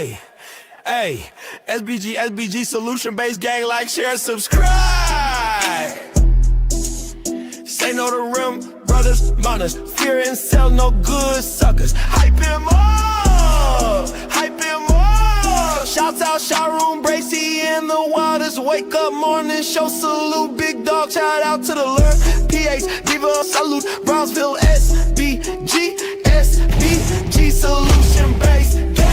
Hey, SBG, solution-based gang, like, share, subscribe. Say no to rim, brothers, mothers, fear and sell no good suckers. Hype him up, hype him up. Shouts out, Sharoon, Bracy, and the Waters. Wake up, morning show, salute, big dog, shout out to the Lord. PH, Diva, salute, Brownsville, SBG, solution-based gang.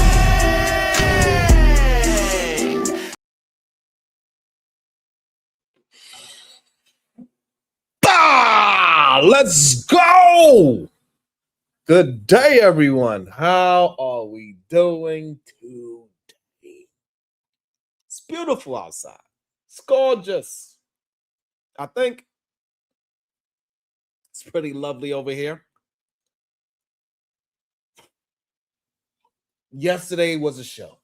Let's go. Good day, everyone. How are we doing today? It's beautiful outside. It's gorgeous. I think it's pretty lovely over here. Yesterday was a show.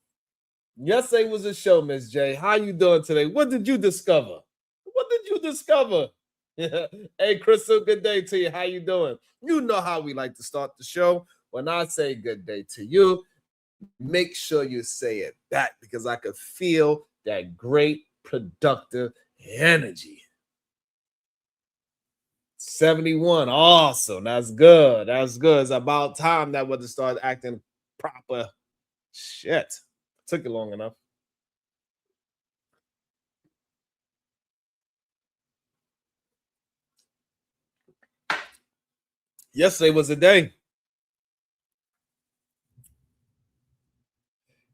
Yesterday was a show, Miss J. How you doing today? What did you discover? What did you discover? Hey, Crystal, good day to you. How you doing? You know how we like to start the show. When I say good day to you, make sure you say it back because I could feel that great, productive energy. 71. Awesome. That's good. That's good. It's about time that would start acting proper. Shit. Took it long enough. Yesterday was a day.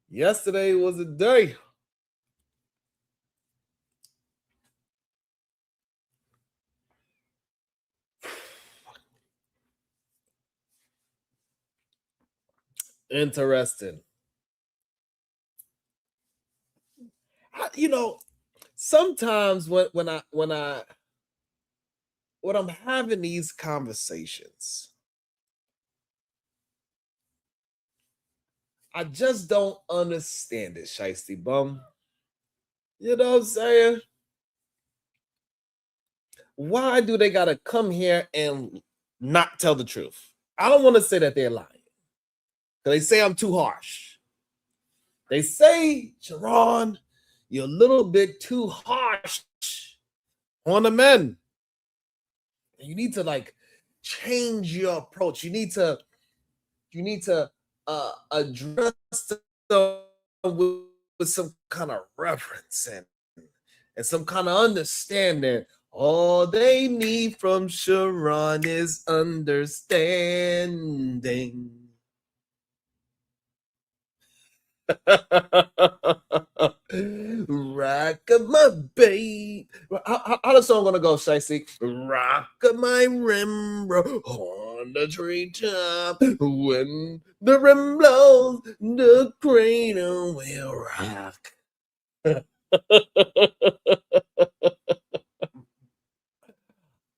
Yesterday was a day. Interesting. Sometimes when I'm having these conversations, I just don't understand it, Shiesty Bum. You know what I'm saying? Why do they gotta come here and not tell the truth? I don't want to say that they're lying. They say I'm too harsh. They say, Sharon, you're a little bit too harsh on the men. You need to change your approach. You need to address them with some kind of reverence and some kind of understanding. All they need from Sharon is understanding. Rock my babe. How the song gonna go, Shicey? Rock my rim on the treetop. When the rim blows, the cradle will rock.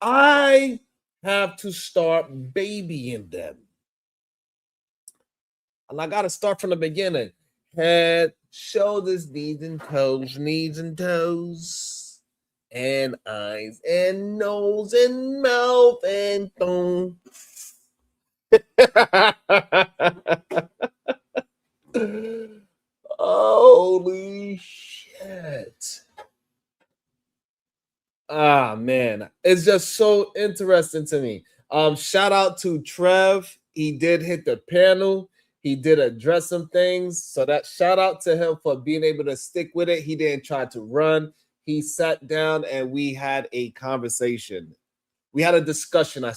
I have to start babying them. And I gotta start from the beginning. Head, shoulders, knees and toes, and eyes and nose and mouth and tongue. Holy shit. Ah, man, it's just so interesting to me. Shout out to Trev. He did hit the panel. He did address some things. So that shout out to him for being able to stick with it. He didn't try to run. He sat down and we had a conversation. We had a discussion, I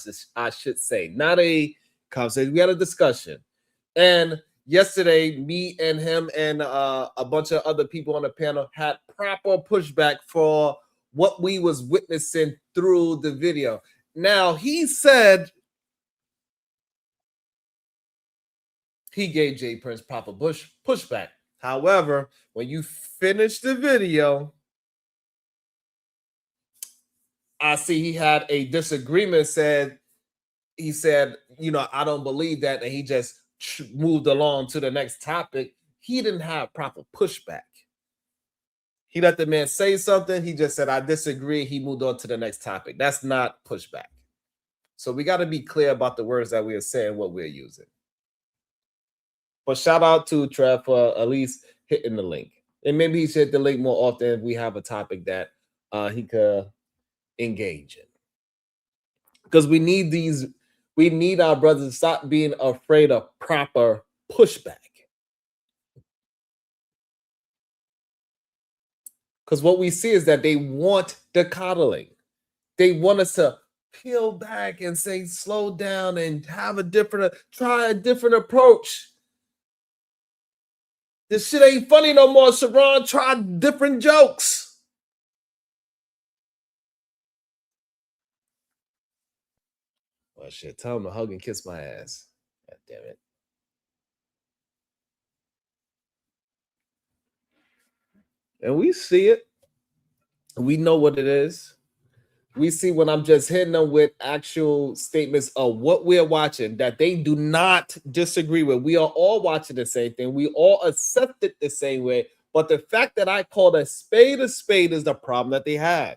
should say. Not a conversation. We had a discussion. And yesterday, me and him and a bunch of other people on the panel had proper pushback for what we was witnessing through the video. Now, he said he gave Jay Prince proper pushback. However, when you finish the video, I see he had a disagreement. He said, I don't believe that. And he just moved along to the next topic. He didn't have proper pushback. He let the man say something. He just said, I disagree. He moved on to the next topic. That's not pushback. So we got to be clear about the words that we are saying, what we're using. But shout out to Trev for at least hitting the link. And maybe he should hit the link more often if we have a topic that he could engage in. Because we need our brothers to stop being afraid of proper pushback. Because what we see is that they want the coddling. They want us to peel back and say, slow down and try a different approach. This shit ain't funny no more, Sharon. Try different jokes. Well, shit, tell him to hug and kiss my ass. God damn it. And we see it. We know what it is. We see when I'm just hitting them with actual statements of what we're watching that they do not disagree with. We are all watching the same thing. We all accept it the same way. But the fact that I call a spade is the problem that they have.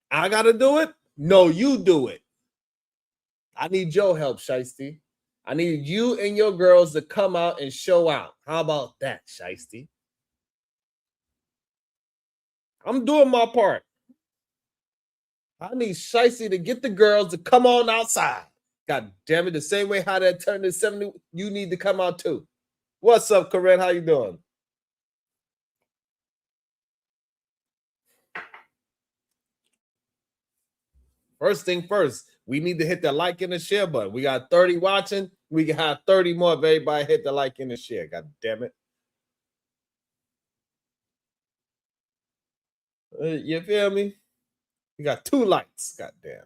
I got to do it? No, you do it. I need your help, Shiesty. I need you and your girls to come out and show out. How about that, Shiesty? I'm doing my part. I need Shiesty to get the girls to come on outside. God damn it, the same way how that turned to 70, you need to come out too. What's up, Corinne? How you doing? First thing first, we need to hit the like and the share button. We got 30 watching. We can have 30 more if everybody hit the like and the share. God damn it. You feel me? We got 2 likes. God damn.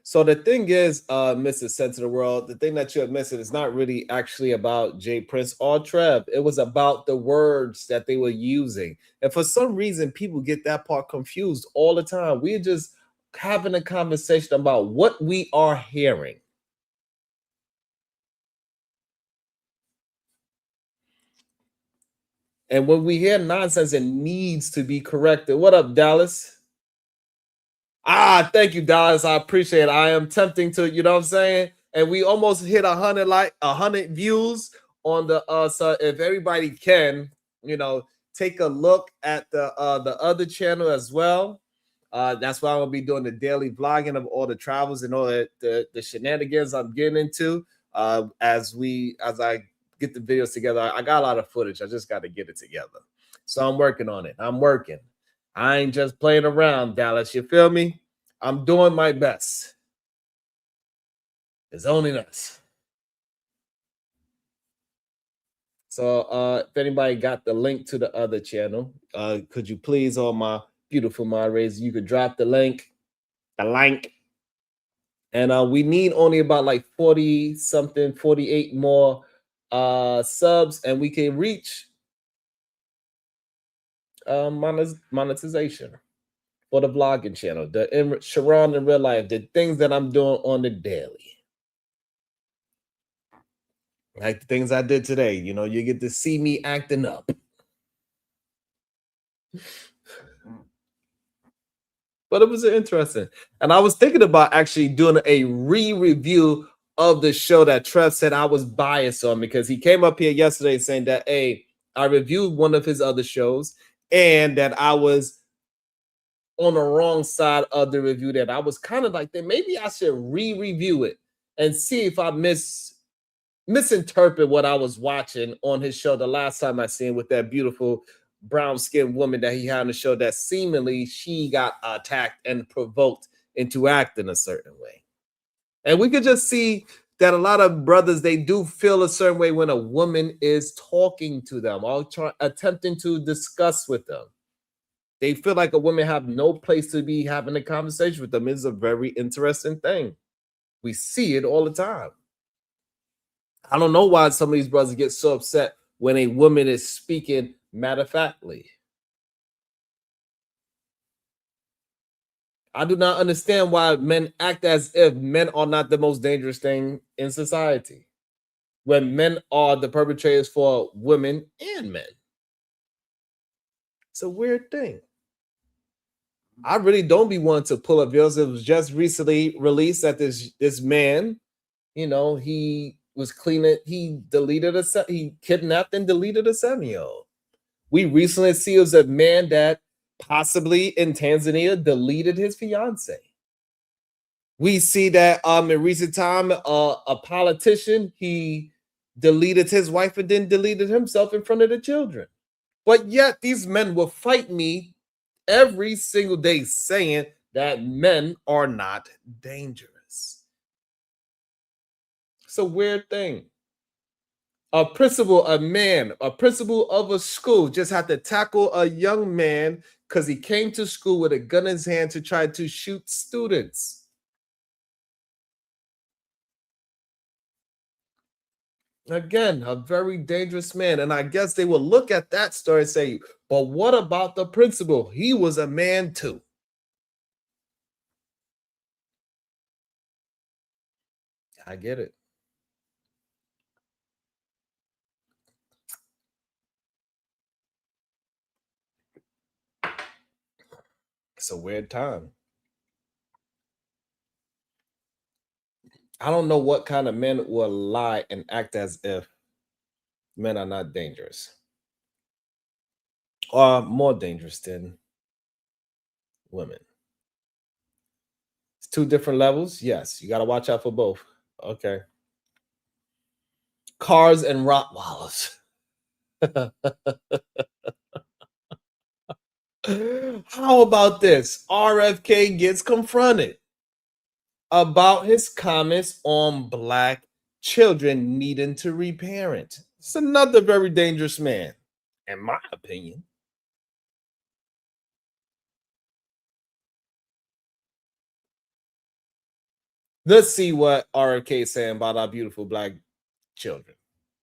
So the thing is, Mrs. Sense of the World, the thing that you're missing is not really actually about Jay Prince or Trev. It was about the words that they were using. And for some reason, people get that part confused all the time. We're just having a conversation about what we are hearing. And when we hear nonsense, it needs to be corrected. What up, Dallas? Thank you, Dallas. I appreciate it. I am tempting to, you know what I'm saying? And we almost hit 100 views on the so if everybody can, take a look at the other channel as well. That's why I'm gonna be doing the daily vlogging of all the travels and all the shenanigans I'm getting into. As I get the videos together, I got a lot of footage. I just got to get it together. So I'm working on it. I'm working. I ain't just playing around, Dallas. You feel me? I'm doing my best. It's only us. So if anybody got the link to the other channel, could you please, all my beautiful moderators, you could drop the link. And we need only about like 40 something, 48 more subs, and we can reach monetization for the vlogging channel, Sharon in real life, the things that I'm doing on the daily. Like the things I did today, you get to see me acting up. But it was interesting. And I was thinking about actually doing a re-review of the show that Trev said I was biased on, because he came up here yesterday saying that, hey, I reviewed one of his other shows and that I was on the wrong side of the review, that I was kind of like, then maybe I should re-review it and see if I misinterpret what I was watching on his show the last time I seen with that beautiful brown-skinned woman that he had on the show, that seemingly she got attacked and provoked into acting a certain way. And we could just see that a lot of brothers, they do feel a certain way when a woman is talking to them or attempting to discuss with them. They feel like a woman have no place to be having a conversation with them. It's a very interesting thing. We see it all the time. I don't know why some of these brothers get so upset when a woman is speaking matter-of-factly. I do not understand why men act as if men are not the most dangerous thing in society, when men are the perpetrators for women and men. It's a weird thing. I really don't be wanting to pull up videos. It was just recently released that this man, he was cleaning, he kidnapped and deleted a 7-year-old. We recently see it was a man that possibly in Tanzania deleted his fiance. We see that in recent time, a politician, he deleted his wife and then deleted himself in front of the children. But yet these men will fight me every single day saying that men are not dangerous. It's a weird thing. A principal of a school just had to tackle a young man because he came to school with a gun in his hand to try to shoot students. Again, a very dangerous man. And I guess they will look at that story and say, but what about the principal? He was a man too. I get it. It's a weird time. I don't know what kind of men will lie and act as if men are not dangerous or more dangerous than women. It's two different levels. Yes, you got to watch out for both. Okay. Cars and Rottweilers. How about this? RFK gets confronted about his comments on Black children needing to reparent. It's another very dangerous man, in my opinion. Let's see what RFK is saying about our beautiful Black children.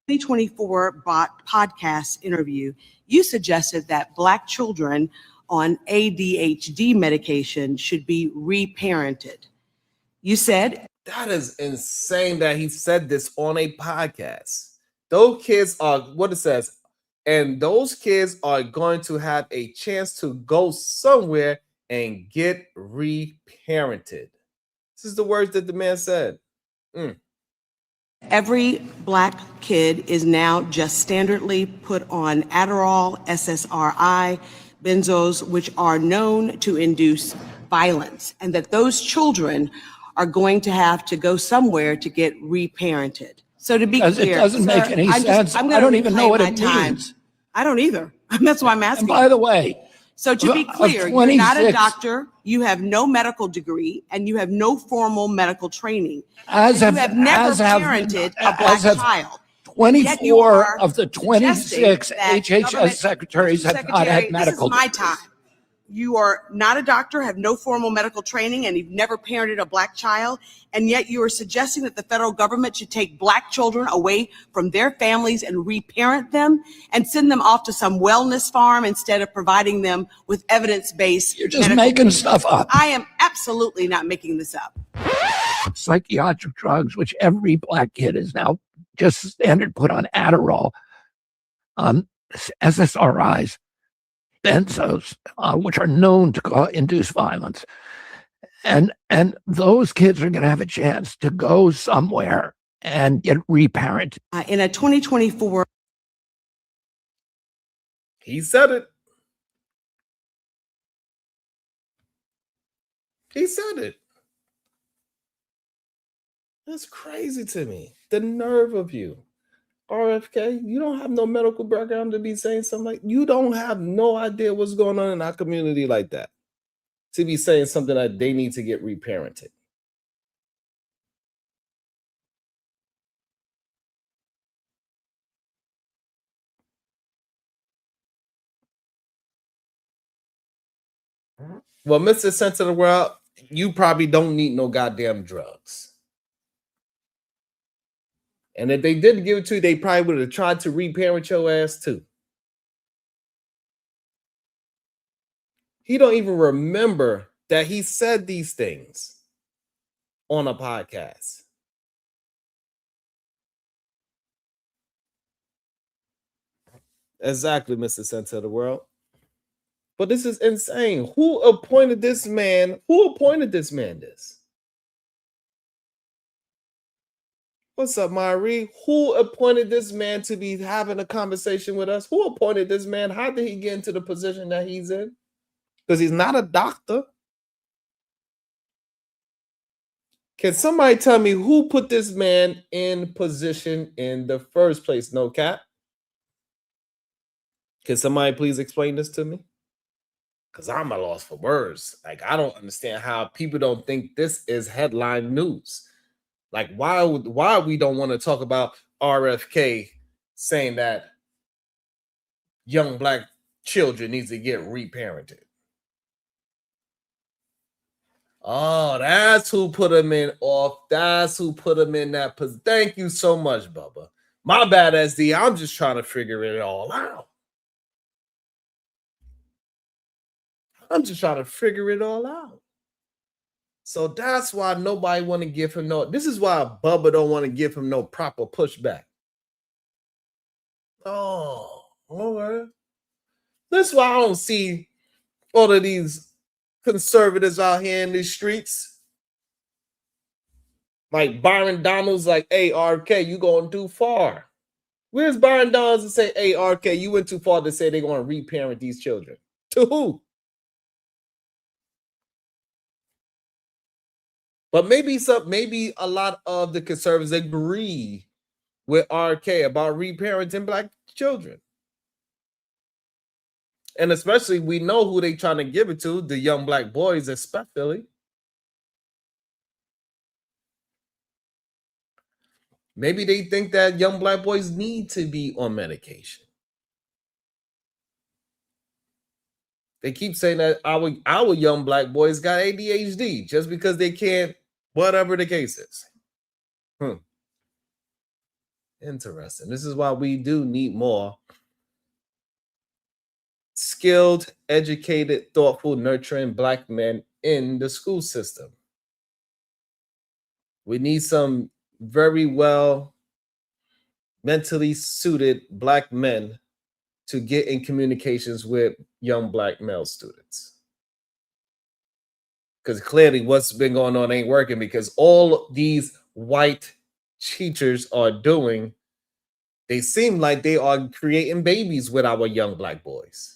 2024 podcast interview, you suggested that Black children on ADHD medication should be reparented. You said, that is insane that he said this on a podcast. Those kids are, what it says, and those kids are going to have a chance to go somewhere and get reparented. This is the words that the man said. Every Black kid is now just standardly put on Adderall, SSRI, benzos, which are known to induce violence, and that those children are going to have to go somewhere to get reparented. So to be clear, it doesn't make any sense. I don't even know what it means. I don't either. That's why I'm asking. And by the way, so to be clear, you're not a doctor, you have no medical degree, and you have no formal medical training. You have never parented a Black child. 24 of the 26 HHS secretaries have not had medical degrees. This is my time. You are not a doctor, have no formal medical training, and you've never parented a Black child, and yet you are suggesting that the federal government should take Black children away from their families and reparent them and send them off to some wellness farm instead of providing them with evidence-based. You're just making stuff up. I am absolutely not making this up. Psychiatric drugs, which every Black kid is now just standard put on Adderall, SSRIs, benzos, which are known to induce violence. And those kids are going to have a chance to go somewhere and get reparented. In a 2024. He said it. He said it. That's crazy to me. The nerve of you. RFK, you don't have no medical background to be saying something like, you don't have no idea what's going on in our community like that to be saying something that they need to get reparented. Well, Mr. Sense of the World, you probably don't need no goddamn drugs. And if they did give it to you, they probably would have tried to reparent your ass too. He don't even remember that he said these things on a podcast. Exactly, Mr. Sense of the World. But this is insane. Who appointed this man? Who appointed this man this? What's up, Myrie? Who appointed this man to be having a conversation with us? Who appointed this man? How did he get into the position that he's in? Because he's not a doctor. Can somebody tell me who put this man in position in the first place? No cap. Can somebody please explain this to me? Because I'm at a loss for words. Like, I don't understand how people don't think this is headline news. Like, why we don't want to talk about RFK saying that young black children needs to get reparented? Oh, that's who put him in off. That's who put him in that position. Thank you so much, Bubba. My bad, SD. I'm just trying to figure it all out. I'm just trying to figure it all out. So that's why nobody want to give him no. This is why Bubba don't want to give him no proper pushback. Oh, Lord. That's why I don't see all of these conservatives out here in these streets. Like Byron Donalds, like, hey, RK, you going too far. Where's Byron Donalds to say, hey, RK, you went too far to say they're going to reparent these children? To who? But maybe a lot of the conservatives agree with RK about reparenting black children. And especially, we know who they trying to give it to, the young black boys especially. Maybe they think that young black boys need to be on medication. They keep saying that our young black boys got ADHD just because they can't, whatever the case is. Interesting. This is why we do need more skilled, educated, thoughtful, nurturing black men in the school system. We need some very well mentally suited black men to get in communications with young black male students. Because clearly what's been going on ain't working, because all these white teachers are doing, they seem like they are creating babies with our young black boys.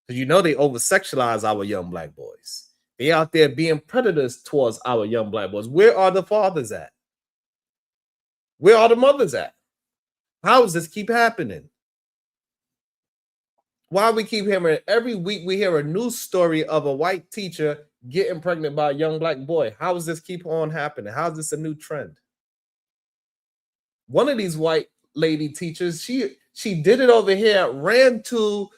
Because you know they over-sexualize our young black boys. They out there being predators towards our young black boys. Where are the fathers at? Where are the mothers at? How does this keep happening? Why we keep hearing every week we hear a news story of a white teacher getting pregnant by a young black boy? How does this keep on happening? How is this a new trend? One of these white lady teachers, she did it over here, ran to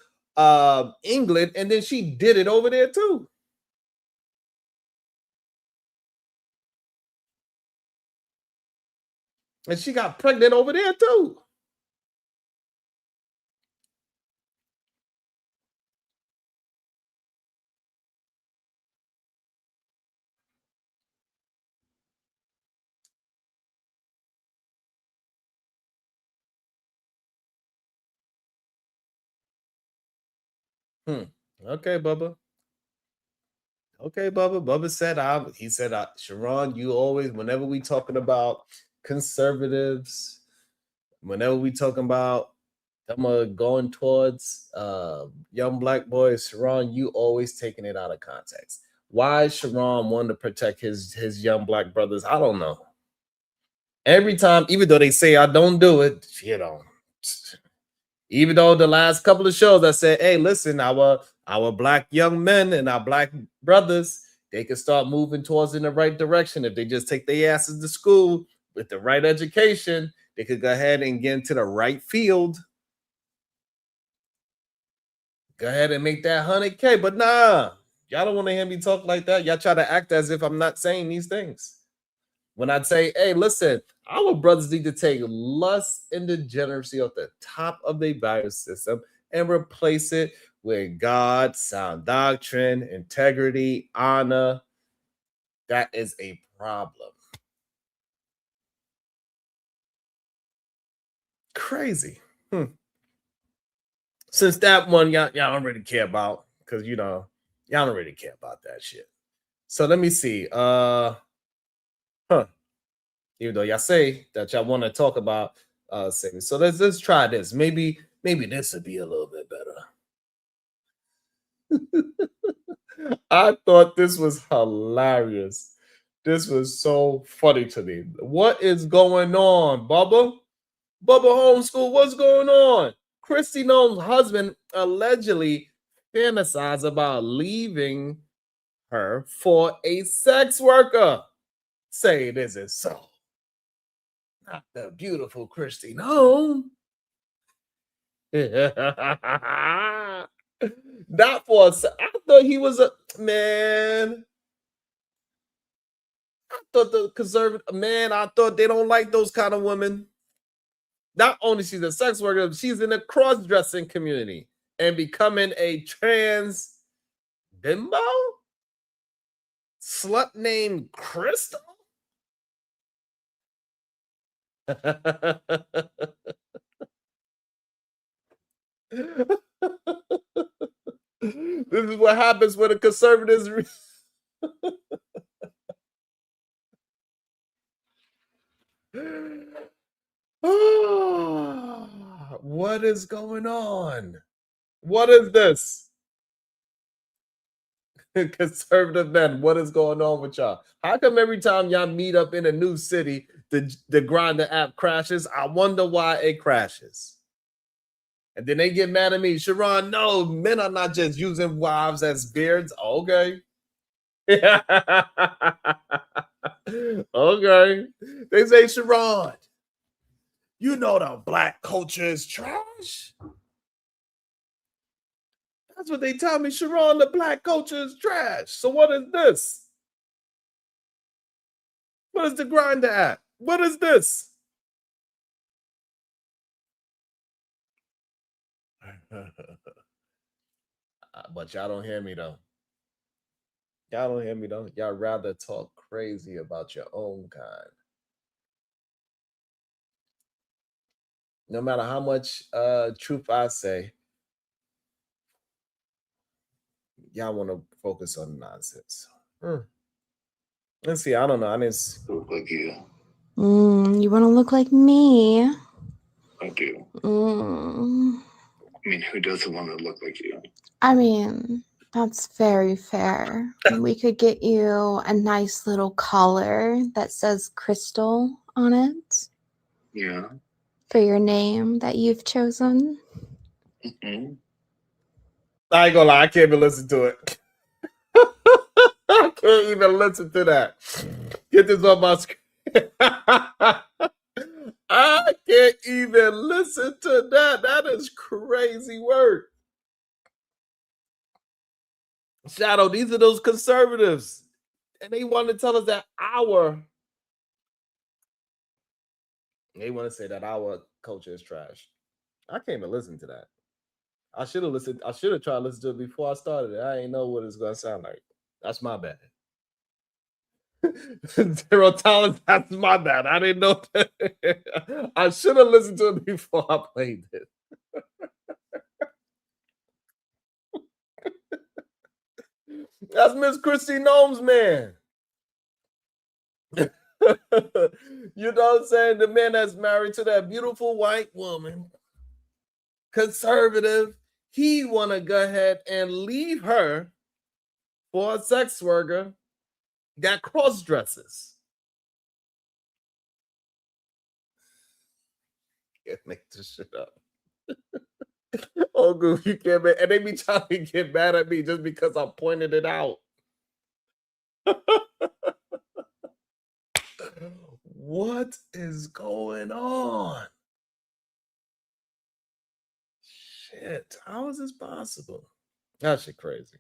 England, and then she did it over there too. And she got pregnant over there too. Okay, Bubba. Okay, Bubba. Bubba said, Sharon, you always, whenever we talking about conservatives, whenever we talking about them going towards young black boys, Sharon, you always taking it out of context. Why Sharon wanted to protect his young black brothers? I don't know. Every time, even though they say I don't do it, even though the last couple of shows I said, hey, listen, our black young men and our black brothers, they can start moving towards in the right direction. If they just take their asses to school with the right education, they could go ahead and get into the right field. Go ahead and make that 100K. But nah, y'all don't want to hear me talk like that. Y'all try to act as if I'm not saying these things. When I'd say, hey, listen, our brothers need to take lust and degeneracy off the top of their value system and replace it with God, sound doctrine, integrity, honor. That is a problem. Crazy. Since that one, y'all don't really care about, because y'all don't really care about that shit. So let me see. Even though y'all say that y'all want to talk about savings. So let's try this. Maybe this would be a little bit better. I thought this was hilarious. This was so funny to me. What is going on, Bubba? Bubba Homeschool, what's going on? Kristi Noem's husband allegedly fantasized about leaving her for a sex worker. Say this is so. Not the beautiful Kristi Noem. Not for a I thought he was a man. I thought the conservative man, I thought they don't like those kind of women. Not only she's a sex worker, she's in the cross-dressing community and becoming a trans bimbo slut named Crystal. This is what happens when the conservatives. What is going on? What is this? Conservative men, what is going on with y'all? How come every time y'all meet up in a new city, the Grindr app crashes? I wonder why it crashes. And then they get mad at me. Sharon, no, men are not just using wives as beards. Okay. Okay. They say, Sharon, you know the black culture is trash. That's what they tell me, Sharon, the black culture is trash. So what is this? What is the Grindr app? What is this? But y'all don't hear me though. Y'all don't hear me though. Y'all rather talk crazy about your own kind. No matter how much truth I say, y'all want to focus on nonsense. Let's see. I don't know. I didn't look like you. You want to look like me? I do. I mean, who doesn't want to look like you? I mean, that's very fair. We could get you a nice little collar that says Crystal on it. Yeah. For your name that you've chosen. Mm-hmm. I ain't gonna lie. I can't even listen to it. I can't even listen to that. Get this on my screen. I can't even listen to that. That is crazy work. Shadow, these are those conservatives. And they want to tell us that they want to say that our culture is trash. I can't even listen to that. I should have listened. I should have tried to listen to it before I started it. I ain't know what it's gonna sound like. That's my bad. 0 talent. That's my bad. I didn't know that. I should have listened to it before I played it. That's Miss Kristi Noem's man. You know what I'm saying? The man that's married to that beautiful white woman, conservative, he want to go ahead and leave her for a sex worker that cross dresses. Can't make this shit up. Oh, Goof, you can't make, and they be trying to get mad at me just because I pointed it out. What is going on? Shit, how is this possible? That shit crazy.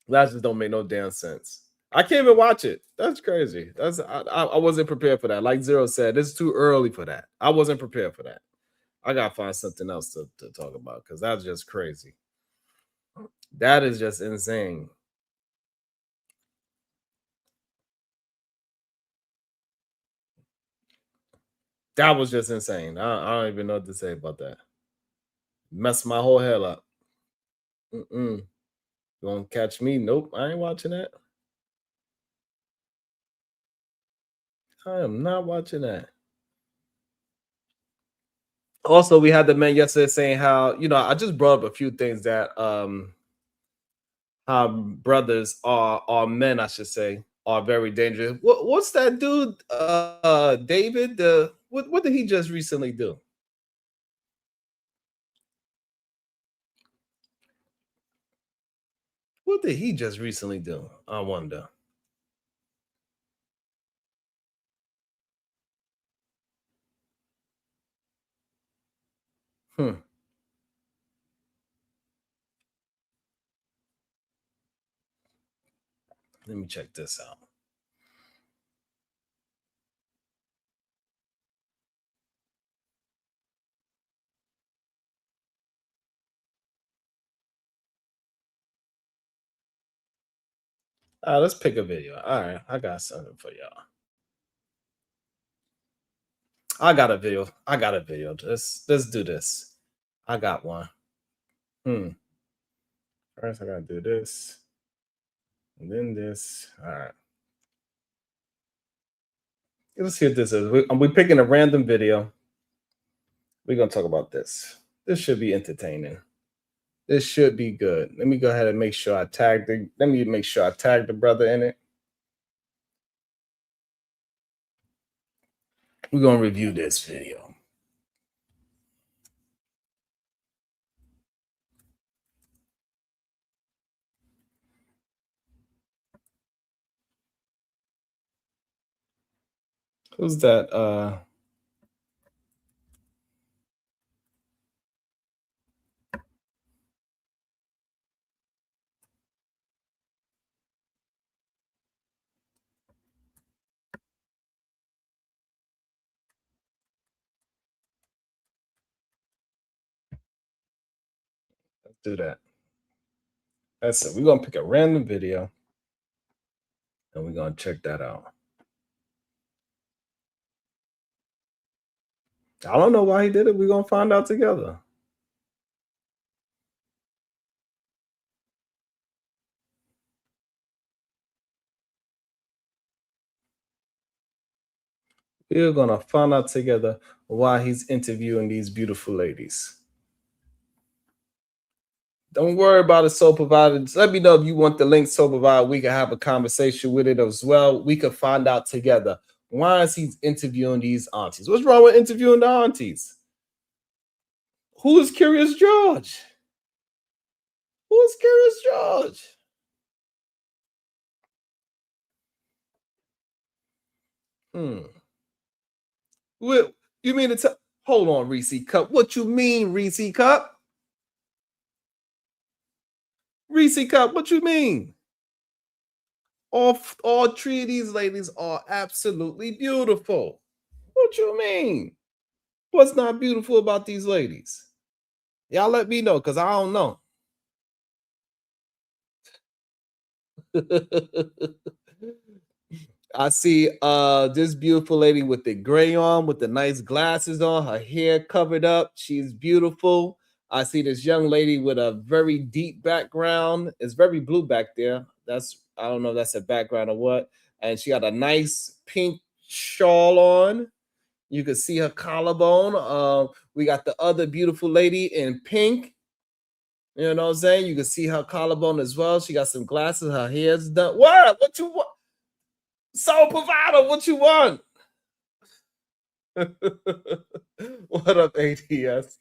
That just don't make no damn sense. I can't even watch it. That's crazy. I wasn't prepared for that. Like Zero said, it's too early for that. I wasn't prepared for that. I gotta find something else to talk about because that's just crazy. That is just insane. That was just insane. I don't even know what to say about that. Messed my whole head up. You won't catch me. Nope, I ain't watching that. I am not watching that. Also, we had the men yesterday saying how, I just brought up a few things that brothers are men, I should say, are very dangerous. What's that dude, David? What did he just recently do? What did he just recently do? I wonder. Let me check this out. Let's pick a video. All right, I got something for y'all. I got a video. Let's do this. I got one. First, I gotta do this, and then this. All right. Let's see what this is. We're picking a random video. We're gonna talk about this. This should be entertaining. This should be good. Let me go ahead and make sure I tag the brother in it. We're gonna review this video. Who's that? Let's do that. That's it. We're gonna pick a random video and we're gonna check that out. I don't know why he did it. We're gonna find out together. We're gonna find out together why he's interviewing these beautiful ladies. Don't worry about it, Soul Provider. Just let me know if you want the link, Soul Provider. We can have a conversation with it as well. We can find out together. Why is he interviewing these aunties? What's wrong with interviewing the aunties? Who is Curious George? Who is Curious George? What you mean to tell? Hold on, Reese Cup. What you mean, Reese Cup? Reese Cup, what you mean? All three of these ladies are absolutely beautiful. What you mean? What's not beautiful about these ladies? Y'all let me know, because I don't know. I see this beautiful lady with the gray on, with the nice glasses on, her hair covered up. She's beautiful. I see this young lady with a very deep background. It's very blue back there. I don't know if that's a background or what. And she got a nice pink shawl on. You can see her collarbone. We got the other beautiful lady in pink. You know what I'm saying? You can see her collarbone as well. She got some glasses. Her hair's done. What you want? Soul Provider, what you want? What up, ATS?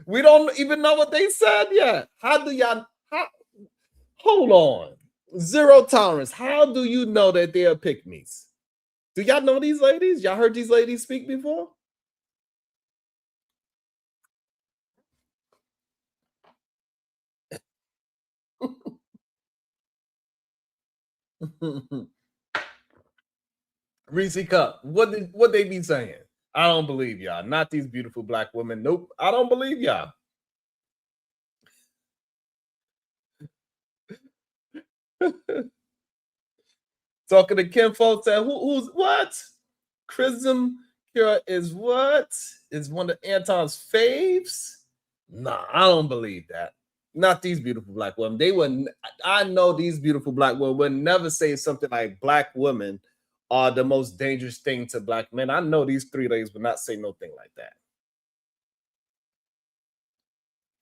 We don't even know what they said yet. Hold on. Zero tolerance. How do you know that they are pick-me's? Do y'all know these ladies? Y'all heard these ladies speak before? Reese Cup, what they be saying? I don't believe y'all. Not these beautiful black women. Nope, I don't believe y'all. Talking to Kim folks, said who's what? Chrism Cure is what? Is one of Anton's faves? Nah, I don't believe that. Not these beautiful black women. They would. I know these beautiful black women would never say something like black women are the most dangerous thing to black men. I know these three ladies would not say nothing like that.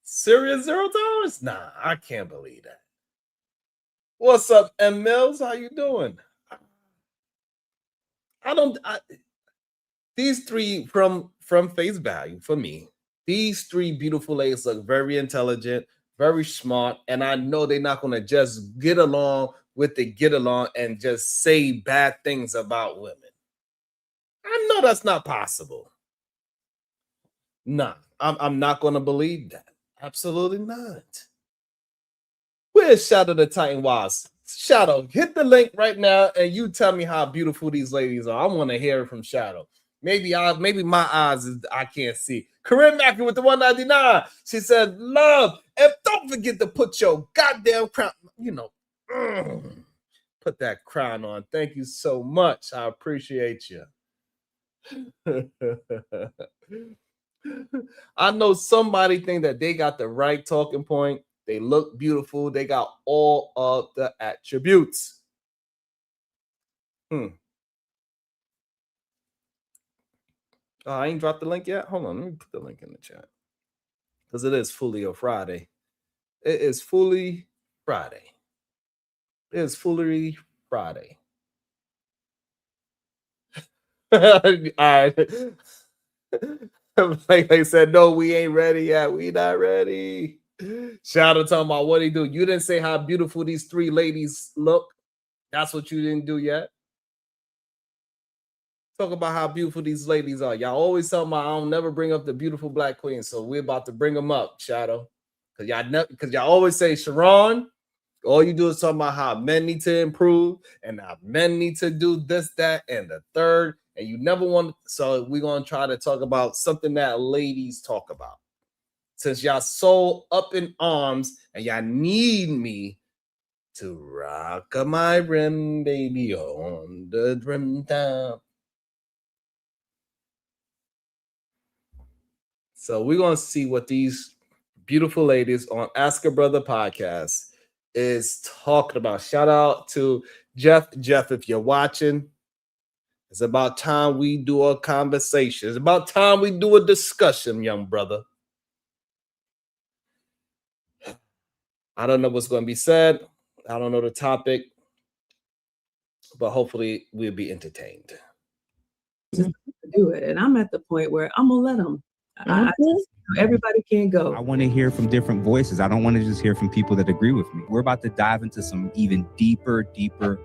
Serious zero tolerance? Nah, I can't believe that. What's up, M Mills? How you doing? These three from face value for me. These three beautiful ladies look very intelligent, very smart, and I know they're not going to just get along with the get along and just say bad things about women. I know that's not possible. Nah, I'm not going to believe that. Absolutely not. Where's Shadow the Titan was? Shadow, hit the link right now and you tell me how beautiful these ladies are. I want to hear it from Shadow. Maybe my eyes I can't see. Corinne Mackey with the 199. She said, love, and don't forget to put your goddamn crown, put that crown on. Thank you so much. I appreciate you. I know somebody think that they got the right talking point. They look beautiful. They got all of the attributes. I ain't dropped the link yet. Hold on, let me put the link in the chat because it is Foolery Friday. It is Foolery Friday. It is Foolery Friday. All right. Like they said, no, we ain't ready yet. We not ready. Shout out talking about what he do. You didn't say how beautiful these three ladies look. That's what you didn't do yet. Talk about how beautiful these ladies are. Y'all always tell me I don't never bring up the beautiful black queen, so we're about to bring them up, Shadow. Because y'all always say, Sharon, all you do is talk about how men need to improve and how men need to do this, that, and the third. And you never want to. So we're going to try to talk about something that ladies talk about. Since y'all so up in arms and y'all need me to rock my rim, baby, on the rim down. So we're going to see what these beautiful ladies on Ask a Brother podcast is talking about. Shout out to Jeff. Jeff, if you're watching, it's about time we do a conversation. It's about time we do a discussion, young brother. I don't know what's going to be said. I don't know the topic, but hopefully we'll be entertained. Just do it. And I'm at the point where I'm going to let them. Everybody can't go. I want to hear from different voices. I don't want to just hear from people that agree with me. We're about to dive into some even deeper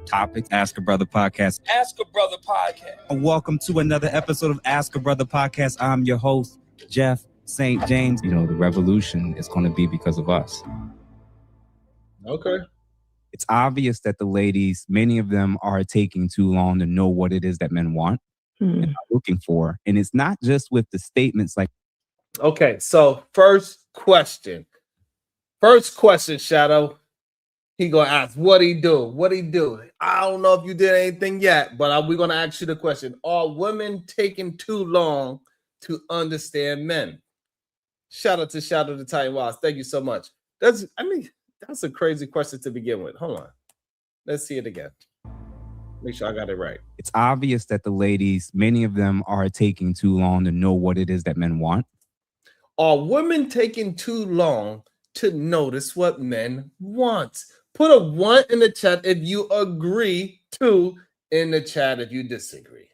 topics. Ask a Brother Podcast. Ask a Brother Podcast. And welcome to another episode of Ask a Brother Podcast. I'm your host, Jeff St. James. You know, the revolution is going to be because of us. Okay. It's obvious that the ladies, many of them are taking too long to know what it is that men want and are looking for. And it's not just with the statements like, okay, so first question, Shadow. He gonna ask what he do. I don't know if you did anything yet, but we're gonna ask you the question: are women taking too long to understand men? Shout out to Shadow the Titan Wise. Thank you so much. That's a crazy question to begin with. Hold on, let's see it again. Make sure I got it right. It's obvious that the ladies, many of them are taking too long to know what it is that men want. Are women taking too long to notice what men want? Put a 1 in the chat if you agree, 2 in the chat if you disagree.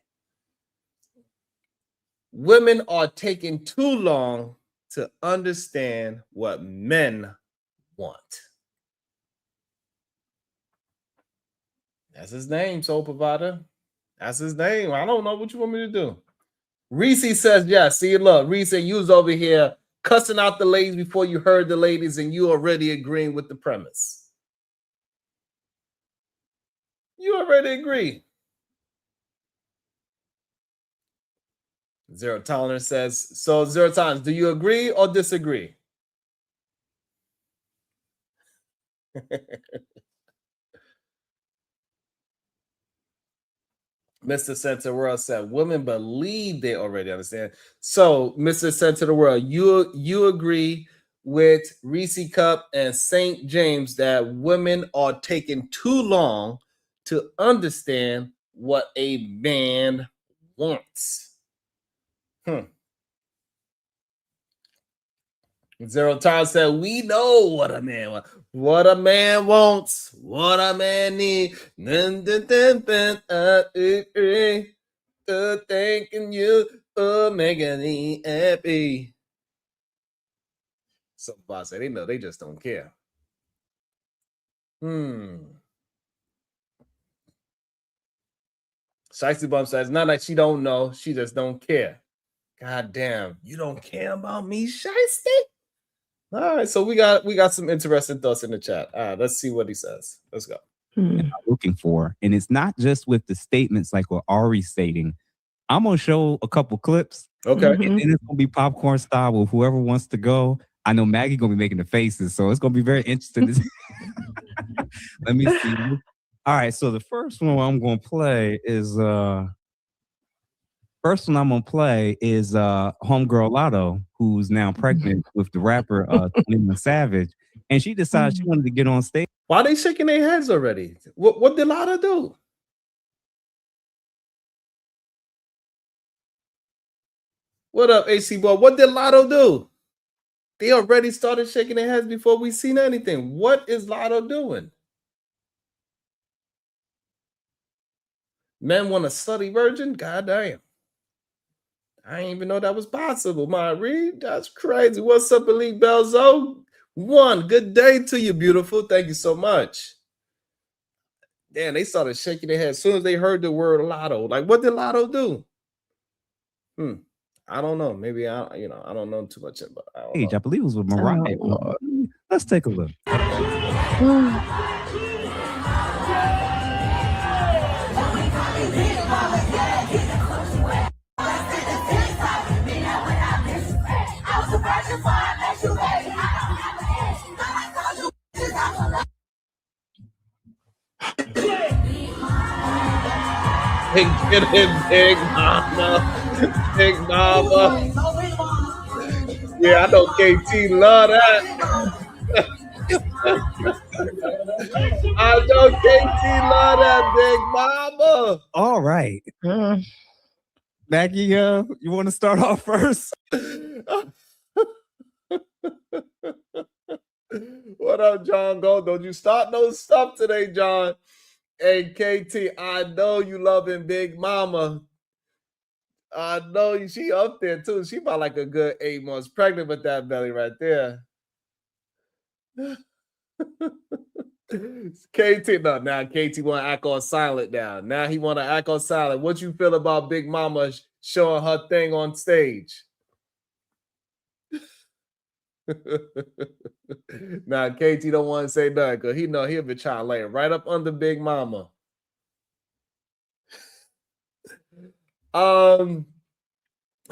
Women are taking too long to understand what men want. That's his name, Soul Provider. That's his name. I don't know what you want me to do. Reese says, yeah, see, look, Reese, you was over here cussing out the ladies before you heard the ladies, and you already agreeing with the premise. You already agree. Zero Tolerance says, so Zero Tolerance, do you agree or disagree? Mr. Center World said, women believe they already understand. So, Mr. Center of the World, you agree with Reese Cup and St. James that women are taking too long to understand what a man wants. Zero Time said, we know what a man wants. What a man wants. What a man needs. Thanking you for making me happy. Somebody said they know they just don't care. Shiesty Bum says, not like she don't know, she just don't care. God damn, you don't care about me, Shiesty? All right, so we got some interesting thoughts in the chat. All right, let's see what he says. Let's go. I'm looking for, and it's not just with the statements like what Ari's stating. I'm gonna show a couple clips. Okay. And then it's gonna be popcorn style with whoever wants to go. I know Maggie gonna be making the faces, so it's gonna be very interesting. Let me see. All right, so the first one I'm gonna play is Homegirl Lotto, who's now pregnant with the rapper 21 Savage, and she decided she wanted to get on stage. Why are they shaking their heads already? What did Lotto do? What up, AC Boy? What did Lotto do? They already started shaking their heads before we seen anything. What is Lotto doing? Men want a slutty virgin? God damn. I didn't even know that was possible, my Reed. That's crazy. What's up, Elite Belzo? Good day to you, beautiful. Thank you so much. Damn, they started shaking their heads as soon as they heard the word Lotto. Like, what did Lotto do? I don't know. Maybe I don't know too much about it. I believe it was with Mariah. Let's take a look. Get it, Big Mama. Big Mama. Yeah, I know KT love that. I know KT love that, Big Mama. All right. Maggie, you want to start off first? What up, John Gold? Don't you start no stuff today, John. Hey, KT, I know you loving Big Mama. I know she up there too. She about like a good 8 months pregnant with that belly right there. KT, no, now KT want to act all silent now. Now he want to act all silent. What you feel about Big Mama showing her thing on stage? Now KT don't want to say nothing because he know he'll be trying to lay it right up under Big Mama.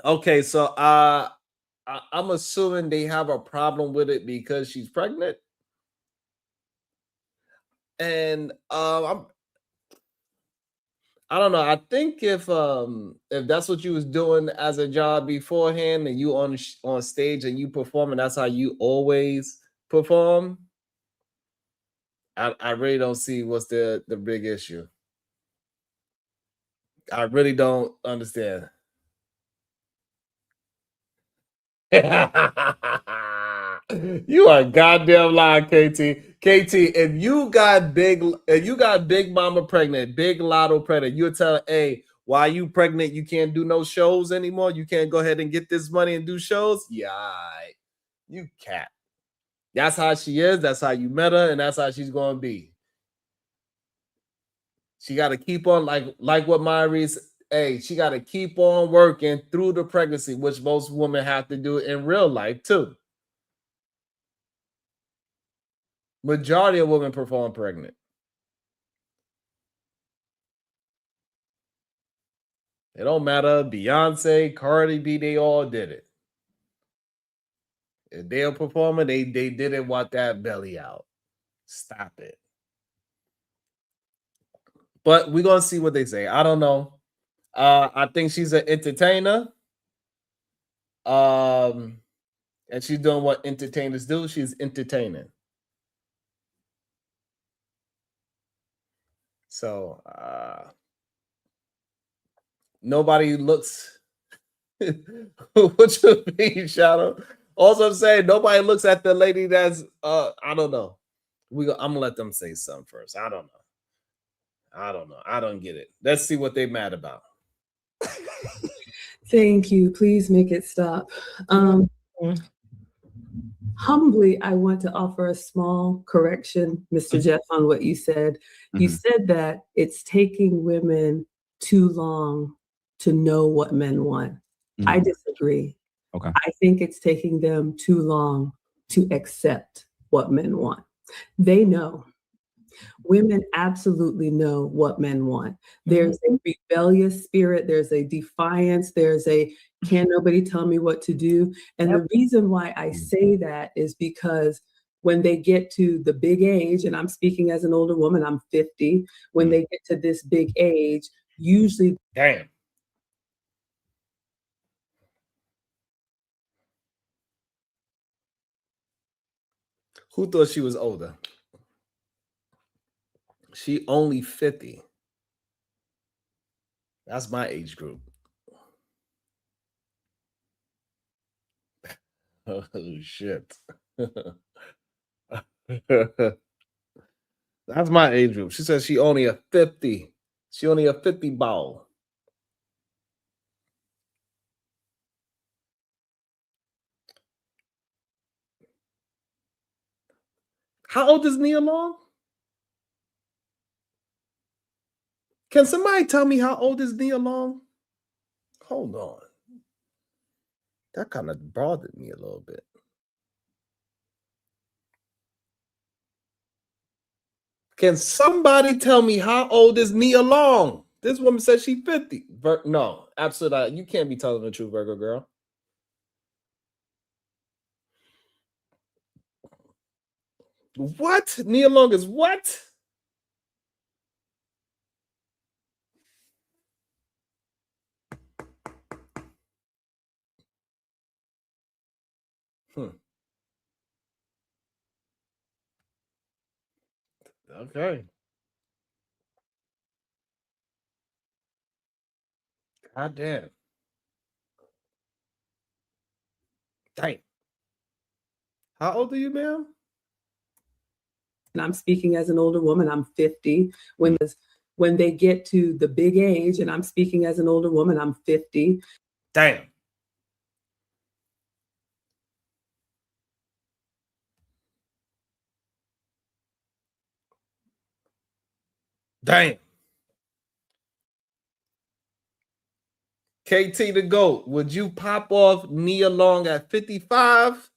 Okay, so I'm assuming they have a problem with it because she's pregnant. And I don't know. I think if that's what you was doing as a job beforehand, and you on stage and you perform, and that's how you always perform, I really don't see what's the big issue. I really don't understand. You are goddamn lying, KT. If you got Big Mama pregnant, Big Lotto pregnant, you're telling, hey, why you pregnant? You can't do no shows anymore. You can't go ahead and get this money and do shows. Yeah, you cat. That's how she is. That's how you met her, and that's how she's gonna be. She got to keep on like what Myri's. Hey, she got to keep on working through the pregnancy, which most women have to do in real life too. Majority of women perform pregnant. It don't matter. Beyonce, Cardi B, they all did it. If they're performing, they didn't want that belly out. Stop it. But we're gonna see what they say. I don't know. I think she's an entertainer. And she's doing what entertainers do. She's entertaining. So nobody looks. What you mean, Shadow? Also, I'm saying nobody looks at the lady that's I don't know. I'm gonna let them say something first. I don't know. I don't get it. Let's see what they mad about. Thank you. Please make it stop. Humbly, I want to offer a small correction, Mr. Jeff, on what you said. You said that it's taking women too long to know what men want. I disagree. Okay. I think it's taking them too long to accept what men want. They know. Women absolutely know what men want. There's a rebellious spirit, there's a defiance, there's a can't nobody tell me what to do. And the reason why I say that is because when they get to the big age, and I'm speaking as an older woman, I'm 50, when they get to this big age, usually. Damn. Who thought she was older? She only 50. That's my age group. Oh, shit. That's my age group. She says she only a 50. She only a 50 ball. How old is Nia Long? Can somebody tell me how old is Nia Long? Hold on. That kind of bothered me a little bit. Can somebody tell me how old is Nia Long? This woman says she's 50. No, absolutely not. You can't be telling the truth, Virgo girl. What? Nia Long is what? Okay. God damn. Dang. How old are you, ma'am? And I'm speaking as an older woman, I'm 50. When they get to the big age, and I'm speaking as an older woman, I'm 50. Damn. Damn. KT the GOAT, would you pop off Nia Long at 55?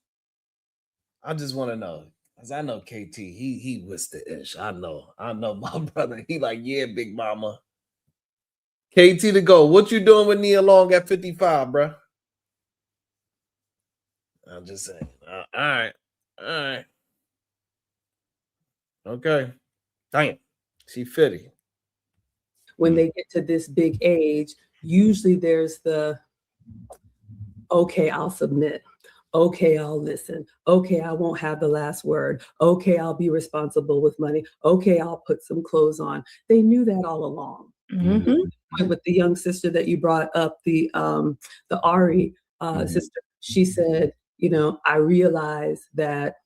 I just want to know. Because I know KT, he was the ish. I know my brother. He like, yeah, big mama. KT the GOAT, what you doing with Nia Long at 55, bro? I'm just saying. All right. Okay. Damn. She 50. When they get to this big age, usually there's the, okay, I'll submit. Okay, I'll listen. Okay, I won't have the last word. Okay, I'll be responsible with money. Okay, I'll put some clothes on. They knew that all along. With the young sister that you brought up, the Ari sister, she said, I realize that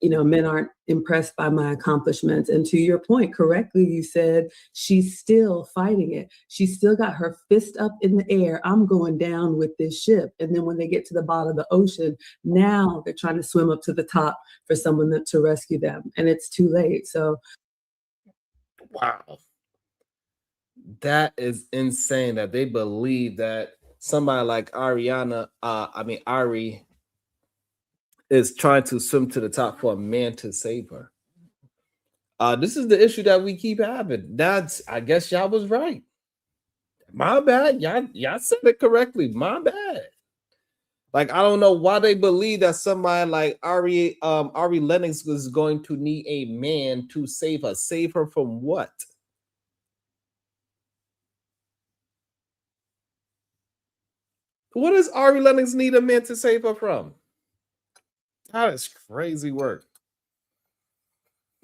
men aren't impressed by my accomplishments. And to your point, correctly, you said she's still fighting it. She's still got her fist up in the air. I'm going down with this ship. And then when they get to the bottom of the ocean, now they're trying to swim up to the top for someone to rescue them. And it's too late. So. Wow. That is insane that they believe that somebody like Ari is trying to swim to the top for a man to save her. This is the issue that we keep having. I guess y'all was right. My bad. Y'all said it correctly. My bad. Like, I don't know why they believe that somebody like Ari Lennox is going to need a man to save her. Save her from what? What does Ari Lennox need a man to save her from? That is crazy work.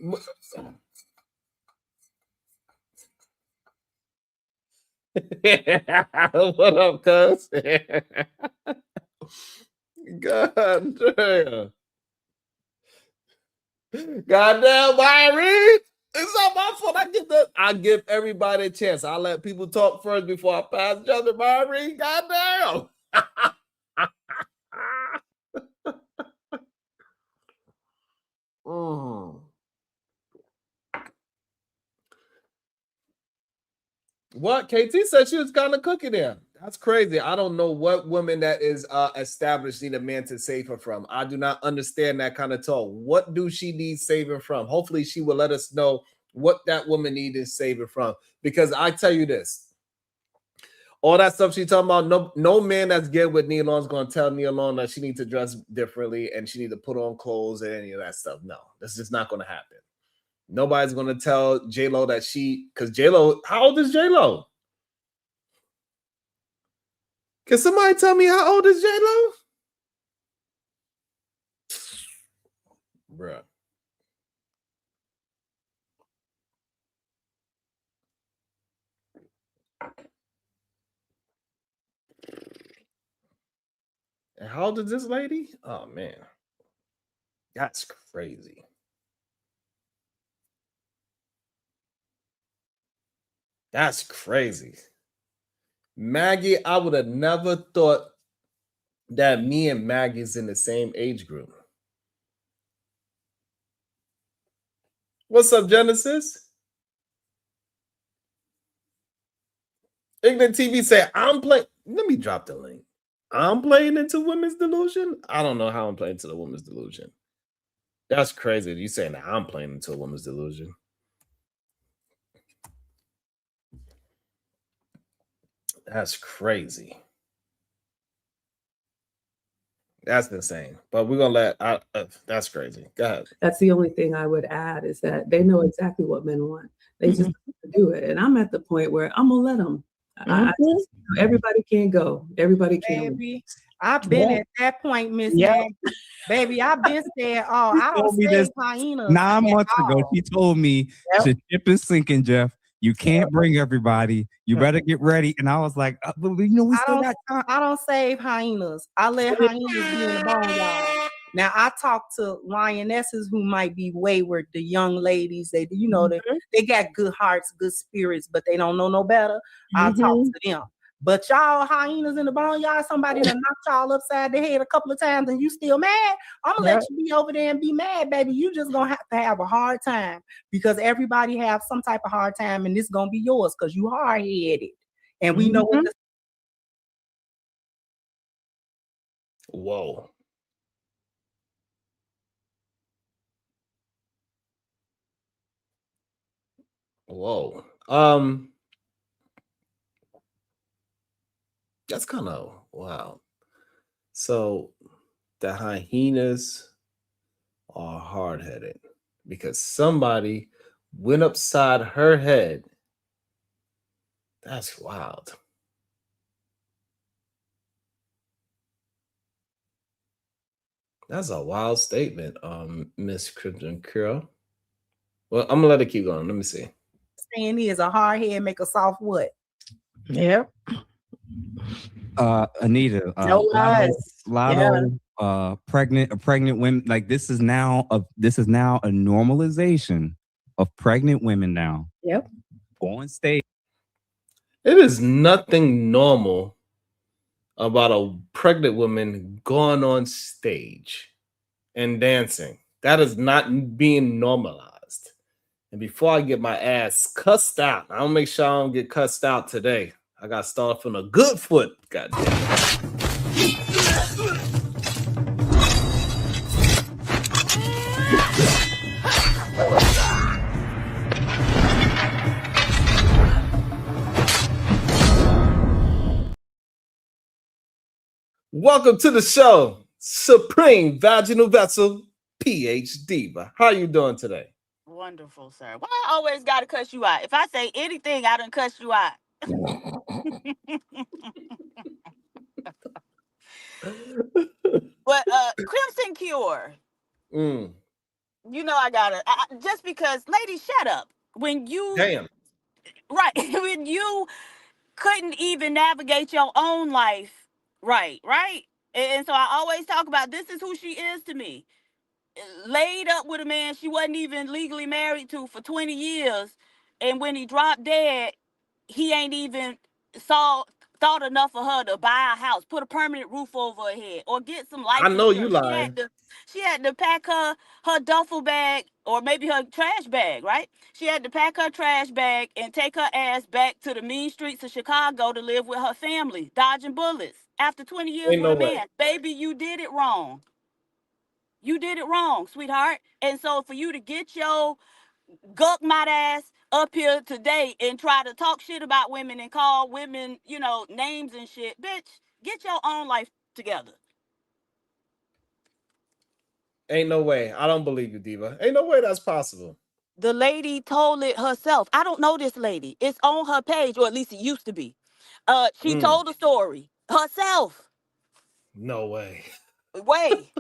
What up, cuz? God damn. Goddamn, Byron. It's not my fault. I give everybody a chance. I let people talk first before I pass Judge Byron. Goddamn. What? KT said she was kind of cooking there. That's crazy. I don't know what woman that is established need a man to save her from. I do not understand that kind of talk. What do she need saving from? Hopefully she will let us know what that woman needs saving from. Because I tell you this, all that stuff she's talking about, no man that's good with Nia Long is going to tell Nia Long that she needs to dress differently and she needs to put on clothes and any of that stuff. No, that's just not going to happen. Nobody's going to tell J-Lo that because J-Lo, how old is J-Lo? Can somebody tell me how old is J-Lo? Bruh. And how old is this lady? Oh, man. That's crazy. That's crazy. Maggie, I would have never thought that me and Maggie's in the same age group. What's up, Genesis? Ignorant TV said, I'm playing. Let me drop the link. I'm playing into women's delusion? I don't know how I'm playing into the women's delusion. That's crazy. You saying that I'm playing into a woman's delusion. That's crazy. That's insane. But we're going to that's crazy. Go ahead. That's the only thing I would add is that they know exactly what men want. They just do it. And I'm at the point where I'm going to let them. Everybody can't go. Everybody can't. Baby, I've been at that point, Miss Maggie. Baby, I've been saying, I don't say hyenas. 9 months ago, she told me the ship is sinking, Jeff. You can't bring everybody. You better get ready. And I was like, but we still got time. I don't save hyenas. I let hyenas be in the boneyard. Now I talk to lionesses who might be wayward, the young ladies. They, they got good hearts, good spirits, but they don't know no better. I'll talk to them. But y'all hyenas in the boneyard, somebody that knocked y'all upside the head a couple of times and you still mad, I'm gonna let you be over there and be mad, baby. You just gonna have to have a hard time because everybody have some type of hard time and this gonna be yours because you hard-headed. And we know what Whoa. Whoa. That's kind of wow. So the hyenas are hard-headed because somebody went upside her head. That's wild. That's a wild statement, Miss Crimson Curl. Well, I'm gonna let it keep going. Let me see. saying is a hard head make a soft what? Yep. Anita, No lies. Lotto, pregnant women. Like this is now a normalization of pregnant women now. Yep. On stage. It is nothing normal about a pregnant woman going on stage and dancing. That is not being normalized. And before I get my ass cussed out, I'll make sure I don't get cussed out today. I got to start from a good foot. God damn it. Welcome to the show, Supreme Vaginal Vessel, PhD. How you doing today? Wonderful, sir. Why I always got to cuss you out? If I say anything, I done cuss you out. But Crimson Cure, Mm, you know I gotta just because, ladies, shut up. When you damn. right, when you couldn't even navigate your own life, right, and so I always talk about this is who she is to me. Laid up with a man she wasn't even legally married to for 20 years, and when he dropped dead, he ain't even saw thought enough of her to buy a house, put a permanent roof over her head, or get some I life know you insurance. lying. She had to pack her duffel bag, or maybe her trash bag, right? She had to pack her trash bag and take her ass back to the mean streets of Chicago to live with her family, dodging bullets after 20 years Ain't with no a way. man. Baby, you did it wrong. You did it wrong, sweetheart. And so for you to get your guck my ass up here today and try to talk shit about women and call women, names and shit, bitch, get your own life together. Ain't no way. I don't believe you, Diva. Ain't no way that's possible. The lady told it herself. I don't know this lady. It's on her page, or at least it used to be. She told the story herself. No way. Way.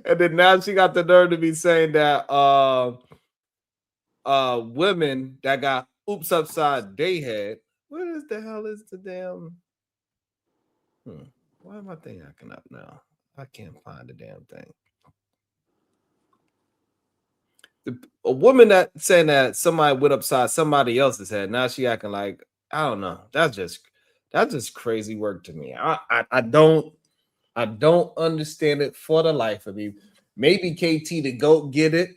And then now she got the nerve to be saying that women that got oops upside they head. What is the hell is the damn why am I thing acting up now? I can't find the damn thing. A woman that saying that somebody went upside somebody else's head. Now she acting like, I don't know. That's just crazy work to me. I don't understand it for the life of me. Maybe KT the GOAT get it.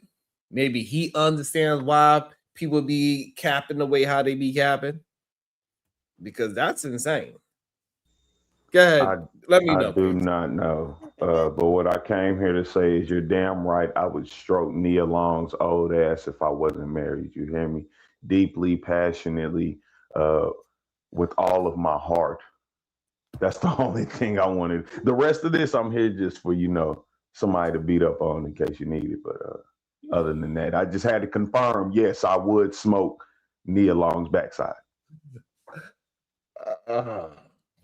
Maybe he understands why people be capping the way how they be capping. Because that's insane. Go ahead. Let me know. I do not know. But what I came here to say is you're damn right. I would stroke Nia Long's old ass if I wasn't married. You hear me? Deeply, passionately, with all of my heart. That's the only thing I wanted. The rest of this, I'm here just for, somebody to beat up on in case you need it. But other than that, I just had to confirm, yes, I would smoke Nia Long's backside.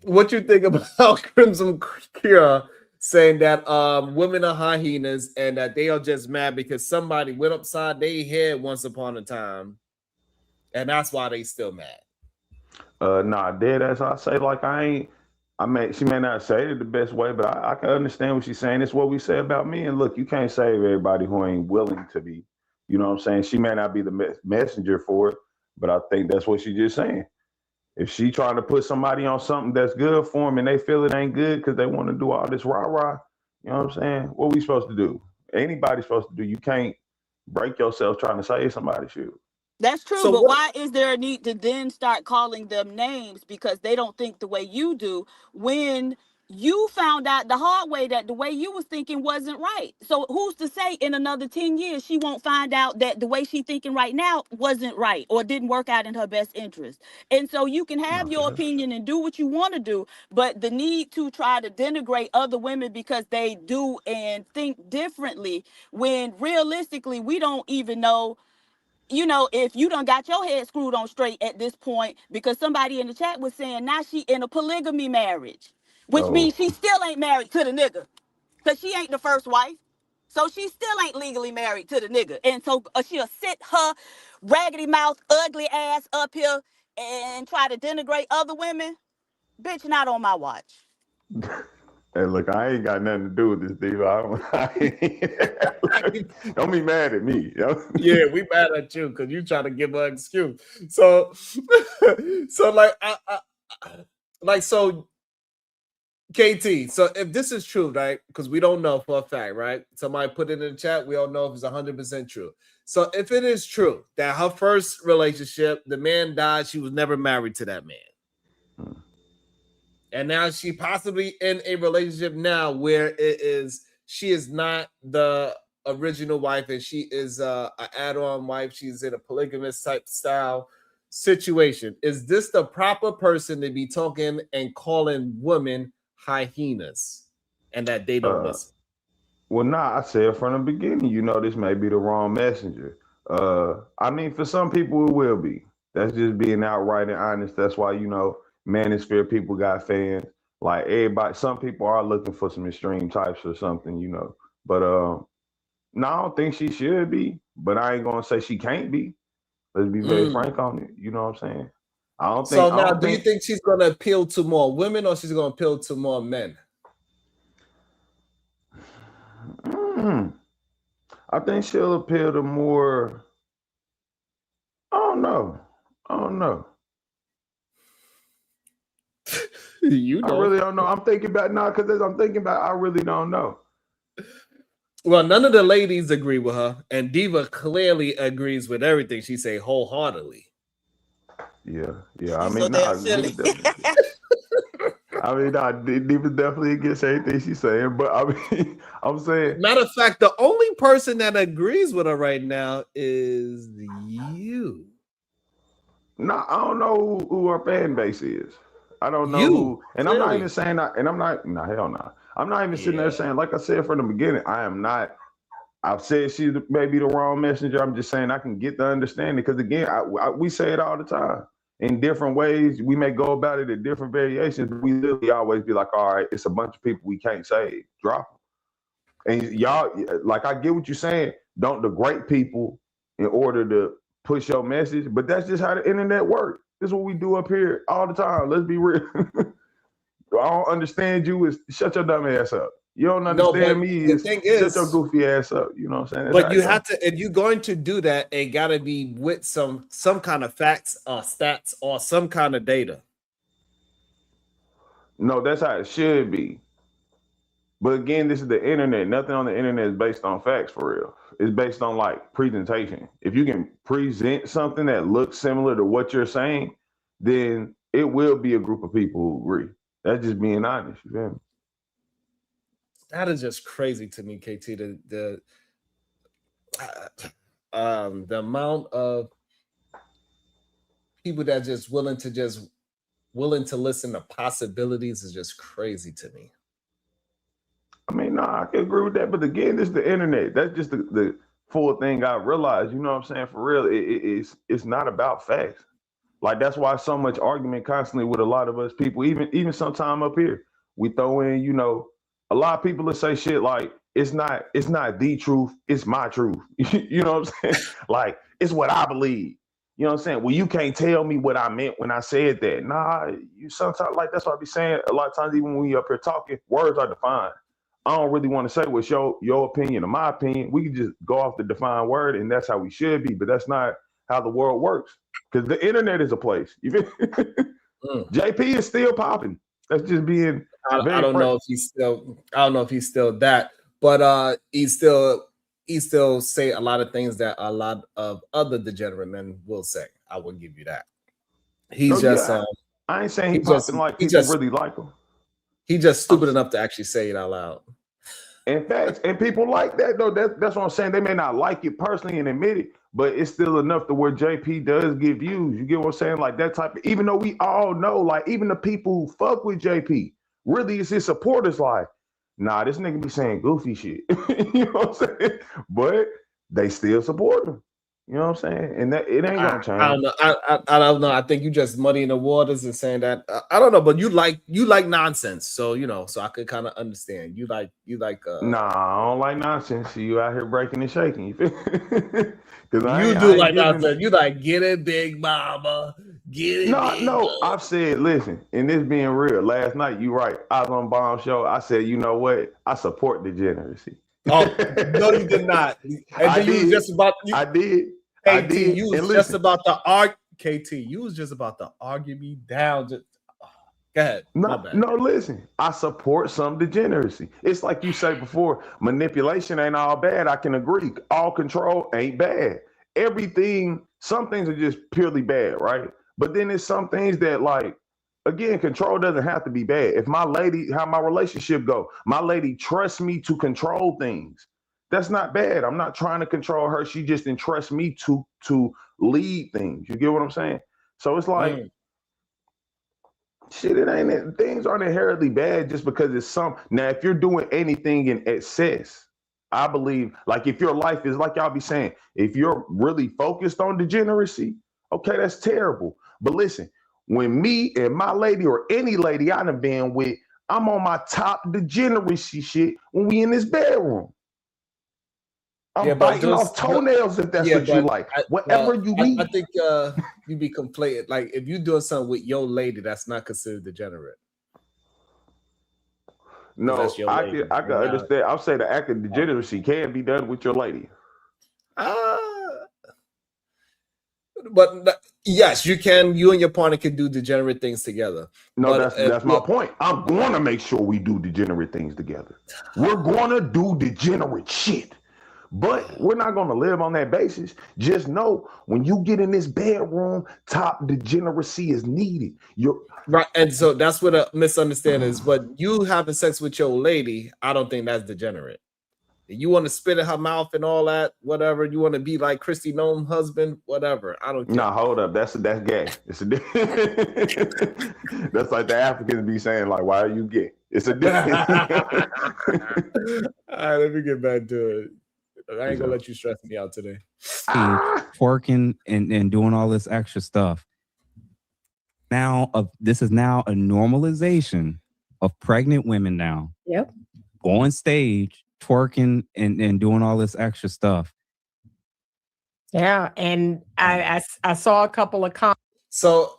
What you think about Crimson Cure saying that women are hyenas and that they are just mad because somebody went upside their head once upon a time, and that's why they still mad? Nah, dead as I say, like she may not say it the best way, but I can understand what she's saying. It's what we say about me. And look, you can't save everybody who ain't willing to be. You know what I'm saying? She may not be the messenger for it, but I think that's what she's just saying. If she trying to put somebody on something that's good for them and they feel it ain't good because they want to do all this rah-rah, you know what I'm saying? What we supposed to do? Anybody's supposed to do. You can't break yourself trying to save somebody's shoe. That's true, So but what? why is there a need to then start calling them names because they don't think the way you do when you found out the hard way that the way you was thinking wasn't right? So who's to say in another 10 years she won't find out that the way she's thinking right now wasn't right or didn't work out in her best interest? And so you can have your opinion and do what you want to do, but the need to try to denigrate other women because they do and think differently when realistically we don't even know, if you done got your head screwed on straight at this point, because somebody in the chat was saying now she in a polygamy marriage, which means she still ain't married to the nigga, because she ain't the first wife. So she still ain't legally married to the nigga. And so she'll sit her raggedy mouth, ugly ass up here and try to denigrate other women. Bitch, not on my watch. Hey, look, I ain't got nothing to do with this, Steve. Don't be mad at me. Yeah, we mad at you because you trying to give her an excuse. So, so KT. So if this is true, right? Because we don't know for a fact, right? Somebody put it in the chat. We don't know if it's 100% true. So if it is true that her first relationship, the man died, she was never married to that man. And now she possibly in a relationship now where she is not the original wife and she is an add-on wife. She's in a polygamous type style situation. Is this the proper person to be talking and calling women hyenas and that they don't listen? Well, nah, I said from the beginning, this may be the wrong messenger. I mean, for some people, it will be. That's just being outright and honest. That's why, manosphere people got fans. Like everybody, some people are looking for some extreme types or something, you know. But no, I don't think she should be. But I ain't gonna say she can't be. Let's be very frank on it. You know what I'm saying? So now, do you think she's gonna appeal to more women or she's gonna appeal to more men? I think she'll appeal to more. I don't know. You know. I really don't know. I'm thinking about now because I'm thinking about. I really don't know. Well, none of the ladies agree with her, and Diva clearly agrees with everything she say wholeheartedly. Yeah. I mean, Diva definitely against everything she's saying, but I mean, I'm saying. Matter of fact, the only person that agrees with her right now is you. No, I don't know who her fan base is. I don't know who, and clearly. I'm not even saying that, and I'm not, no, hell no. I'm not even sitting there saying, like I said from the beginning, I am not. I've said she's maybe the wrong messenger. I'm just saying I can get the understanding because again, we say it all the time in different ways. We may go about it in different variations, but we literally always be like, all right, it's a bunch of people we can't save. Drop them. And y'all, like I get what you're saying. Don't degrade people in order to push your message, but that's just how the internet works. This is what we do up here all the time. Let's be real. I don't understand you. Is shut your dumb ass up. You don't understand me. The thing is, shut your goofy ass up. You know what I'm saying? But you have to, if you're going to do that, it got to be with some kind of facts or stats or some kind of data. No, that's how it should be. But again, this is the internet. Nothing on the internet is based on facts for real. It's based on like presentation. If you can present something that looks similar to what you're saying, then it will be a group of people who agree. That's just being honest. You feel me? That is just crazy to me, KT. The amount of people that just willing to listen to possibilities is just crazy to me. I mean, no, I can agree with that. But again, this is the internet. That's just the full thing I realized. You know what I'm saying? For real, it's not about facts. Like that's why so much argument constantly with a lot of us people, even sometime up here. We throw in, you know, a lot of people that say shit like it's not the truth, it's my truth. You know what I'm saying? Like it's what I believe. You know what I'm saying? Well, you can't tell me what I meant when I said that. Nah, you sometimes like that's what I be saying. A lot of times, even when we up here talking, words are defined. I don't really want to say what's your opinion or my opinion. We can just go off the defined word, and that's how we should be. But that's not how the world works. Because the internet is a place. JP is still popping. That's just being. I don't know if he's still that, but he still say a lot of things that a lot of other degenerate men will say. I will give you that. He's I ain't saying he's popping like people really like him. He's just stupid enough to actually say it out loud. In fact, and people like that though. That's what I'm saying. They may not like it personally and admit it, but it's still enough to where JP does get views. You get what I'm saying? Like that type of, even though we all know, like even the people who fuck with JP, really is his supporters like, nah, this nigga be saying goofy shit. You know what I'm saying? But they still support him. You know what I'm saying? And that it ain't gonna change. I don't know. I don't know. I think you just muddying the waters and saying that. I don't know, but you like nonsense. So you know, so I could kind of understand. You like Nah, I don't like nonsense. You out here breaking and shaking. You feel? You do like nonsense. You like get it, big mama. Get it. No. I've said, listen, and this being real. Last night, you right. I was on Bomb Show. I said, you know what? I support degeneracy. Oh no, you did not. I did. I did. KT, you was just about to argue. KT, you was just about to argue me down. Go ahead. No, listen. I support some degeneracy. It's like you said before, manipulation ain't all bad. I can agree. All control ain't bad. Everything, some things are just purely bad, right? But then there's some things that like, again, control doesn't have to be bad. If my lady, how my relationship go, my lady trusts me to control things. That's not bad. I'm not trying to control her. She just entrusts me to lead things. You get what I'm saying? So it's like, shit, things aren't inherently bad just because it's some. Now, if you're doing anything in excess, I believe, like if your life is like y'all be saying, if you're really focused on degeneracy, okay, that's terrible. But listen, when me and my lady or any lady I done been with, I'm on my top degeneracy shit when we in this bedroom. I'm biting off toenails if that's what you like. Whatever you need. I think you be conflated. Like if you're doing something with your lady, that's not considered degenerate. No, I can understand. I'll say the act of degeneracy can be done with your lady. But yes, you can. You and your partner can do degenerate things together. No, but that's my point. I'm going to make sure we do degenerate things together. We're going to do degenerate shit. But we're not going to live on that basis. Just know when you get in this bedroom, top degeneracy is needed. Right, and so that's what a misunderstanding is. But you having sex with your lady, I don't think that's degenerate. You want to spit in her mouth and all that, whatever. You want to be like Kristi Noem husband, whatever. I don't care. Nah, hold up. That's gay. It's a that's like the Africans be saying, like, why are you gay? It's a difference. All right, let me get back to it. I ain't gonna let you stress me out today. Twerking and doing all this extra stuff. Now, this is now a normalization of pregnant women now. Yep. On stage, twerking and doing all this extra stuff. Yeah, and I saw a couple of comments. So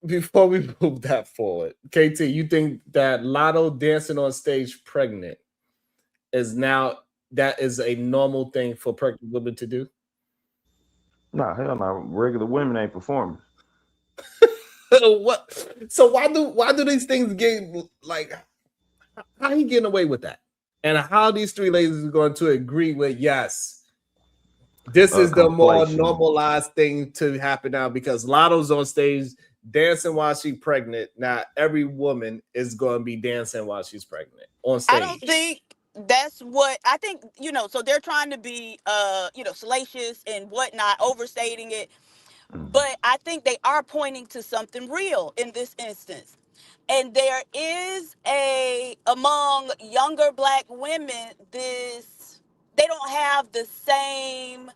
before we move that forward, KT, you think that Lotto dancing on stage pregnant is now that is a normal thing for pregnant women to do? Nah, hell no. Regular women ain't performing. What? So why do these things get like? How are you getting away with that? And how these three ladies are going to agree with yes, this is the more normalized thing to happen now because Lotto's on stage dancing while she's pregnant. Now every woman is going to be dancing while she's pregnant on stage. I don't think that's what I think. So they're trying to be, salacious and whatnot, overstating it. But I think they are pointing to something real in this instance. And there is among younger Black women, they don't have the same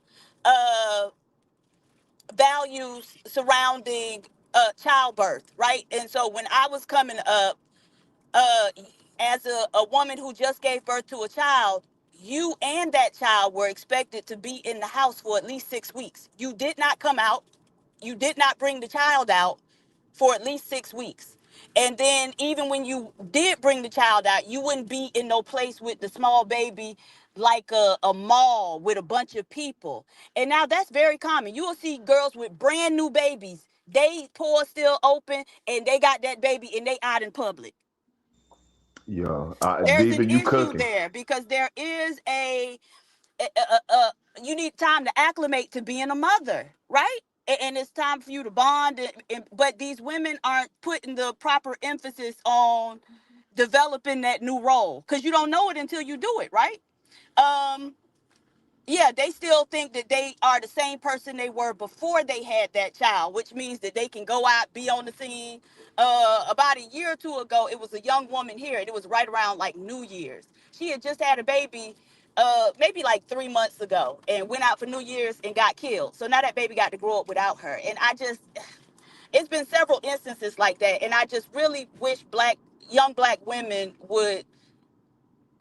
values surrounding childbirth, right? And so when I was coming up, as a woman who just gave birth to a child, you and that child were expected to be in the house for at least 6 weeks. You did not come out. You did not bring the child out for at least 6 weeks. And then even when you did bring the child out, you wouldn't be in no place with the small baby like a mall with a bunch of people. And now that's very common. You will see girls with brand new babies. They pores still open and they got that baby and they out in public. Yeah, there's an issue there because there is you need time to acclimate to being a mother, right? And it's time for you to bond. But these women aren't putting the proper emphasis on developing that new role because you don't know it until you do it, right? Yeah, they still think that they are the same person they were before they had that child, which means that they can go out, be on the scene. About a year or two ago, it was a young woman here, and it was right around like New Year's. She had just had a baby maybe like 3 months ago and went out for New Year's and got killed. So now that baby got to grow up without her. And it's been several instances like that. And I just really wish young Black women would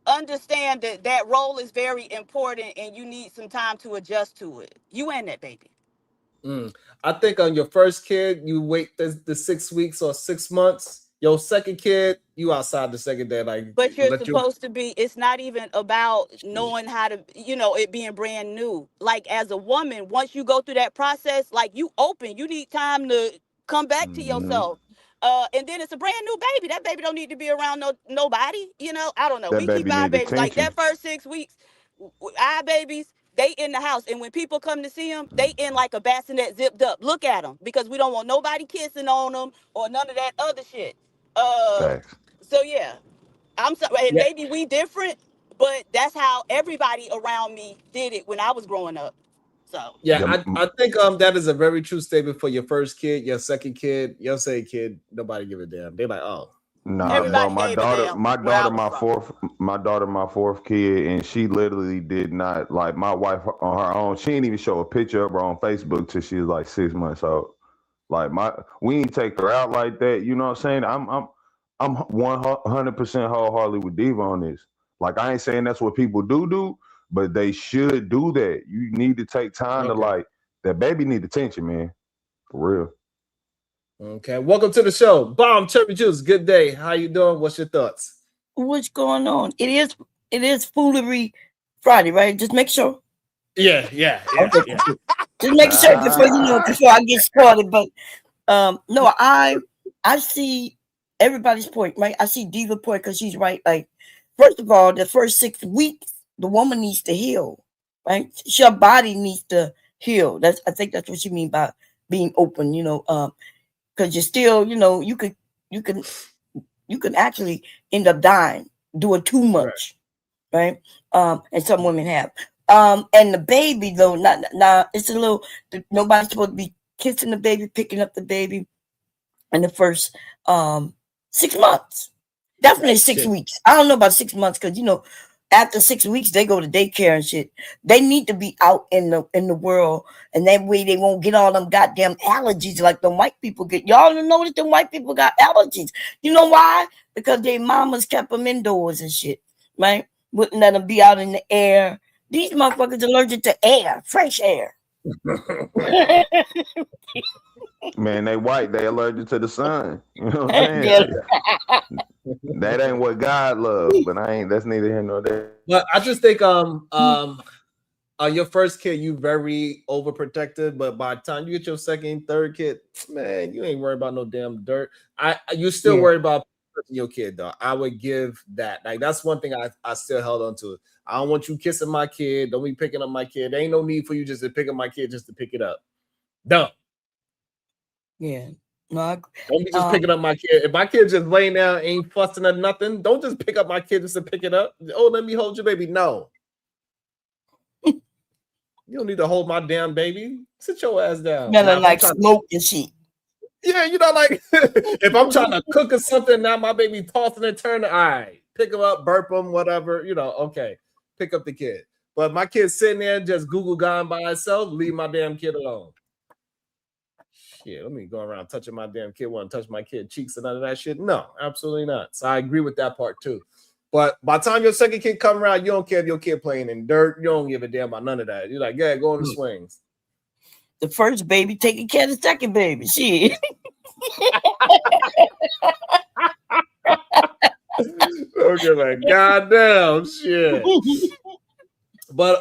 understand that that role is very important and you need some time to adjust to it. You and that baby. I think on your first kid, you wait the 6 weeks or 6 months. Your second kid, you outside the second day. But you're supposed to be, it's not even about knowing how to, it being brand new. Like as a woman, once you go through that process, like you open, you need time to come back to yourself. And then it's a brand new baby. That baby don't need to be around nobody. I don't know. We keep our babies like that first 6 weeks. Our babies, they in the house. And when people come to see them, they in like a bassinet zipped up. Look at them because we don't want nobody kissing on them or none of that other shit. So yeah, I'm sorry. And maybe we different, but that's how everybody around me did it when I was growing up. So yeah, I think that is a very true statement for your first kid, your second kid, your second kid. Nobody give a damn. They're like, oh, nah, bro. My daughter, my fourth kid, and she literally did not my wife on her own. She didn't even show a picture of her on Facebook till she was like 6 months old. Like we ain't take her out like that. You know what I'm saying? I'm 100% wholeheartedly with Diva on this. Like I ain't saying that's what people do, but they should do that. You need to take time to like that baby need attention, man. For real. Okay, welcome to the show. Bomb Cherry Juice. Good day. How you doing? What's your thoughts? What's going on? It is Foolery Friday, right? Just make sure. Yeah. Just make sure before I get started. But no, I see everybody's point, right? I see Diva's point because she's right. Like, first of all, the first 6 weeks, the woman needs to heal, right? Her body needs to heal. I think that's what you mean by being open, because you're still, you can actually end up dying doing too much, right? And some women have. And the baby though, now it's a little. Nobody's supposed to be kissing the baby, picking up the baby in the first 6 months. Definitely 6 weeks. I don't know about 6 months because after 6 weeks they go to daycare and shit. They need to be out in the world, and that way they won't get all them goddamn allergies like the white people get. Y'all know that the white people got allergies. You know why? Because their mamas kept them indoors and shit, right? Wouldn't let them be out in the air. These motherfuckers allergic to air, fresh air. Man, they white. They allergic to the sun. You know what I'm saying? That ain't what God loves, but that's neither here nor there. But I just think your first kid, you very overprotected, but by the time you get your second, third kid, man, you ain't worried about no damn dirt. You still worried about your kid though. I would give that. Like that's one thing I still held on to. I don't want you kissing my kid. Don't be picking up my kid. There ain't no need for you just to pick up my kid just to pick it up. No. Yeah. No, don't be just picking up my kid. If my kid just laying down, ain't fussing or nothing, don't just pick up my kid just to pick it up. Oh, let me hold your baby. No. You don't need to hold my damn baby. Sit your ass down. Now, like smoke and shit. Yeah, like if I'm trying to cook or something, now my baby tossing and turning. All right, pick him up, burp him, whatever. Okay, pick up the kid. But my kid's sitting there just Google gone by itself. Leave my damn kid alone. Shit, let me go around touching my damn kid. Want to touch my kid cheeks and none of that shit? No, absolutely not. So I agree with that part too. But by the time your second kid come around, you don't care if your kid playing in dirt. You don't give a damn about none of that. You're like, yeah, go on the swings. The first baby taking care of the second baby. Shit. Okay, man. Goddamn shit. But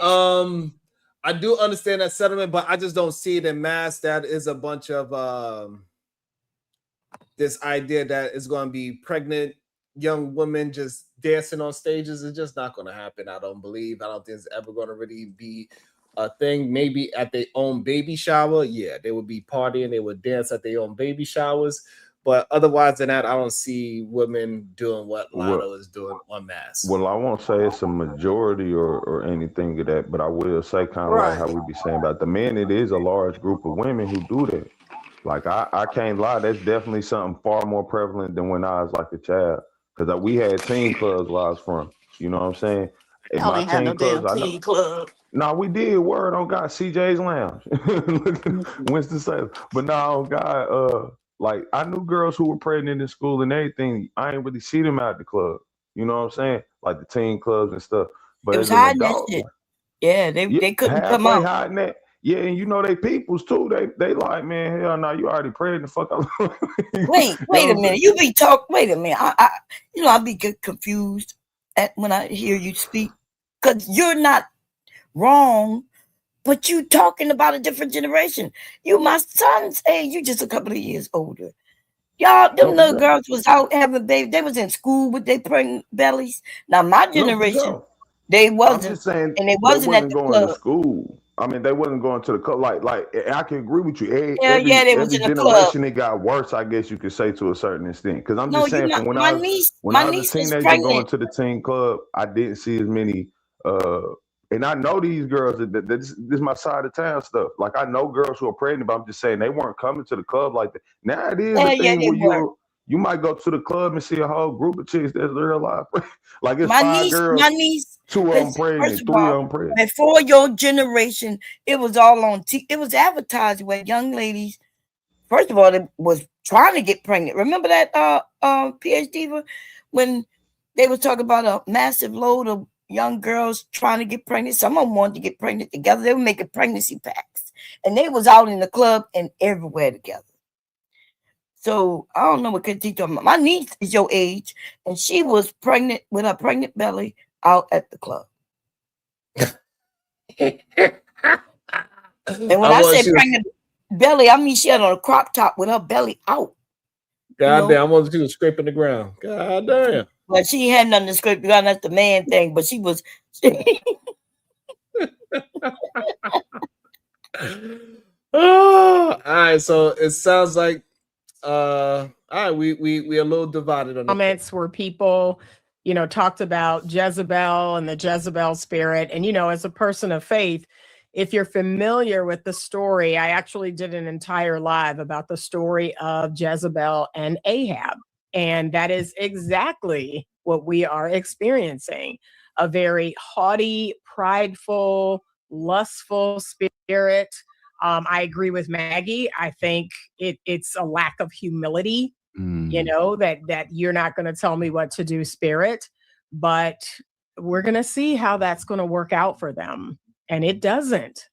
I do understand that sentiment, but I just don't see it in mass. That is a bunch of this idea that it's going to be pregnant young women just dancing on stages. It's just not going to happen. I don't believe. I don't think it's ever going to really be a thing. Maybe at their own baby shower. Yeah, they would be partying. They would dance at their own baby showers. But otherwise than that, I don't see women doing what Lotto is doing en masse. Well, I won't say it's a majority or anything of that, but I will say kind of like how we be saying about the men, it is a large group of women who do that. Like, I can't lie, that's definitely something far more prevalent than when I was like a child. Because we had teen clubs where I was from. You know what I'm saying? Y'all ain't had no damn teen club. No, we did. Word on God, CJ's Lounge. Winston-Salem. But no, God, like, I knew girls who were pregnant in school and everything. I ain't really see them out the club. You know what I'm saying? Like the teen clubs and stuff. But it was hiding that shit. Yeah, they couldn't come out. Hiding that. Yeah, and they peoples too. They like, man, hell no, you already pregnant. Fuck up. Wait a minute. You be talk. Wait a minute. I be confused when I hear you speak, because you're not wrong. But you talking about a different generation. You my son's age. You just a couple of years older. Y'all, them little girls was out having babies. They was in school with their pregnant bellies. Now my generation, they wasn't. I'm just saying, and they wasn't at the going club. to school. I mean, they wasn't going to the club. Like I can agree with you. They Every was in the generation, club. it got worse. I guess you could say to a certain extent. Because I'm just No, saying, from when I was a teenager going to the teen club, I didn't see as many. And I know these girls. This is my side of town stuff. Like, I know girls who are pregnant, but I'm just saying they weren't coming to the club like that. Now it is a thing where you might go to the club and see a whole group of chicks that's real life. Like, it's five girls, my niece, 2 of them pregnant, 3 of them pregnant. Before your generation, it was all on. It was advertised where young ladies first of all, they was trying to get pregnant. Remember that PhD when they was talking about a massive load of young girls trying to get pregnant. Some of them wanted to get pregnant together. They were making pregnancy packs, and they was out in the club and everywhere together. So I don't know what Kristi talking about. My niece is your age, and she was pregnant with her pregnant belly out at the club. And when I say pregnant belly, I mean she had on a crop top with her belly out. God damn, I wanted she was scraping the ground. God damn. Well, she had nothing to scrape the ground. That's the man thing, but she was. Oh, all right. So it sounds like all right, we a little divided on comments where people, you know, talked about Jezebel and the Jezebel spirit. And, you know, as a person of faith, if you're familiar with the story, I actually did an entire live about the story of Jezebel and Ahab. And that is exactly what we are experiencing. A very haughty, prideful, lustful spirit. I agree with Maggie. I think it's a lack of humility, you know, that you're not going to tell me what to do spirit, but we're going to see how that's going to work out for them. And it doesn't.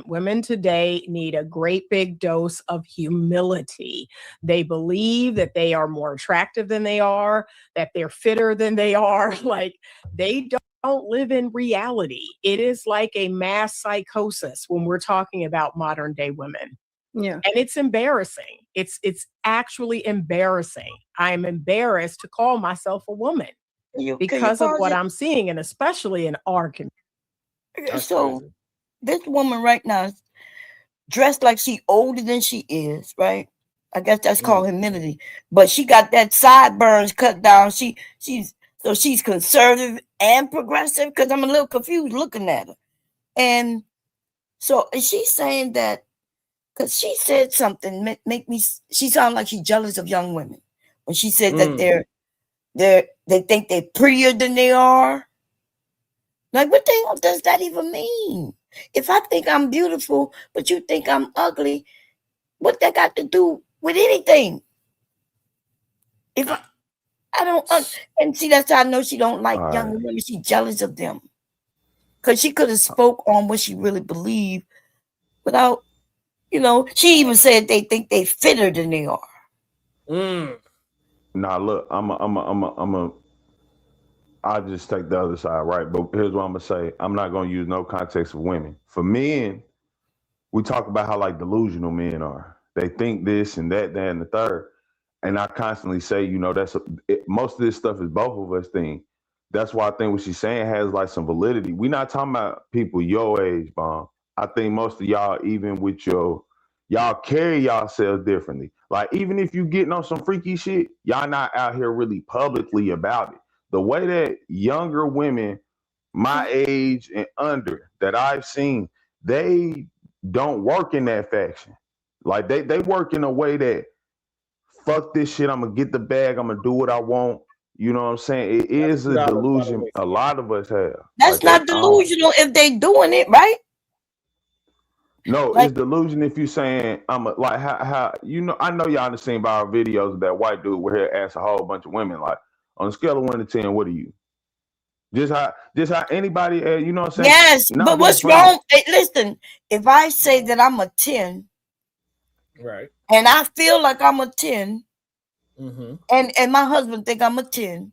Women today need a great big dose of humility. They believe that they are more attractive than they are, that they're fitter than they are. Like they don't live in reality. It is like a mass psychosis when we're talking about modern day women. Yeah. And it's embarrassing. It's actually embarrassing. I'm embarrassed to call myself a woman because of what I'm seeing, and especially in our community. So this woman right now is dressed like she older than she is, right? I guess that's called humility. But she got that sideburns cut down. She's conservative and progressive, because I'm a little confused looking at her. And so she's saying that because she said something she sounded like she's jealous of young women when she said that they think they're prettier than they are. Like, what the hell does that even mean? If I think I'm beautiful, but you think I'm ugly, what that got to do with anything? If I don't, and see, that's how I know she don't like young women. She's jealous of them, because she could have spoke on what she really believed without, you know. She even said they think they fitter than they are. Nah, look, I'll just take the other side, right? But here's what I'm gonna say. I'm not gonna use no context of women. For men, we talk about how like delusional men are. They think this and that, and the third. And I constantly say, you know, most of this stuff is both of us thing. That's why I think what she's saying has like some validity. We're not talking about people your age, Bomb. I think most of y'all, even with y'all carry yourselves differently. Like, even if you getting on some freaky shit, y'all not out here really publicly about it. The way that younger women, my age and under, that I've seen, they don't work in that fashion. Like they work in a way that, fuck this shit, I'm gonna get the bag, I'm gonna do what I want. You know what I'm saying? It is a delusion a lot of us have. That's like, not delusional if they doing it, right? No, like, it's delusion if you saying I'm like how you know. I know y'all understand by our videos of that white dude where he asked a whole bunch of women, like, on a scale of 1 to 10, what are you? Just how anybody, you know what I'm saying? Yes, but what's wrong? Hey, listen, if I say that I'm a 10, right, and I feel like I'm a 10, and my husband think I'm a 10,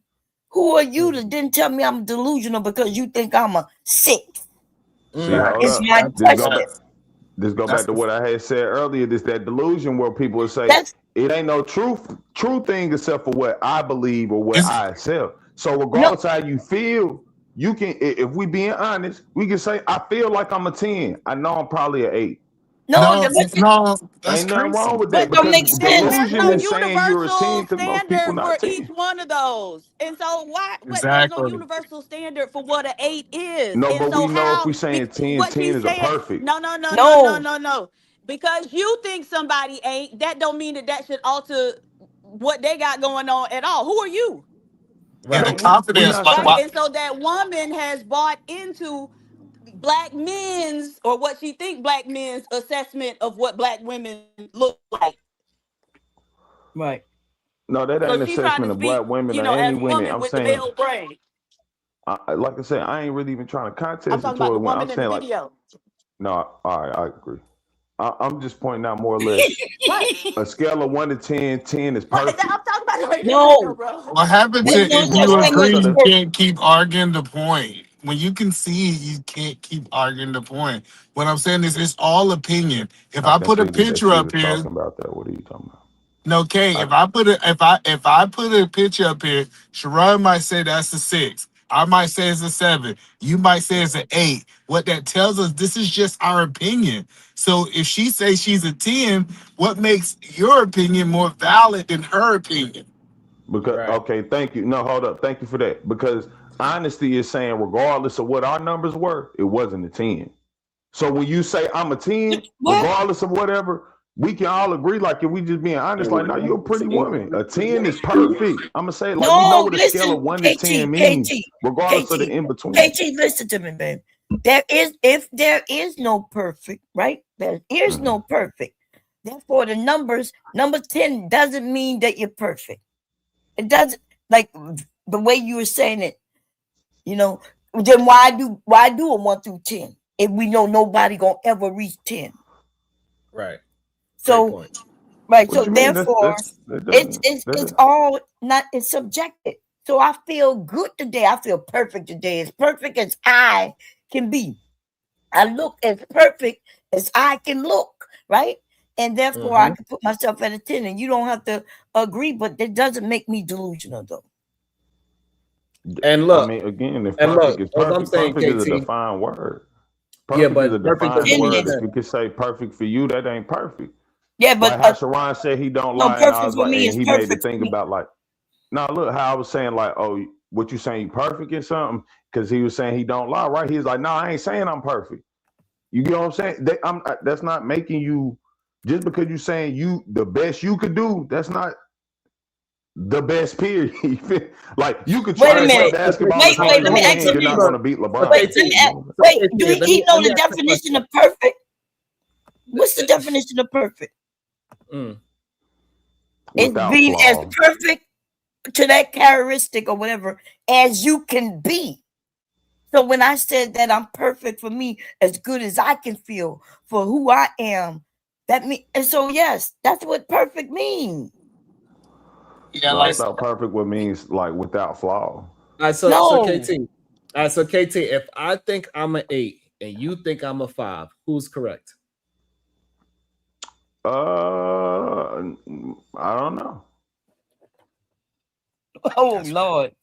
who are you to then tell me I'm delusional because you think I'm a 6? See, hold it's up. my question. This go back to what I had said earlier. This that delusion where people will say it ain't no true thing except for what I believe or what I accept. So regardless of how you feel, you can, if we being honest, we can say I feel like I'm a 10. I know I'm probably an 8. No, that's ain't nothing wrong with that. That don't make sense. Delusion There's no is saying you're a 10 universal because most people standard not for 10. each one of those. And so there's no universal standard for what an 8 is. No, and but so we know if we saying 10, what 10 she's is saying, a perfect. No. Because you think somebody ain't, that don't mean that should alter what they got going on at all. Who are you? Right. And the confidence, right? And so that woman has bought into black men's, or what she think black men's assessment of what black women look like. Right. No, that So ain't she trying assessment to of speak, black women you or know, any as a women. woman I'm with the saying, male brain. like I said, I ain't really even trying to contest I'm it talking about the toward women. I'm woman in the saying like, video. no, all right, I agree. I'm just pointing out more or less a scale of 1 to 10. 10 is Right, perfect. I'm talking about it right No, here, bro. What happens there's no if All you such right. thing as agree? So You the perfect. can't keep arguing the point. When you concede, you can't keep arguing the point. What I'm saying is, it's all opinion. If I I can put a see that picture she up was here, talking about that. What are you talking about? no, Kay. I, If I put a picture up here, Sharon might say that's a 6. I might say it's a 7. You might say it's an 8. What that tells us, this is just our opinion. So if she says she's a 10, what makes your opinion more valid than her opinion? because Right. okay, thank you. No, hold up. Thank you for that. Because honesty is saying, regardless of what our numbers were, it wasn't a 10. So when you say I'm a 10, What? regardless of whatever, we can all agree, like if we just being honest, like, no, you're a pretty woman. A 10 is perfect. I'm gonna say it like we know No, what a scale listen, of 1 to 10 KT, means, KT, regardless of the KT, in between. KT, listen to me, babe. If there is no perfect, right? There is no perfect. Therefore, the number 10 doesn't mean that you're perfect. It doesn't, like the way you were saying it, you know, then why do a 1 through 10 if we know nobody gonna ever reach 10? Right. Great So point. right, What so you mean? therefore it's all not, it's subjective. So I feel good today. I feel perfect today. As perfect as I can be. I look as perfect as I can look, right? And therefore I can put myself at a 10, and you don't have to agree, but that doesn't make me delusional though. And I look, mean, again, if and perfect look, is as I'm perfect, saying, perfect is a KT, defined word. yeah, Perfect is a but perfect defined doesn't mean word. If 10. you could say perfect for you, that ain't perfect. Yeah, Like but how Sharon said he don't no, lie, and I perfect was for like, me and is he made the perfect for thing me. about like, now look how I was saying like, oh, what you saying, you perfect in something? Because he was saying he don't lie, right? He's like, no, I ain't saying I'm perfect. You get what I'm saying? That's not making you, just because you saying you the best you could do. That's not the best period. Like you could Wait try a to play minute. basketball Wait, as hard wait, as let you me ask can. you You're not this. going to beat So LeBron. Wait, let me KT, ask, so wait, KT, do let he me know let me the ask you a definition question. of perfect? What's the definition of perfect? It's Without being as flaw. perfect to that characteristic or whatever as you can be. So when I said that I'm perfect for me, as good as I can feel for who I am, that mean, and so yes, that's what perfect means. Yeah, No, I like thought perfect would means like without flaw. All right, so No, KT. All right, so KT, if I think I'm an 8 and you think I'm a 5, who's correct? I don't know. oh Lord.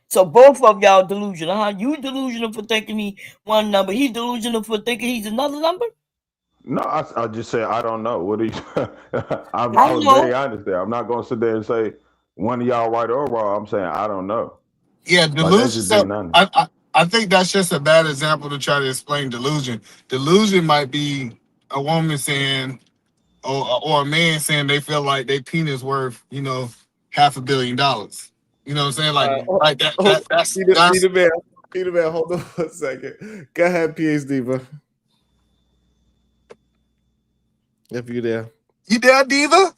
So both of y'all delusional, huh? You delusional for thinking he one number. He delusional for thinking he's another number. No, I just said I don't know. What are you? I I was know. very honest there. I'm not going to sit there and say one of y'all right or wrong. I'm saying I don't know. yeah, Like that's delusion. just So being honest. I think that's just a bad example to try to explain delusion. Delusion might be a woman saying, or a man saying they feel like their penis worth, $500 million. You know what I'm saying? Like that. That's Peter Man, hold on for a second. Go ahead, PhD, bro. If you're there. You there, Diva?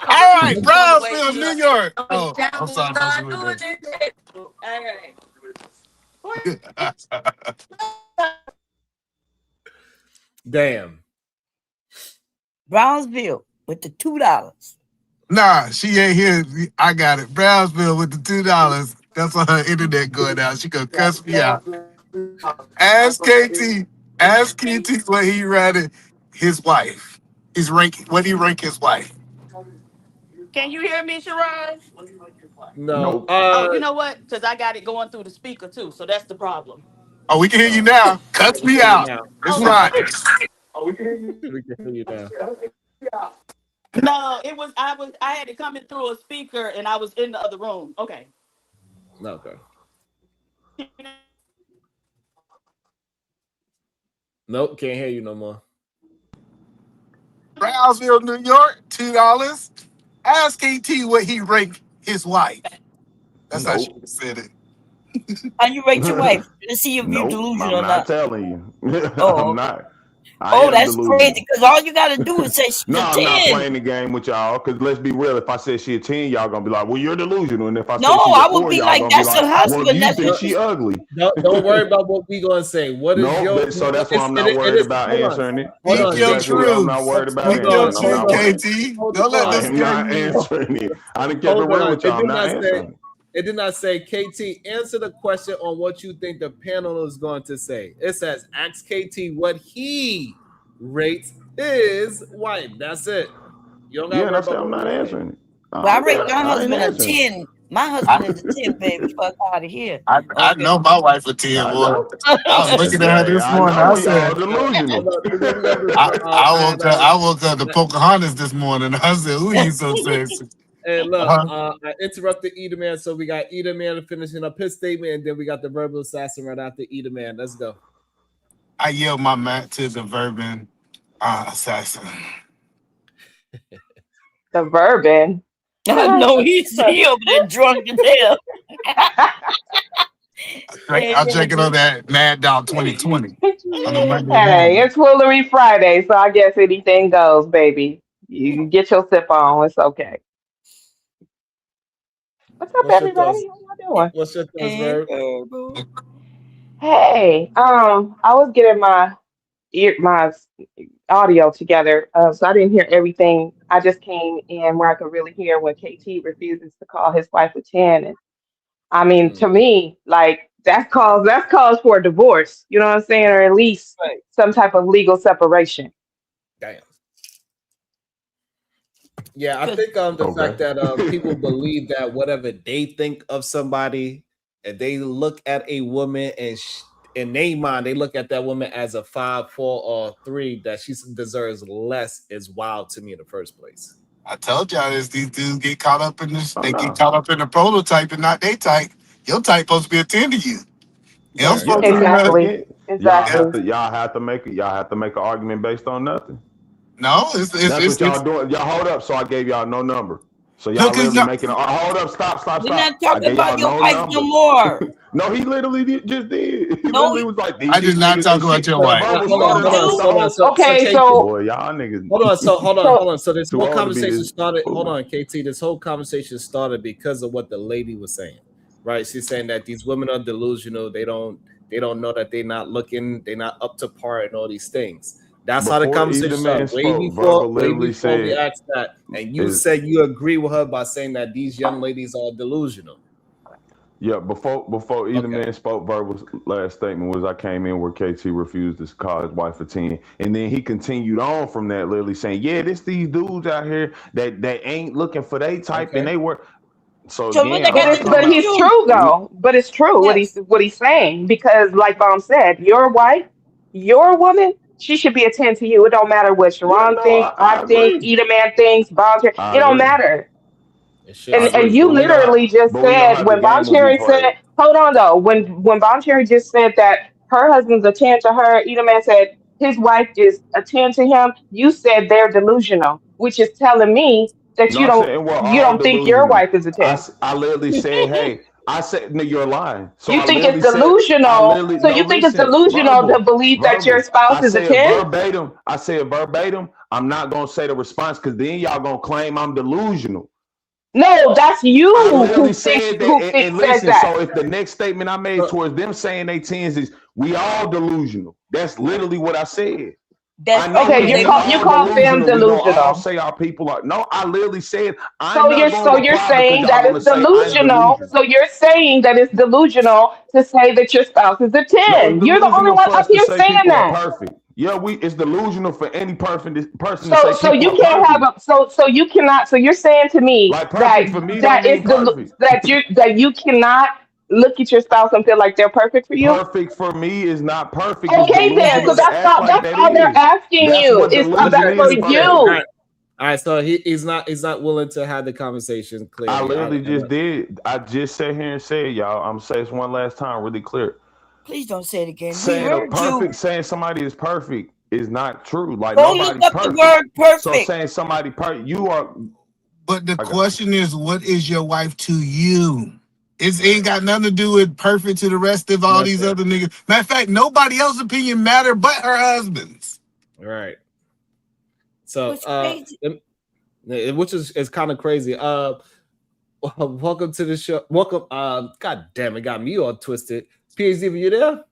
All right, Brownsville, New York. Oh, I'm sorry. All right. Damn. Brownsville with the $2. Nah, she ain't here. I got it. Brownsville with the $2. That's on her internet going out. She gonna cuss me out. Ask KT. Ask KT what he rated his wife. His rank. What he rank his wife? Can you hear me, Sharon? No. Nope. Oh, you know what? Because I got it going through the speaker too, so that's the problem. Oh, we can hear you now. Cuss We me can hear you out. now. It's Oh, Friday. We can hear you now. no, I had it coming through a speaker and I was in the other room. Okay. Okay. Nope, can't hear you no more. Brownsville, New York, $2. Ask KT what he ranked his wife. That's how she Nope. said it. How you rate your wife? Let's see if you Nope, delusional I'm or not not. telling you. Oh, I'm not. I oh, am that's delusional. crazy. Because all you got to do is say she's No, a I'm not 10. playing the game with y'all. Because let's be real. If I said she a 10, y'all gonna be like, well, you're delusional. And if I No, say she's a I would 4, be y'all like, gonna be that's like, her well, husband. you That's think what she ugly. Don't worry about what we gonna say. What is No, your? so that's why I'm not It worried is. about Hold on. answering it. Hold That's on. Speak your exactly what I'm not truth. worried about Hold Speak your on. answering. I'm Hold truth, not on. worried. KT. Hold Don't let I on. this am scare not you. answering it. I didn't keep it Hold real on. with y'all. I'm not Say. answering it. It did not say, KT, answer the question on what you think the panel is going to say. It says, ask KT what he rates his wife. That's it. You don't got to Yeah, and worry I said about I'm what not we say. answering it. Well, I rate my I ain't husband a answering it. 10. My husband is a 10, baby. Fuck out of here. I Okay. know my wife a 10, I boy. know. I was looking at her this I morning. know I we all said, delusional. I woke up to Pocahontas this morning. I said, ooh, you so sexy. Hey, look, I interrupted Eda Man, so we got Eda Man finishing up his statement, and then we got the verbal assassin right after Eda Man. Let's go. I yield my mat to the verbal assassin. The Bourbon. No, he's over there drunk as hell. I'm drinking on that Mad Dog 2020 on a Monday Hey, morning. it's Foolery Friday, so I guess anything goes, baby. You can get your sip on. It's okay. What's up, What's your everybody? thoughts? How y'all doing? What's your thoughts, Verb? Hey, I was getting my audio together, so I didn't hear everything. I just came in where I could really hear when KT refuses to call his wife a 10. And I mean, to me, like that's cause for a divorce. You know what I'm saying, or at least some type of legal separation. Damn. Yeah, I think the fact that people believe that whatever they think of somebody, and they look at a woman and in their mind they look at that woman as a 5, 4, or 3 that she deserves less is wild to me in the first place. I told y'all this. These dudes get caught up in this. They get caught up in the prototype and not their type. Your type supposed to be a 10 to you. Exactly. Y'all have to make an argument based on nothing. No, that's what y'all doing. Y'all hold up. So I gave y'all no number. So y'all Look, literally making hold up. Stop. We're not I talking gave about y'all your no wife number. no more. No, he literally just did. He No, literally was like, I did not talk about your wife. Hold on. Okay, boy, y'all niggas. Hold on. So this Too whole old to be conversation this started. fool. Hold on, KT. This whole conversation started because of what the lady was saying, right? She's saying that these women are delusional. They don't know that they're not looking, they're not up to par, and all these things. That's how the Before conversation either man started. Way spoke, before Verbal literally we said, asked that, and you said you agree with her by saying that these young ladies are delusional. Yeah, before either man spoke, Verbal's last statement was I came in where KT refused to call his wife a 10. And then he continued on from that, literally saying, yeah, this these dudes out here that ain't looking for they type and they work. So again, But he's true though. But it's true what he's saying, because like Bomb said, your wife, your woman, she should be a 10 to you. It don't matter what Sharon thinks, I think, agree. Eda Man thinks, Bomb Cherry. It don't matter. And you literally just said when Bomb Cherry said, hold on though, when Bomb Cherry just said that her husband's a 10 to her, Eda Man said his wife is a 10 to him. You said they're delusional, which is telling me that No, I said, and we're you all don't think your delusional. wife is a 10. I literally said, hey, I said, no, you're lying. So You I think it's literally said, delusional. So no, you think it's listen, delusional to believe that your spouse I is a said 10? verbatim. I'm not going to say the response because then y'all going to claim I'm delusional. No, that's you I who literally thinks said who that, and says listen. that. So if the next statement I made towards them saying they 10s is we all delusional. That's literally what I said. I know Okay, you call them We gonna all delusional. say our people are. No, I literally said I'm So not going to you're reply because saying y'all that going to it's say I'm delusional. delusional. So you're saying that it's delusional to say that your spouse is a No, it's 10. You're the only delusional one for up us to here say saying people are that. perfect. Yeah, it's delusional for any person to say So people you are can't have perfect. so you cannot, so you're saying to me Like that perfect for me don't it's mean perfect. that you cannot look at your spouse and feel like they're perfect for you? Perfect for me is not perfect. It's Okay, then. So delusional to act like that's that all they're is. asking That's you what is for delusion for is for you. them. All right, so he's not willing to have the conversation clearly. I literally just did. I just sat here and said, y'all, I'm gonna say this one last time, really clear. Please don't say it again. We Saying heard you. saying somebody is perfect is not true. Like Go look nobody's up the perfect. word perfect. So saying somebody perfect, you are. But the question is, what is your wife to you? It ain't got nothing to do with perfect to the rest of all these other niggas. Matter of fact, nobody else's opinion matter but her husband's. Right. So, which is kind of crazy. Welcome to the show. Welcome. God damn it, got me all twisted. PhD, were you there?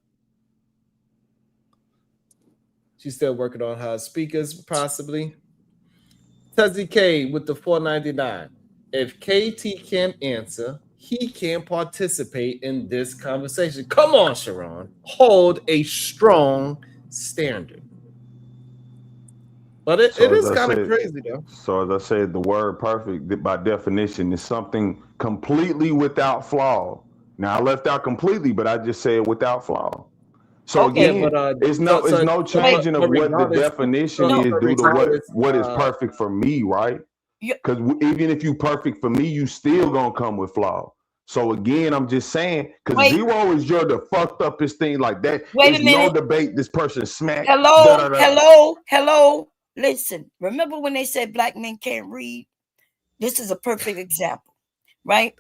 She's still working on her speakers, possibly. Tezzy K with the $4.99. If KT can't answer, he can't participate in this conversation. Come on, Sharon. Hold a strong standard. But it is kind of crazy, though. So as I said, the word perfect, by definition, is something completely without flaw. Now I left out completely, but I just said without flaw. So again, it's no changing of what the definition is due to what is perfect for me, right? Because even if you perfect for me, you still gonna come with flaw. So again, I'm just saying, because zero is the fucked uppest thing like that. Wait a minute. No debate. This person smacked. Hello. Listen, remember when they said black men can't read? This is a perfect example, right?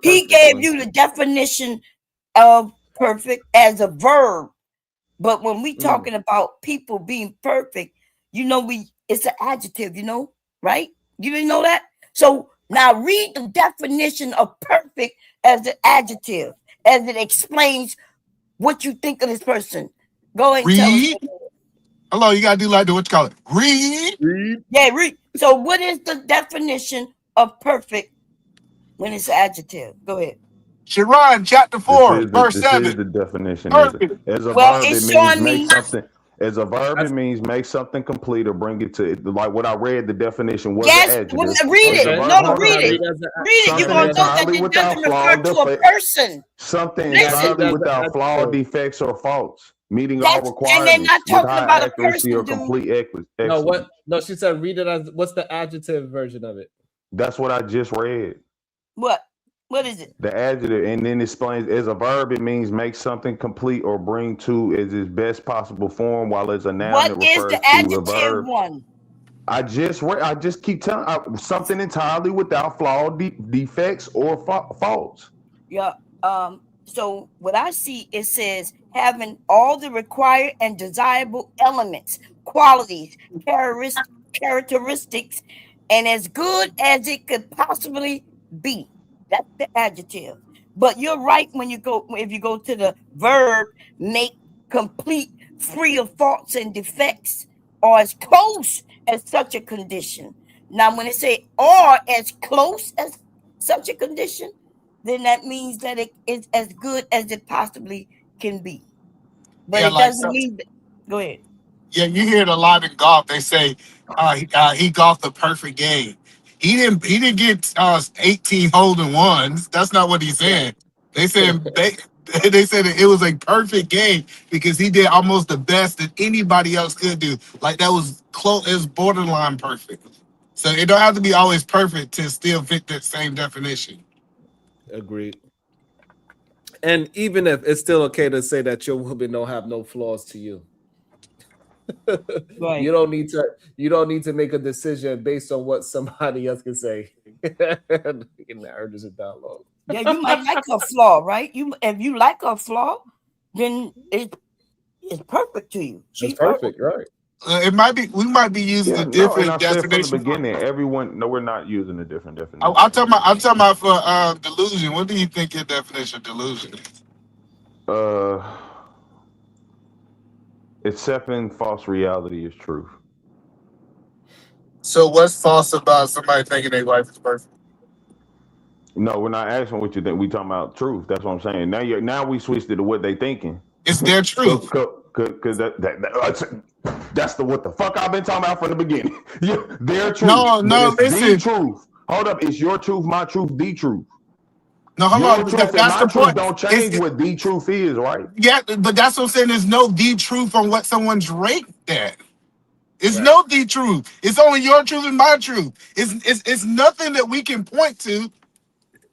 He gave you the definition of perfect as a verb. But when we talking about people being perfect, it's an adjective, right? You didn't know that? So now read the definition of perfect as an adjective, as it explains what you think of this person. Go ahead and tell us. Hello, you gotta do like what you call it. Read. Yeah, read. So what is the definition of perfect when it's an adjective? Go ahead. Sharon, chapter 4, verse 7. This is the definition. Perfect. As a verb, it means make something. As a verb, it means make something complete or bring it to like what I read. The definition was an adjective. Read it. Read it. Read it. You're gonna know that it doesn't refer to a person. Something entirely without flaw, defects, or faults, meeting all requirements. And they're not talking with high about accuracy a or person, complete excellence. No, what? No, she said read it as what's the adjective version of it? That's what I just read. What? What is it? The adjective, and then explains as a verb, it means make something complete or bring to its best possible form, while as a noun, it refers to the verb. One? I just keep telling something entirely without flaw, defects, or faults. Yeah. So what I see, it says having all the required and desirable elements, qualities, characteristics, and as good as it could possibly be. That's the adjective. But you're right if you go to the verb, make complete, free of faults and defects, or as close as such a condition. Now, when it say or as close as such a condition, then that means that it is as good as it possibly can be. But it doesn't mean that. Go ahead. Yeah, you hear it a lot in golf. They say he golfed the perfect game. He didn't get 18 hole-in-ones. That's not what he's saying. They said they said it was a perfect game because he did almost the best that anybody else could do. Like that was close, it was borderline perfect. So it don't have to be always perfect to still fit that same definition. Agreed. And even if it's still okay to say that your woman don't have no flaws to you. Right. You don't need to make a decision based on what somebody else can say. Getting the urges of dialogue. Yeah, you might like a flaw, right? If you like a flaw, then it's perfect to you. She's perfect, right? We might be using a different definition. From the beginning, we're not using a different definition. I'm talking about for delusion. What do you think your definition of delusion is? Accepting false reality is truth. So what's false about somebody thinking their wife is perfect? No, we're not asking what you think. We talking about truth. That's what I'm saying. Now we switched it to what they thinking. It's their truth. Because that's what the fuck I've been talking about from the beginning. Their truth. No, listen. The truth. Hold up. It's your truth, my truth, the truth. No, hold on. That's the point. Don't change what the truth is, right? Yeah, but that's what I'm saying. There's no the truth on what someone's ranked at. It's no the truth. It's only your truth and my truth. It's nothing that we can point to.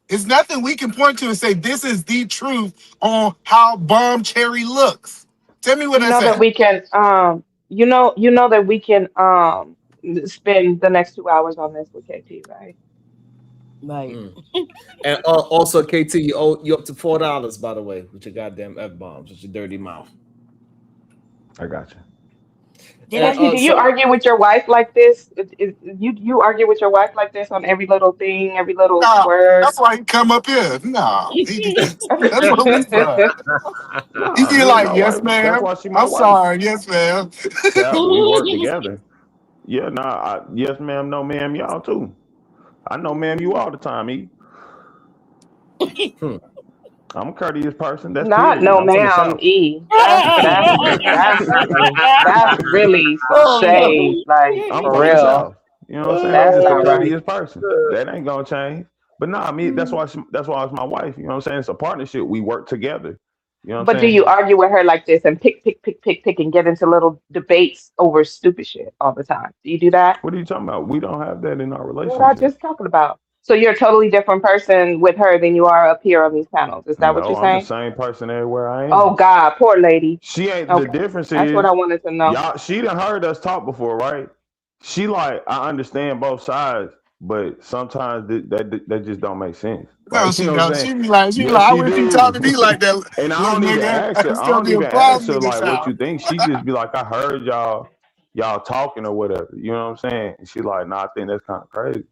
It's nothing we can point to and say this is the truth on how Bomb Cherry looks. Tell me what I said. That we can you know that we can spend the next 2 hours on this with KT, right? Right. And also, KT, you up to $4, by the way, with your goddamn F-bombs, with your dirty mouth. I got you. Matthew, do you argue with your wife like this? You argue with your wife like this on every little thing, every little Nah, word? that's why he come up here. Nah, that's what we said. He Nah, be me and like, my yes, wife. That's ma'am. why she my I'm wife. sorry, yes, ma'am. Yeah, we work together. Yeah, nah. Yes, ma'am. No, ma'am. Y'all too. I know, ma'am. You all the time. I'm a courteous person. That's Not period. no I'm from the ma'am, South. E. That's really Oh no. shade, like I'm for from the real. South. You know what I'm saying? I'm That's just a not right. courteous person. That ain't gonna change. But nah, me. That's why it's my wife. You know what I'm saying? It's a partnership. We work together. You know what I'm But do saying? you argue with her like this and pick and get into little debates over stupid shit all the time? Do you do that? What are you talking about? We don't have that in our What I relationship. just talking about. So you're a totally different person with her than you are up here on these panels. Is that what No, you're I'm the saying? same person everywhere I Oh am. God, poor lady. She ain't. The Okay, difference that's what I is, wanted to know. y'all. She done heard us talk before, right? She like, I understand both sides, but sometimes that just don't make sense. No, Like, you she know what I'm don't. saying? She be Yes, like, I she wish you talk do. to me like that, And I little don't even nigga. ask her. That's I gonna don't be a even ask problem her in this like what house. you think. She just be like, I heard y'all talking or whatever. You know what I'm saying? And she like, nah, I think that's kind of crazy.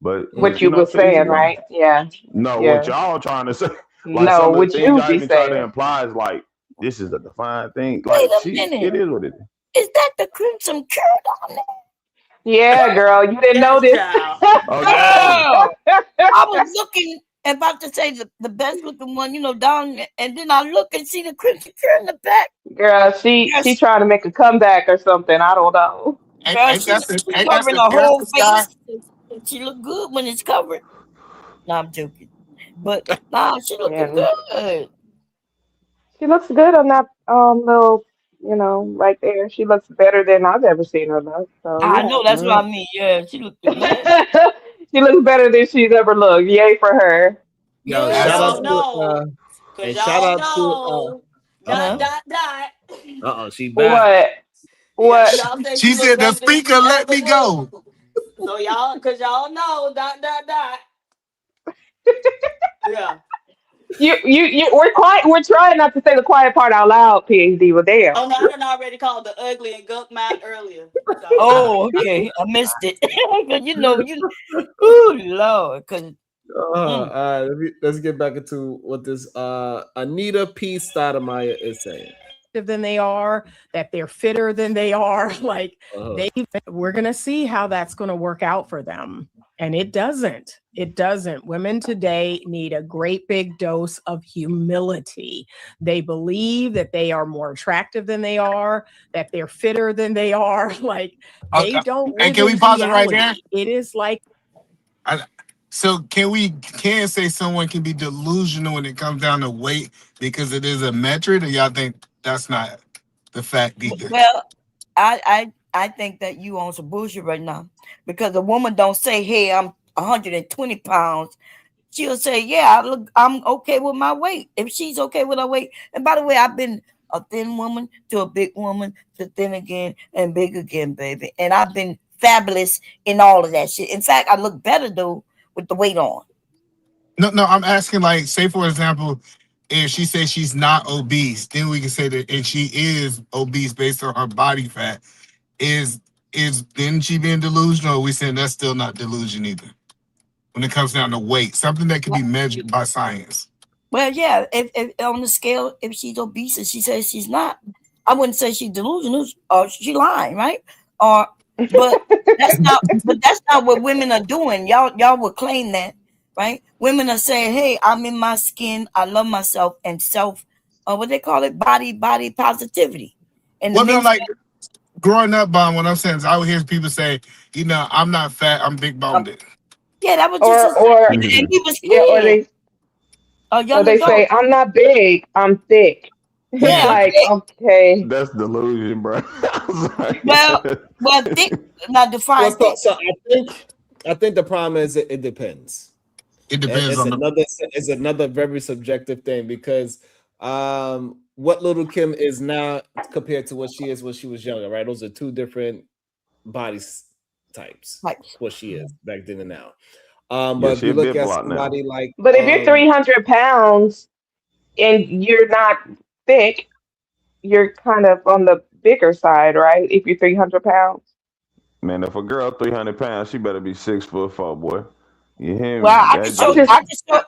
But What you you know, was to each saying, his own. right? Yeah, No, what yeah. y'all trying to say? Like No, some of the what things you y'all be even try to saying. imply is like this is a defined thing. Wait Like a minute. it is what it is. Is that the Crimson Curd on there? Yeah, girl, you didn't know Yes, this. child. Okay. Girl, I was looking about to say the best looking one, down, and then I look and see the Crimson Curd in the back. Girl, she Yes, trying to make a comeback or something. I don't know. girl, Ain't that the she ain't that covering the her whole therapist guy? face. She look good when it's covered. No, I'm joking, but nah, she looking And good. she looks good on that little, right there. She looks better than I've ever seen her look. So I yeah. know that's what I mean. Yeah, she looking good. She looks better than she's ever looked. Yay for her. Yo, Cause shout That's out y'all it. to know. Cause and shout y'all out to know. Dot Huh? dot dot. she back. What? Yeah, What? y'all say She she look said the better than speaker she let ever me go. looked. So cause y'all know. Dot dot dot. Yeah. We're quiet. We're trying not to say the quiet part out loud. PhD. Well, damn. Oh no, I done already called the ugly and gunk mouth earlier. So Oh, okay. I missed it. 'Cause oh Lord, because Let's get back into what this Anita P. Stoudemire is saying. Than they are, that they're fitter than they are. Like we're gonna see how that's gonna work out for them. And it doesn't. It doesn't. Women today need a great big dose of humility. They believe that they are more attractive than they are, that they're fitter than they are. Like they don't Hey, live can we in pause it right there? reality. It is like So can say someone can be delusional when it comes down to weight because it is a metric, or y'all think that's not the fact either? well, I think that you on some bullshit right now because a woman don't say, "Hey, I'm 120 pounds." She'll say, "Yeah, I'm okay with my weight." If she's okay with her weight, and by the way, I've been a thin woman to a big woman to thin again and big again, baby, and I've been fabulous in all of that shit. In fact, I look better though with the weight on. No, I'm asking, like, say for example, if she says she's not obese, then we can say that, and she is obese based on her body fat. Is then she being delusional? Or we saying that's still not delusion either when it comes down to weight, something that can be measured by science. Well, yeah, if on the scale, if she's obese and she says she's not, I wouldn't say she's delusional or she lying, right? Or but that's not what women are doing. Y'all would claim that, right? Women are saying, "Hey, I'm in my skin. I love myself," and self, what they call it, body positivity. And the Well, then, men say, like growing up, what I'm saying is I would hear people say, I'm not fat, I'm big boned. "Yeah, that was just his," Or and he was yeah, cool, a or young they adult. say I'm not big, I'm thick. It's Yeah, Yeah. I'm like, thick. okay. That's delusion, bro. Well, thick. Now define thick. So I think the problem is it depends. It depends on the. It's another very subjective thing because what little Kim is now compared to what she is when she was younger, right? Those are two different body types. Right. What she is back then and now. But if you she'll be look a at block now. somebody like, But if you're 300 pounds and you're not thick, you're kind of on the bigger side, right? If you're 300 pounds. Man, if a girl 300 pounds, she better be 6'4", boy. You hear me? Well, I That can show just-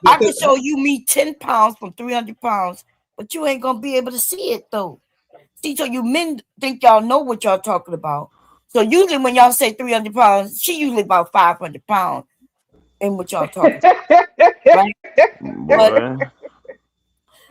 I can show you me 10 pounds from 300 pounds, but you ain't gonna be able to see it though. See, so you men think y'all know what y'all talking about. So usually when y'all say 300 pounds, she usually about 500 pounds in what y'all talking about. Right? Boy.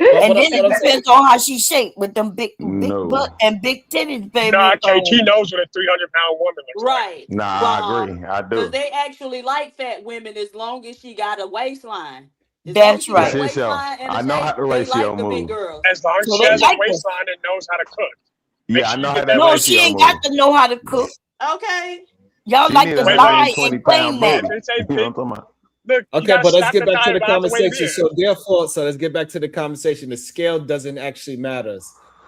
And then it depends on how she shaped with them big No. butt and big titties, baby. Nah, KT knows what a 300-pound woman looks Right. Nah, I agree. I Because do. they actually like fat women as long as she got a waistline. As That's long as she got right. a That's it, yo. waistline and I a know how shape, the they ratio like the big move. girls. As long as So she they has like a waistline and knows how to cook. Yeah, I know how that No, ratio she ain't move. got to know how to cook. Okay. Y'all She like need to a lie 120 and claim pound that. booty. You know what I'm talking about? Look, okay, but let's get back to the conversation. So therefore, let's get back to the conversation. The scale doesn't actually matter.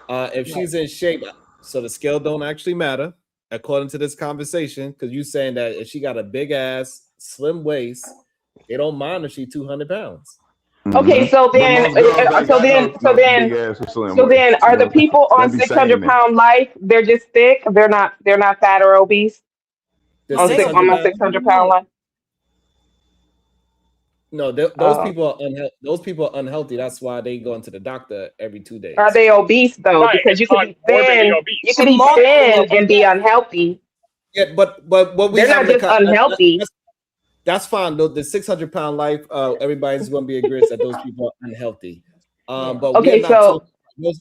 If she's in shape, so the scale don't actually matter according to this conversation, because you're saying that if she got a big ass, slim waist, they don't mind if she's 200 pounds. Okay, so But then, most girls ain't so got then, no big ass or slim so then, waist. are You the know, people they on be 600 saying that. pound life? They're just thick. They're not fat or obese. The On 600 my pound, 600 pound life. no, those people are those people are unhealthy. That's why they go into the doctor every 2 days. Are they obese though? Right, Because it's you could called be morbidly thin. obese. You could be thin and be unhealthy. Yeah, but what we They're have not just unhealthy. that's fine. The 600 pound life, everybody's going to be agreed that those people are unhealthy. But Okay, we're not so talking.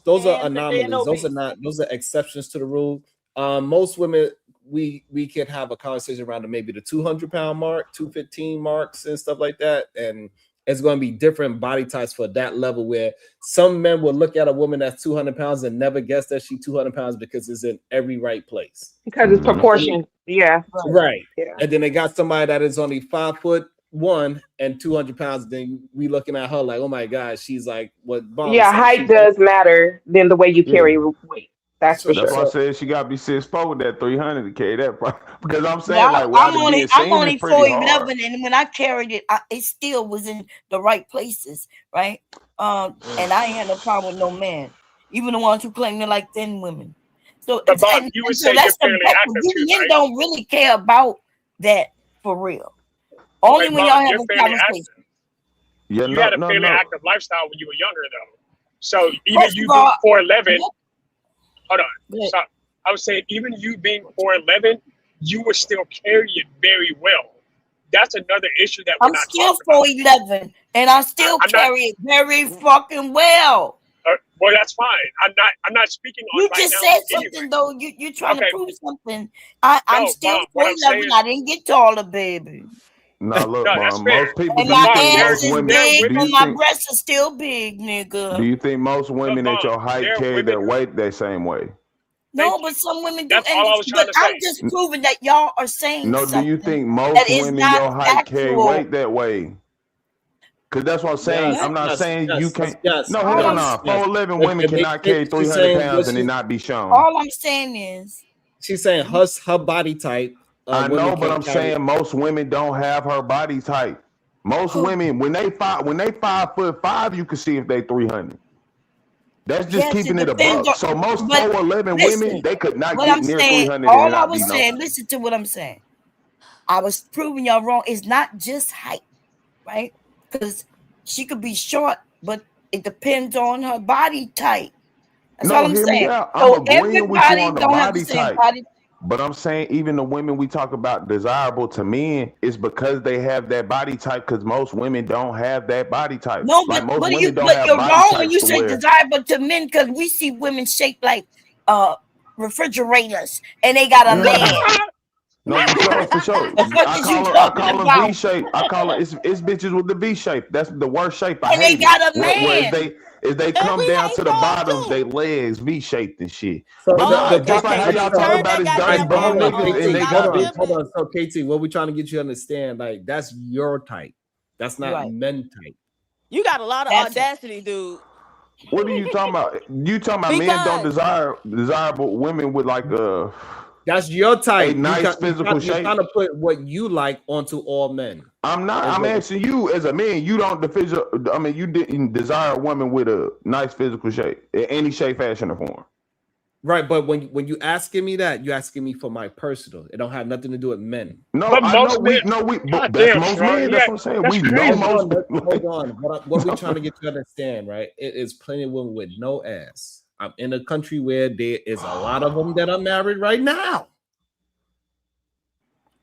Those are And anomalies. Those are obese. not. Those are exceptions to the rule. Most women, we could have a conversation around maybe the 200 pound mark, 215 marks, and stuff like that, and it's going to be different body types for that level. Where some men will look at a woman that's 200 pounds and never guess that she's 200 pounds because it's in every right place. Because it's proportion. Yeah. Right. Yeah. And then they got somebody that is only 5'1" and 200 pounds. Then we looking at her like, oh my God, she's like what Bomb Yeah, said. height does matter than the way you carry weight. That's for That's sure. why I said she got to be 6'4" with that 300 to carry that. Because I'm saying, Yeah, like, without it being I'm seen, only it's pretty hard. 4'11", and when I carried it, it still was in the right places, right? And I ain't had no problem with no man, even the ones who claim they're like thin women. So, But Bob, you would say you're fairly active you too, men right? don't really care about that for real. Only Like, when Bob, y'all have you're a fairly conversation. active. Yeah, You had a fairly active lifestyle when you were younger, though. So even First you of all, being 4'11", hold on. Yeah. So I was saying, even you being 4'11", you were still carrying it very well. That's another issue that we're I'm not still talking about. 4'11", and I still carry it very fucking well. Well, that's fine. I'm not speaking on You right just now said anyway. something though. You're trying Okay. to prove something. I'm No, still Bob, what I'm 4'11". saying- I didn't get taller, baby. Nah, look, No, that's Mom. fair. Most people. And Do my you think ass most is women? big, Do you and my think? breasts are still big, nigga. Do you think most women at your height there are carry women their who- weight that same way? No, but some women do. That's all I was trying But to I'm say. just proving that y'all are saying No, do you something think that most is women not your height carry factual. weight that way? Because that's what I'm saying. I'm not saying you can't. No, hell no. 4'11" women cannot carry 300 pounds and it not be shown. All I'm saying is, she's saying her body type. I know, but can I'm carry- saying most women don't have her body type. Most women, when they 5'5", you can see if they 300. That's just yes, keeping it a depends buck. So most but 4'11" listen, women, they could not what get I'm near saying, 300 and all I not be was no. saying, listen to what I'm saying. I was proving y'all wrong. It's not just height, right? Because she could be short, but it depends on her body type. That's all I'm Hear me saying. out. I'm So agreeing with you everybody on the don't have the body same type. body. But I'm saying even the women we talk about desirable to men is because they have that body type. Because most women don't have that body type. No, like most but women don't but have you're body wrong when types you to say where. desirable to men, because we see women shaped like refrigerators, and they got a man. No, for sure. The fuck is you I talking call her about? V shape. I call her it's bitches with the V shape. That's the worst shape. I And they hate got it. a Where man. if they come down to the bottom, they legs V shaped and shit. So But no, the just like how y'all talk about his dirty bones and they got hold on. So KT, what we trying to get you to understand, like that's your type. That's not Right. men type. You got a lot of audacity, dude. What are you talking about? You talking about men don't desirable women with like That's your type. A nice physical you're shape. trying to put what you like onto all men. I'm not. I'm asking you as a man. You don't you didn't desire a woman with a nice physical shape in any shape, fashion, or form. Right, but when you asking me that, you're asking me for my personal. It don't have nothing to do with men. No, But I know most we men- no we. God That's damn, most Sharon, men. yeah, That's what I'm saying. that's We know crazy. most. Hold on. What we're trying to get you to understand, right? It is plenty of women with no ass. I'm in a country where there is a lot of them that are married right now.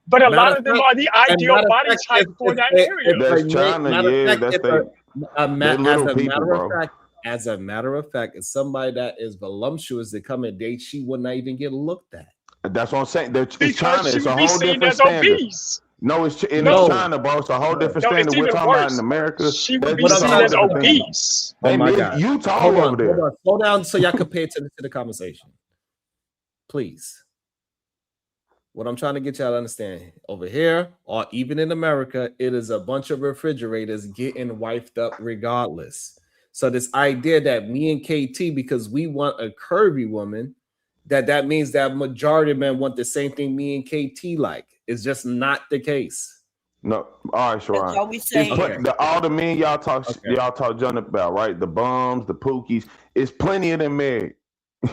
But a Matter lot of them are the ideal body type for that area. That's China. Yeah, that's they little people, matter bro. of fact, as a matter of fact, if somebody that is voluptuous to come and date, she would not even get looked at. That's what I'm saying. It's Because China. she It's a would be whole seen different as standard. obese. No, it's No. China, bro. It's a whole different No, standard. it's We're even talking about worse. in America. She would be What I'm seen saying as is obese. Oh Hey, my man, God. you tall Hold over on, there. hold on. Slow down so y'all can pay attention to the conversation. Please. What I'm trying to get y'all to understand over here, or even in America, it is a bunch of refrigerators getting wifed up regardless. So this idea that me and KT, because we want a curvy woman, that means that majority of men want the same thing me and KT like. It's just not the case. No, all right, Sharon. That's all we say. All the men y'all talk John about, right? The bums, the pookies. It's plenty of them married.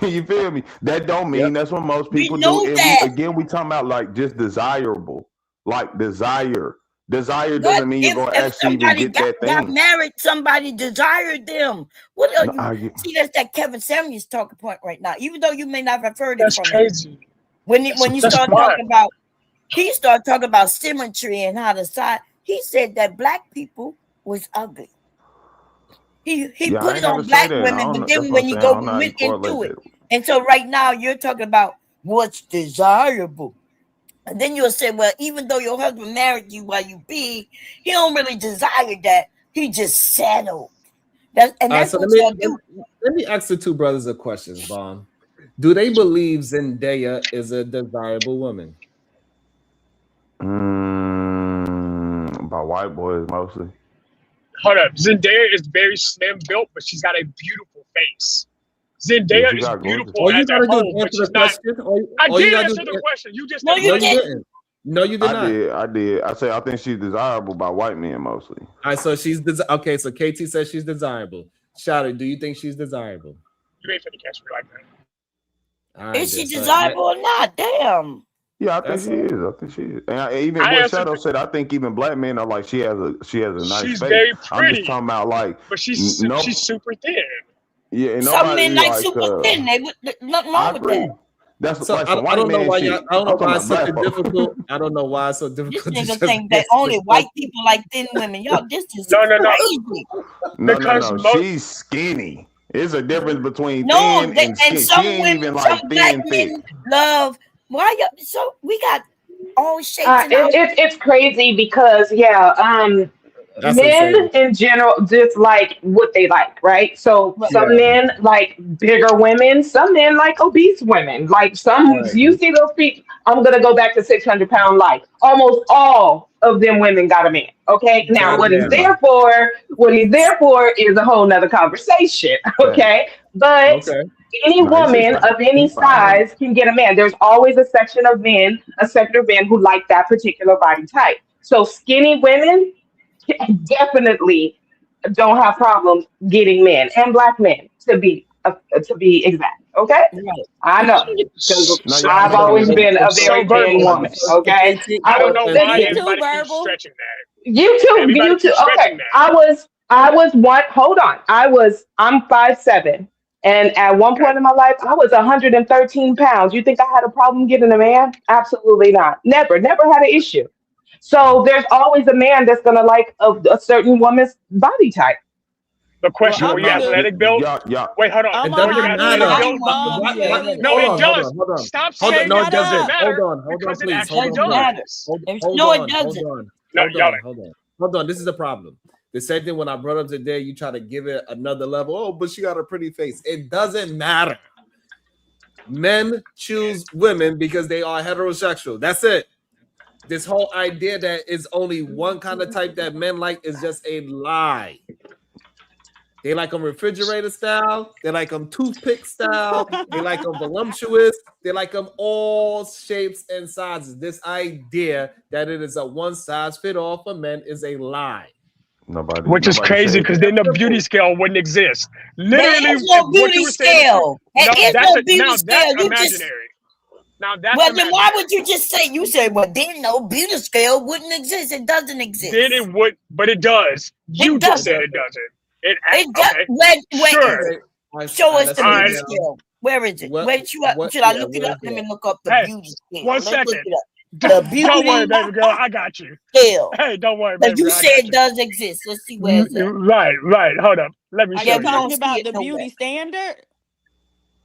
You feel me? That don't mean that's what most people know do. And that. we talking about like just desirable, like desire. Desire But doesn't mean you're gonna if actually even somebody get that got thing. married, somebody desired them. What are No, you? See, that's that Kevin Samuels talking point right now. Even though you may not have heard it That's from crazy. him. When you That's start wild. talking about, he started talking about symmetry and how the side. He said that black people was ugly. He Yeah, I put ain't it on never say black that. I women, don't but know. That's then what when I'm you saying. I go don't know how you into correlate it, that. and so right now you're talking about what's desirable. And then you'll say, well, even though your husband married you while you big, he don't really desire that. He just settled. That's So what y'all do. let me ask the two brothers a question, Vaughn. Do they believe Zendaya is a desirable woman? By white boys mostly. Hold up. Zendaya is very slim built, but she's got a beautiful face. Zendaya she is got gorgeous. beautiful All you as a gotta do whole, is but answer the she's not. question. I all you did gotta answer do the is- question. You just No, didn't you like it. didn't. No, you did not. I did. I say I think she's desirable by white men mostly. All right, so she's okay. So KT says she's desirable. Shouty, do you think she's desirable? You ain't finna catch me like that. All right, Is she then, so desirable or not? Damn. Yeah, I think That's she all. is. I think she is. And even I what answered Shadow the- said, I think even black men are like she has a nice She's face. very I'm just pretty, talking about like but she's super thin. Yeah, and Some nobody men like super thin. They nothing I wrong with agree. that. That's So like I some don't white know man why shit. y'all, I don't know I'm talking why about it's such black a folk. difficult. I don't know why it's so This difficult to nigga just think that answer only the white question. people like thin women. Y'all, this is No. crazy. No. She's skinny. There's a difference between No, thin and and skinny. She some ain't women, even some like black thin thick. men love. Why y'all? So we got all shapes and all. It's crazy because That's men insane. in general just like what they like, right? So some Yeah. men like bigger women, some men like obese women. Like Right. you see those people. I'm gonna go back to 600-pound life. Almost all of them women got a man. Okay, now what he's Goddamn. there for is a whole nother conversation. Okay, but Okay. any No, it's woman just of any fine. size can get a man. There's always a sector of men who like that particular body type. So skinny women definitely don't have problems getting men and black men to be exact. Okay, I know because No, I've y'all always good. been a It's so very thin verbal. woman. Okay, I don't know why Me listen. too, everybody keeps verbal. stretching that. You too. Everybody You too. keeps stretching Okay. that. I was one. Hold on. I'm 5'7", and at one point in my life, I was 113 pounds. You think I had a problem getting a man? Absolutely not. Never had an issue. So there's always a man that's gonna like a certain woman's body type. The Well, question: I'm Were you gonna do. athletic built? Y'all. Wait, hold on. It I'm Were you doesn't gonna agree athletic matter. with built? Vaughn. Why, He didn't No, hold say it on, that. hold does. on, hold on. Stop Hold on, saying no, that it Shut doesn't doesn't. up. matter Hold on, because it please. Hold actually on, Doesn't hold on. matter. does. No, it Hold doesn't. on. No, y'all. Hold on. This is the problem. The same thing when I brought up today, you try to give it another level. Oh, but she got a pretty face. It doesn't matter. Men choose women because they are heterosexual. That's it. This whole idea that is only one kind of type that men like is just a lie. They like them refrigerator style. They like them toothpick style. They like them voluptuous. They like them all shapes and sizes. This idea that it is a one size fit all for men is a lie. Which is crazy because then the beauty scale wouldn't exist. Literally, there is no what you beauty were saying. scale. There is no beauty scale. That's You imaginary. just Now that's well, then imaginary. why would you just say? You said, "Well, then no beauty scale wouldn't exist. It doesn't exist." Then it would, but it does. You just said it doesn't. It does. Okay. Where Sure. is it? Show us the beauty scale. Where is it? Wait, should I look it up? Let me look up the beauty scale. One Let's look second. it up. The beauty Don't worry, baby girl. I got you. scale. Hey, don't worry, But baby you girl. I said got it you. does exist. Let's see where it's at. Right. Hold up. Let me Are show you you. talking about the beauty standard?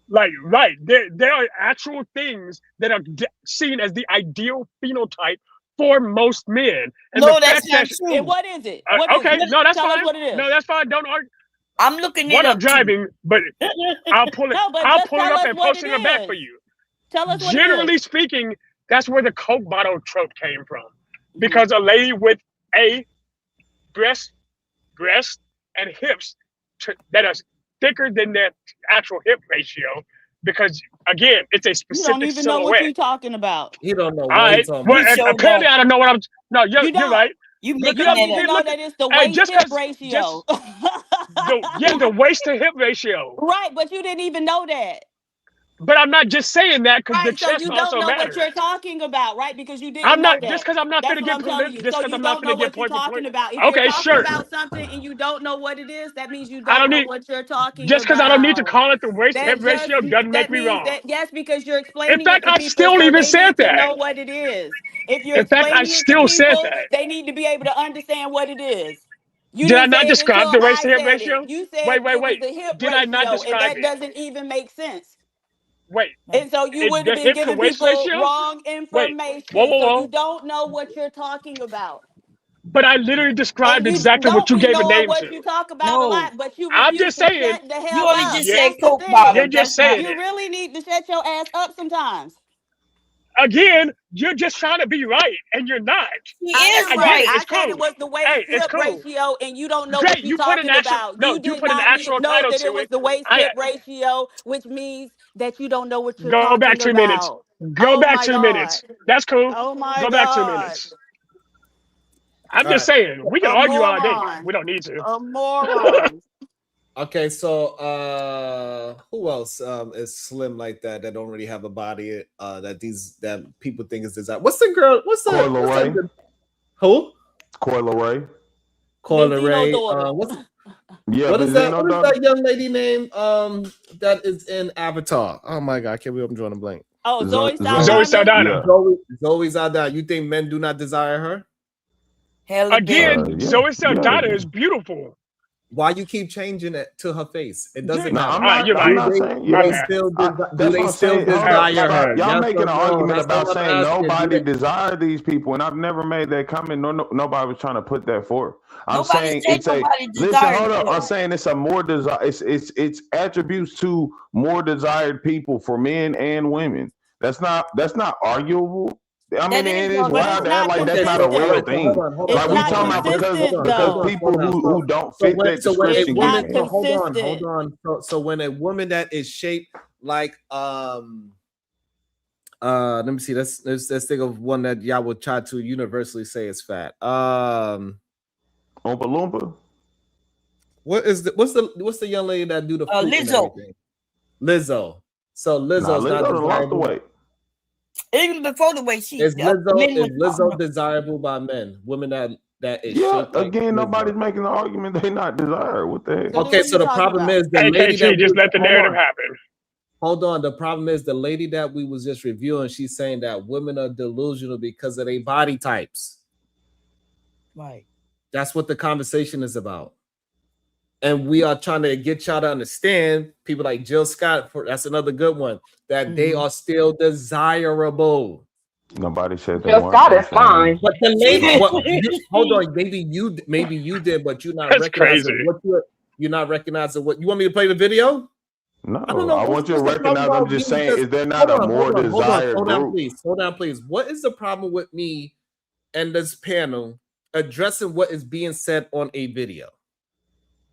Like, right. There are actual things that are seen as the ideal phenotype for most men. And No, the that's fact not that, true. And what is it? What is okay, it? no, that's Tell fine. us what it is. No, that's fine. Don't argue. I'm looking One, it I'm up. driving, but I'll pull it. No, but I'll just pull it tell up us and what post it it in the back is. for you. Tell us what it Generally is. speaking, that's where the Coke bottle trope came from, because a lady with breast, and hips that are thicker than their actual hip ratio, because again, it's a You specific don't even know what silhouette. you're talking about. He don't know All what he's right. talking Well, about. apparently I don't know what I'm. No, you're You don't. right. You You Look it don't up. even know that it's the Hey, waist just hip 'cause- ratio. the waist to hip ratio. Right, but you didn't even know that. But I'm not just saying that because the Right, so chest you also don't know matters. what you're talking about, right? Because you didn't I'm know not that. just because I'm not That's gonna what get I'm telling you. just So because you I'm not don't know gonna get what you're point for talking point. about. If you're Okay, talking sure. about something and you don't know what it is, that means you I don't don't know need what you're talking just because I don't need to about. call it the waist to hip That ratio doesn't make that me means wrong. that yes, because you're In explaining it fact, to I people, still so even they said need to that. know what it is. If you're In fact, I explaining it to still said people, that. they need to be able to understand what it is. You Did I didn't not say it describe until the waist I to hip said it. ratio? You said it was Wait. the hip Did I not ratio, and describe that it? doesn't even make sense. Wait, And so you would have the been hip to giving waist people ratio? wrong Wait, whoa. information. So you don't know what you're talking about. But I literally described And you exactly what don't you be gave a knowing name what you to. talk about a No, lot, but you I'm refuse just to saying. shut the you hell only up. just Yeah, said That's the Coke thing. you're bottle. just That's not saying You it. really need to shut your ass up sometimes. Again, you're just trying to be right, and you're not. He I is am I get right. it. right. I It's said it cool. was the waist Hey, it's hip cool. ratio, and you don't know what Great. you're You put an talking actual about. You you did put an not actual know title that it to was it. the waist I hip ratio, which means that you don't know what you're go back talking 2 minutes. about. Go Oh back my 2 God. minutes. That's cool. Oh my Go back 2 God. minutes. I'm All just right. saying, we can A argue all day. moron. We don't need to. A moron. Okay, so who else is slim like that don't really have a body that people think is desired? What's the girl? Who? Coyle Ray. Coyle Ray. daughter. What is that young lady name that is in Avatar? Oh my God, I can't believe I'm drawing a blank. Oh, Zoe Zoe Saldana. Zoe Saldana. You think men do not desire her? Again, Zoe Saldana is beautiful. Why you keep changing it to her face? It doesn't No, matter. I'm not saying. Do they still desire her? Y'all Yes making or an no? argument That's about all I'm saying asking. nobody desire these people, and I've never made that comment. Nobody was trying to put that forth. I'm Nobody saying said it's a nobody listen. desired Hold up. them. I'm saying it's a more desire. It's attributes to more desired people for men and women. That's not arguable. I mean, it is wild to act like that's not a real thing. Like we talking about because people who don't fit that description get mad. Hold on. So when a woman that is shaped like let me see. Let's think of one that y'all would try to universally say is fat. Oompa Loompa. What's the young lady that do the fruit and Lizzo. everything? Lizzo. So Lizzo's not Lizzo lost the desirable. weight. Even before the way she Is men Lizzo desirable by men? Women that is Yeah, shaped like again, Lizzo. nobody's making the argument they not desired. What the heck? Okay, so the problem is the Hey, lady KT, that just let the narrative happen. Hold on. The problem is the lady that we was just reviewing, she's saying that women are delusional because of their body types. Right. That's what the conversation is about. And we are trying to get y'all to understand, people like Jill Scott, that's another good one, that they are still desirable. Nobody said that. Jill Scott is fine. But the lady, hold on, maybe you did, but you're not recognizing what you're not recognizing what you want me to play the video? No, I want you to recognize. I'm just saying, is there not a more desired group? Hold on, please. What is the problem with me and this panel addressing what is being said on a video?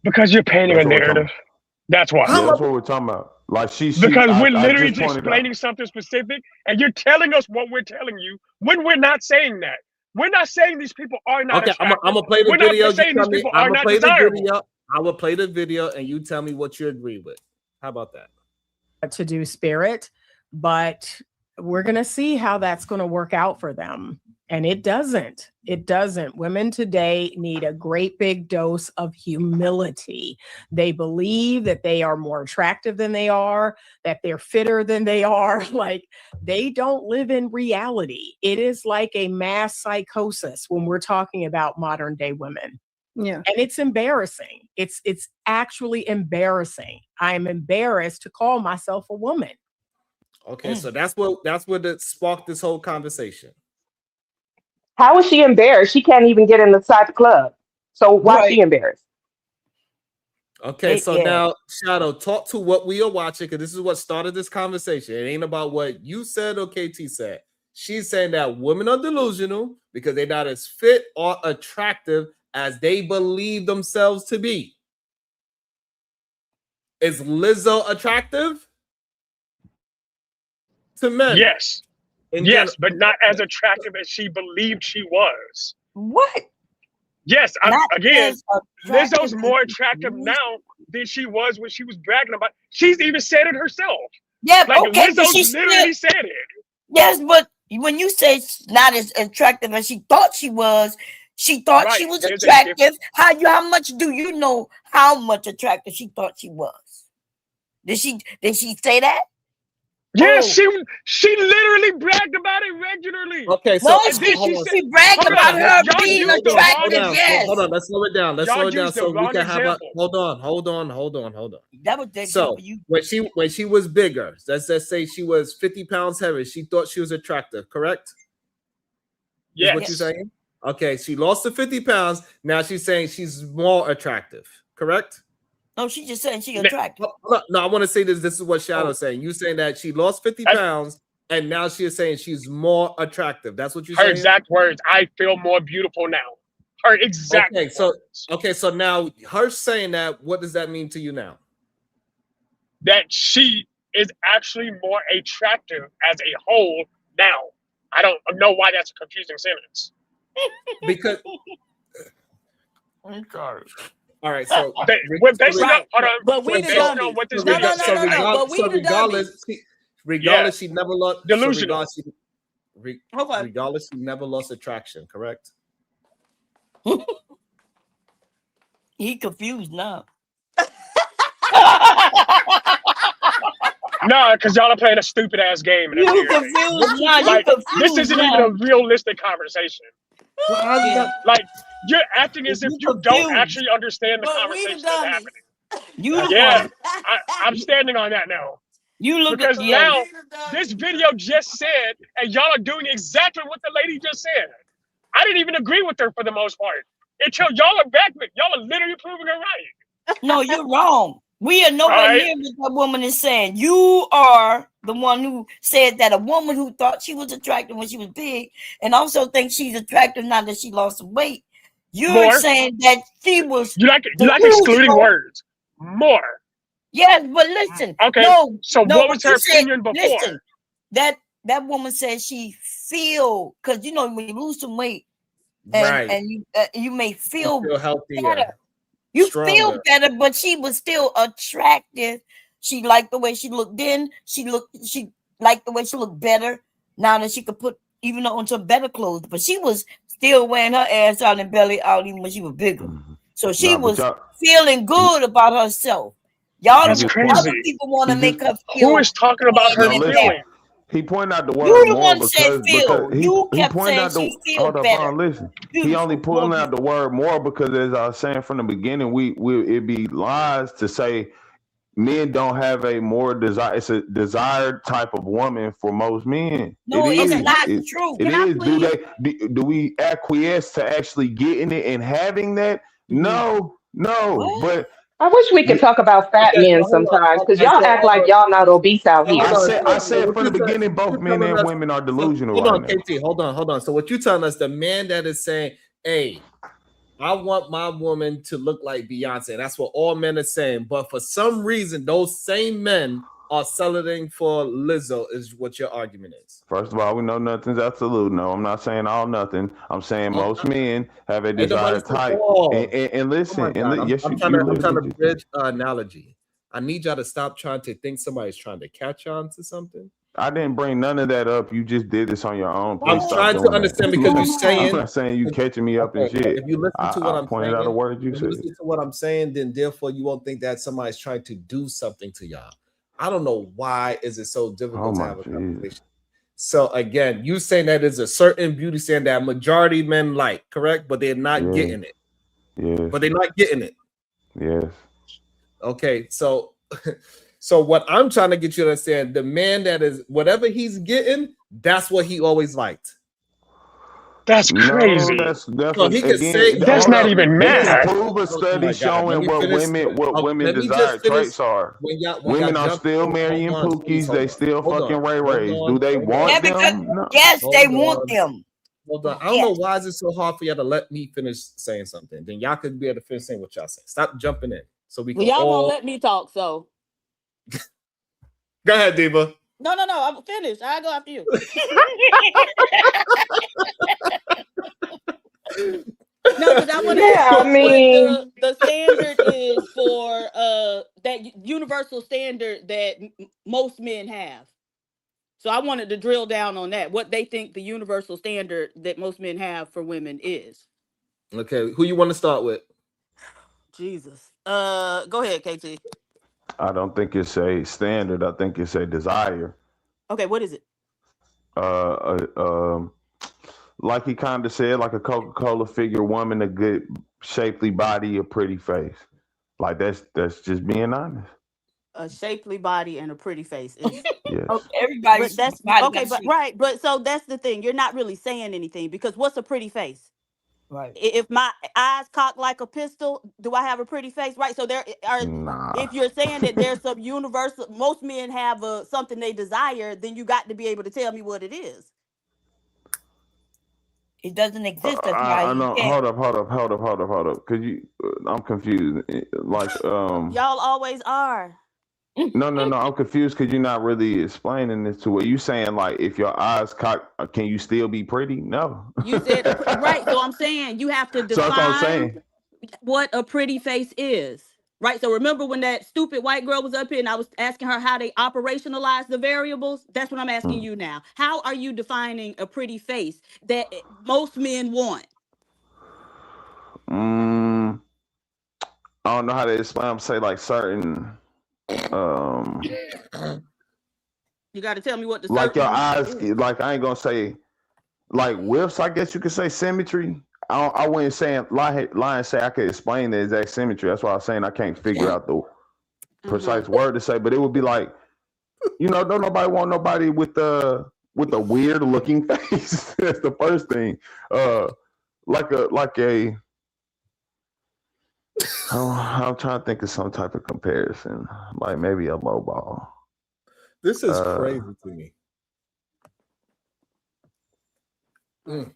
Because you're painting a narrative. That's why. Yeah, that's what we're talking about. Like because we're I literally just pointed explaining something specific, and you're telling us what we're telling you when we're not saying that. We're not saying these people are not Okay, attractive. I'm gonna play the we're video. not saying these people are not desirable. I will play the video, and you tell me what you agree with. How about that? To do spirit, but we're going to see how that's going to work out for them. And it doesn't. It doesn't. Women today need a great big dose of humility. They believe that they are more attractive than they are, that they're fitter than they are. Like, they don't live in reality. It is like a mass psychosis when we're talking about modern day women. Yeah. And it's embarrassing. It's actually embarrassing. I am embarrassed to call myself a woman. Okay, so that's what sparked this whole conversation. How is she embarrassed? She can't even get inside the club. So why is she embarrassed? Okay, so now, Shadow, talk to what we are watching, because this is what started this conversation. It ain't about what you said or KT said. She's saying that women are delusional because they're not as fit or attractive as they believe themselves to be. Is Lizzo attractive to men? Yes. Yes, but not as attractive as she believed she was. What? Yes, again, Lizzo's more attractive now than she was when she was bragging about. She's even said it herself. Yeah, like, okay, Lizzo but she literally still said it. Yes, but when you say not as attractive as she thought she was, she thought she was attractive. How much do you know how much attractive she thought she was? Did she say that? Yeah, she literally bragged about it regularly. Okay, so no, she bragged about her being attractive. Yes. Hold on, let's slow it down. Let's slow it down so we can have a hold on. That was the so when she was bigger, let's say she was 50 pounds heavier, she thought she was attractive, correct? Yes. Is what you're saying? Okay, she lost the 50 pounds. Now she's saying she's more attractive, correct? No, she's just saying she's attractive. No, I want to say this. This is what Shadow's saying. You saying that she lost 50 pounds and now she is saying she's more attractive. That's what you're saying? Her exact words. I feel more beautiful now. Her exact words. So now her saying that, what does that mean to you now? That she is actually more attractive as a whole now. I don't know why that's a confusing sentence. Because all right, so regardless, she never lost delusional. Regardless, she never lost attraction, correct? He confused now. No, because y'all are playing a stupid ass game. And you confused now. Like, this isn't even a realistic conversation. Like, you're acting as if you don't actually understand the conversation that's happening. I'm standing on that now. Because now this video just said, and y'all are doing exactly what the lady just said. I didn't even agree with her for the most part. Until y'all are back with, y'all are literally proving her right. No, you're wrong. We are nowhere near what that woman is saying. You are the one who said that a woman who thought she was attractive when she was big and also thinks she's attractive now that she lost some weight. You're saying that she was. You like excluding words. More. Yes, but listen. Okay. So what was her opinion before? Listen, that woman said she feel, because you know when you lose some weight and you may feel healthier. better. You feel better, but she was still attractive. She liked the way she looked then. She liked the way she looked better now that she could put even on some better clothes. But she was still wearing her ass out and belly out even when she was bigger. So she was feeling good about herself. Y'all, other people want to make her feel. Who is talking about her feeling? He pointed out the word you more because he pointed out the hold on, listen. He only pulling out the word more because, as I was saying from the beginning, it'd be lies to say men don't have a more desire. It's a desired type of woman for most men. No, it's not true. It is. Do we acquiesce to actually getting it and having that? No. But I wish we could talk about fat men sometimes, because y'all act like y'all not obese out here. I said from the beginning, both men and women are delusional. Hold on, KT. Hold on. So what you telling us, the man that is saying, hey, I want my woman to look like Beyonce. That's what all men are saying. But for some reason, those same men are settling for Lizzo, is what your argument is. First of all, we know nothing's absolute. No, I'm not saying all nothing. I'm saying most men have a desired type. And listen, I'm trying to bridge an analogy. I need y'all to stop trying to think somebody's trying to catch on to something. I didn't bring none of that up. You just did this on your own. Please I'm trying to understand because you're saying. I'm not saying you catching me up and shit. If you listen to what I'm pointed saying, out a word you said. Listen to what I'm saying, then therefore you won't think that somebody's trying to do something to y'all. I don't know why is it so difficult to have a conversation. So again, you saying that is a certain beauty standard that majority men like, correct? But they're not getting it. Yes. But they're not getting it. Yes. Okay, so what I'm trying to get you to understand, the man that is whatever he's getting, that's what he always liked. That's crazy. No, that's not even mad. Prove a study showing what women desire traits are. Women are still marrying pookies. They still fucking Ray-Rays. Do they want them? No. Yes, they want them. Hold on. I don't know why is it so hard for y'all to let me finish saying something. Then y'all could be able to finish saying what y'all saying. Stop jumping in. So we can y'all won't let me talk, so go ahead, Diva. No, I'm finished. I'll go after you. No, because I want to what the standard is for that universal standard that most men have. So I wanted to drill down on that, what they think the universal standard that most men have for women is. Okay, who you want to start with? Jesus. Go ahead, KT. I don't think it's a standard. I think it's a desire. Okay, what is it? Like he kind of said, like a Coca-Cola figure woman, a good shapely body, a pretty face. Like that's just being honest. A shapely body and a pretty face. Is, yes. Everybody's that's okay, but right, but so that's the thing. You're not really saying anything because what's a pretty face? Right. If my eyes cocked like a pistol, do I have a pretty face? Right. So there are. If you're saying that there's some universal, most men have something they desire, then you got to be able to tell me what it is. It doesn't exist. That's I know. Hold up. Cause I'm confused. Like y'all always are. No. I'm confused because you're not really explaining this to what you saying. Like, if your eyes cock, can you still be pretty? No. You said right. So I'm saying you have to define what a pretty face is. Right. So remember when that stupid white girl was up here and I was asking her how they operationalize the variables? That's what I'm asking you now. How are you defining a pretty face that most men want? I don't know how to explain. I'm say like certain. You got to tell me what the like your eyes is. Like I ain't gonna say like whiffs, I guess you could say symmetry. I wouldn't say lie and say I could explain the exact symmetry. That's why I was saying I can't figure out the precise word to say, but it would be like, don't nobody want nobody with a weird looking face. That's the first thing. I'm trying to think of some type of comparison, like maybe a low ball. This is crazy to me.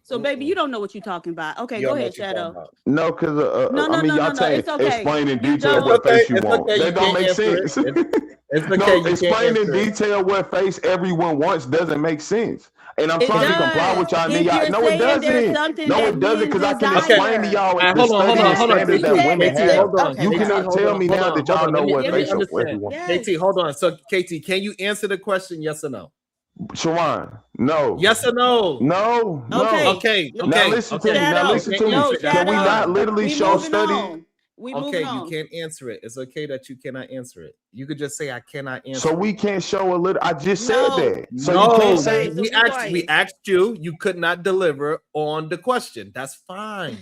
So, baby, you don't know what you're talking about. Okay, go ahead, Shadow. No, because y'all it's okay. Explain in detail what face you want. That don't make sense. It's okay. Explain in detail what face everyone wants doesn't make sense. And I'm trying to comply with y'all. No, it doesn't. No, it doesn't, because I can explain to y'all the study and standards that women have. You cannot tell me now that y'all know what facial everyone. KT, hold on. So, KT, can you answer the question? Yes or no? Sharon, no. Yes or no? No. Okay. Now listen to me. Can we not literally show studies? You can't answer it. It's okay that you cannot answer it. You could just say I cannot answer. So we can't show a little. I just said that. So you can't say we asked you. You could not deliver on the question. That's fine.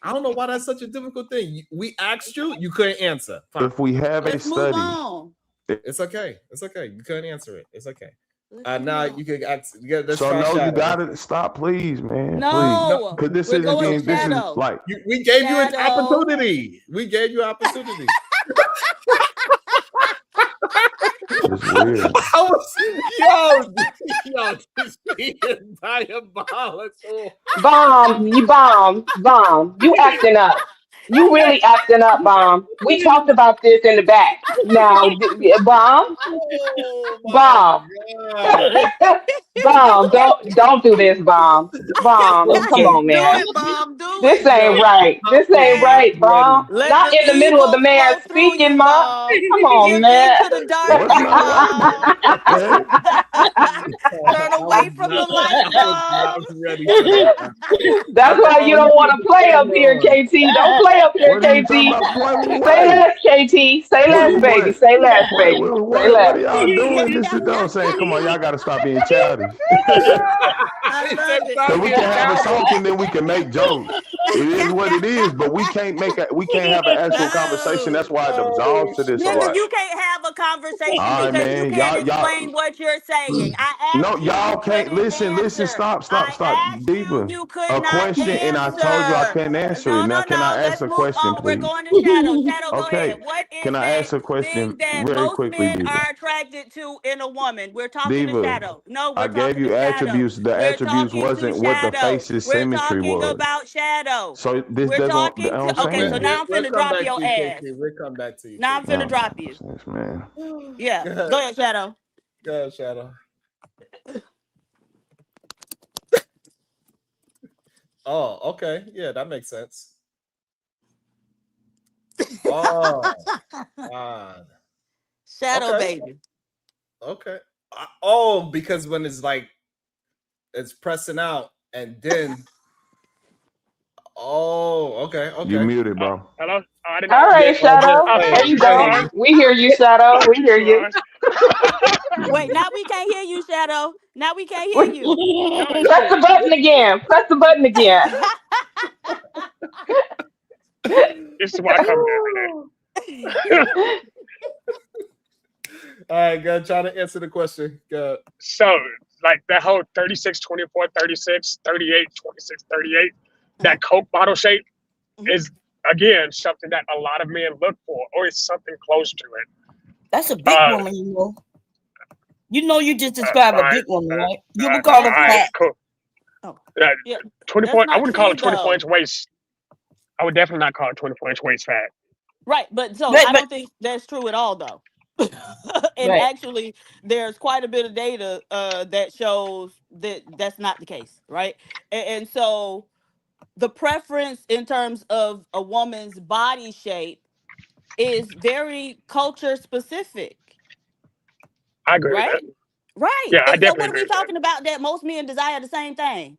I don't know why that's such a difficult thing. We asked you. You couldn't answer. Fine. If we have a study, it's okay. It's okay. You couldn't answer it. It's okay. Now you can ask. You gotta stop, please, man. No, because this is like we gave you an opportunity. We gave you opportunity. It's weird. Yo, this being diabolical. Bomb, you acting up. You really acting up, Bomb. We talked about this in the back. Now, Bomb, Oh my Bomb, God. Bomb, don't do this, Bomb. Bomb, come Okay. on, Do man. it, Mom. Do This it. Yo, ain't right. This ain't Hey, right, Bomb. let Not the in the middle of the evil man flow through speaking, you, Mom. Mom. Come on, Give man. into the What's darkness, not right? Mom. Okay. Turn away from the light, I was not Mom. ready for that. That's why you don't want to play up here, Come on. KT. Don't play up here, What are you talking KT. about? Play Say away. less, KT. Say What are less, you baby. play? Say less, Play baby. Say what are less. y'all doing? This is what I'm saying. Come on, y'all gotta stop being childish. I He love said it. Cause stop we being can have a childish. talk and then we can make jokes. It is what it is, but we can't have an actual conversation. No. That's why it Oh absolves to this a Nigga, lot. you can't have a conversation All right, because you man. can't Y'all explain what you're saying. I no, asked you, you y'all can't couldn't listen, answer. stop. I asked you, Deeper. you could A not question and I told you I answer. couldn't answer it. No, Now no, can no. I ask Let's a move question, on. We're please? going to Shadow. Shadow, go Okay. ahead. What Can is I that ask a question thing that very most quickly, men Diva? are attracted to in a woman? We're talking to Diva, Shadow. No, I we're gave talking to you Shadow. attributes. The We're attributes talking to wasn't what the Shadow. face's We're symmetry talking was. about Shadow. So this We're doesn't. talking to I'm okay, so saying. now I'm We'll finna come drop back to your you, ass. KT. We'll come back to you, Now I'm KT. finna drop you. Man. Yeah. Go ahead. Go ahead, Shadow. Go ahead, Shadow. Oh, okay. Yeah, that makes sense. Oh, God. Shadow Okay. baby. Okay. Oh, because when it's like it's pressing out and then okay. You muted, bro. Hello? I didn't know. All right, Yeah, just Shadow. There playing, you go. playing. Surprise. We hear you, Shadow. We hear you. Surprise. Wait, now we can't hear you, Shadow. Now we can't hear We- you. No, Press the button again. Press the button again. this is why I come here every day. All right, go try to answer the question. Go. So, like that whole 36, 24, 36, 38, 26, 38, that Coke bottle shape is, again, something that a lot of men look for, or it's something close to it. That's a big woman, you know. You know, you just described a Fine. big woman, right? You would All call her right, fat. cool. Oh, 24, that's I not wouldn't call true it 24 though. inch waist. I would definitely not call it 24-inch waist fat. Right, but so But, I but don't think that's true at all though. And right. actually there's quite a bit of data that shows that that's not the case, right? And so the preference in terms of a woman's body shape is very culture specific, I agree with right? that. Right. Yeah, I And so definitely what are agree we with that. talking about that most men desire the same thing?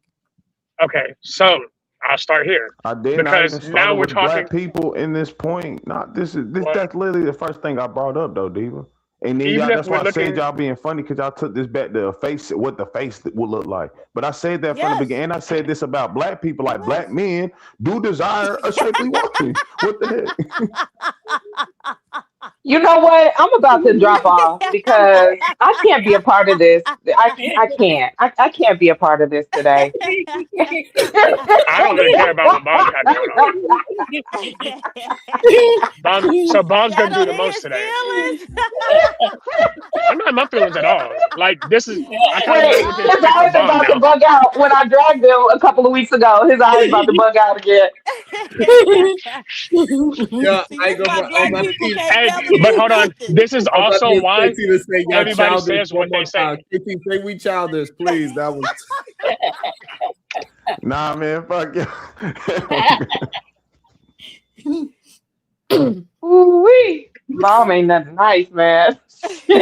Okay, so I'll start here. I did not even Because now started we're with talking. black people in this point. Not this is this Well, that's literally the first thing I brought up though, Diva. And then even y'all if that's we're why I said looking. y'all being funny because y'all took this back to what the face would look like. But I said that from the Yes. beginning. And I said this about black people, like Yes. black men do desire a shapely woman. What the heck? You know what? I'm about to drop off because I can't be a part of this. I can't. I can't be a part of this today. I don't really care about what Bob's got going on. So Bob's gonna Shadow do the in most his today. feelings. I'm not in my feelings at all. Like this is, I kind of want to Wait, see what to his expect from eyes Bob about to now. bug out. When I dragged him a couple of weeks ago, his eyes about to bug out again. Yeah, See, I this go why for black my people team. can't Hey, never but do hold on. nothing. This is I'm about also to why KT to say y'all everybody childish says one what they more say. time. KT, say we childish, please. That was Nah, man, fuck you. Ooh-wee. Mom ain't nothing nice, man.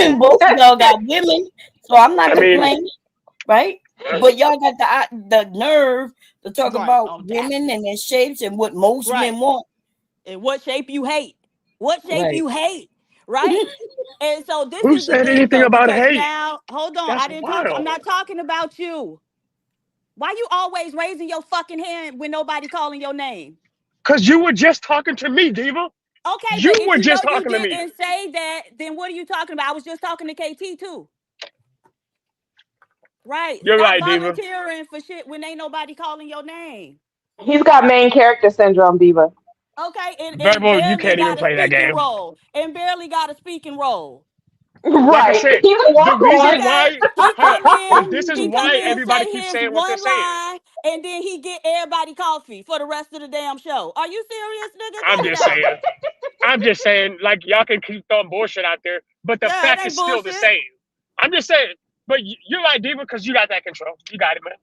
And both of y'all got women, so I'm not I mean, complaining, right? But y'all got the nerve to talk Right. about women and their shapes and what most Right. men want. And what shape you hate. What shape Right. you hate. Right? And so this who is the said thing anything though, about because hate? now, hold on, That's I'm wild. not talking about you. Why you always raising your fucking hand when nobody calling your name? Cause you were just talking to me, Diva. Okay, but You if were you know just you talking to me. didn't say that, then what are you talking about? I was just talking to KT too. Right. You're Stop right, Diva. volunteering for shit when ain't nobody calling your name. He's got main character syndrome, Diva. Okay, and Verbal, you barely can't even got a play that speaking game. role. And barely got a speaking role. Like I Right. said, He's a the reason walk-on. why, He hold on, come in, but this is he come why in, everybody say keeps his saying what they're one saying. line, and then he get everybody coffee for the rest of the damn show. Are you serious, nigga? I'm Cut it just out. saying. I'm just saying, like, y'all can keep throwing bullshit out there, but the Yeah, it fact ain't is still the bullshit. same. I'm just saying, but you're like Diva because you got that control. You got it, man.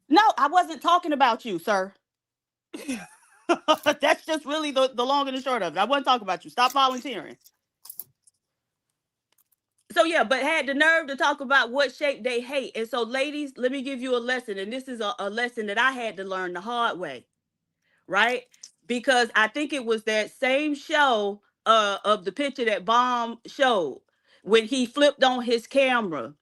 No, I wasn't talking about you, sir. That's just really the long and the short of it. I wasn't talking about you. Stop volunteering. So yeah, but had the nerve to talk about what shape they hate. And so, ladies, let me give you a lesson. And this is a lesson that I had to learn the hard way, right? Because I think it was that same show of the picture that Bomb showed when he flipped on his camera.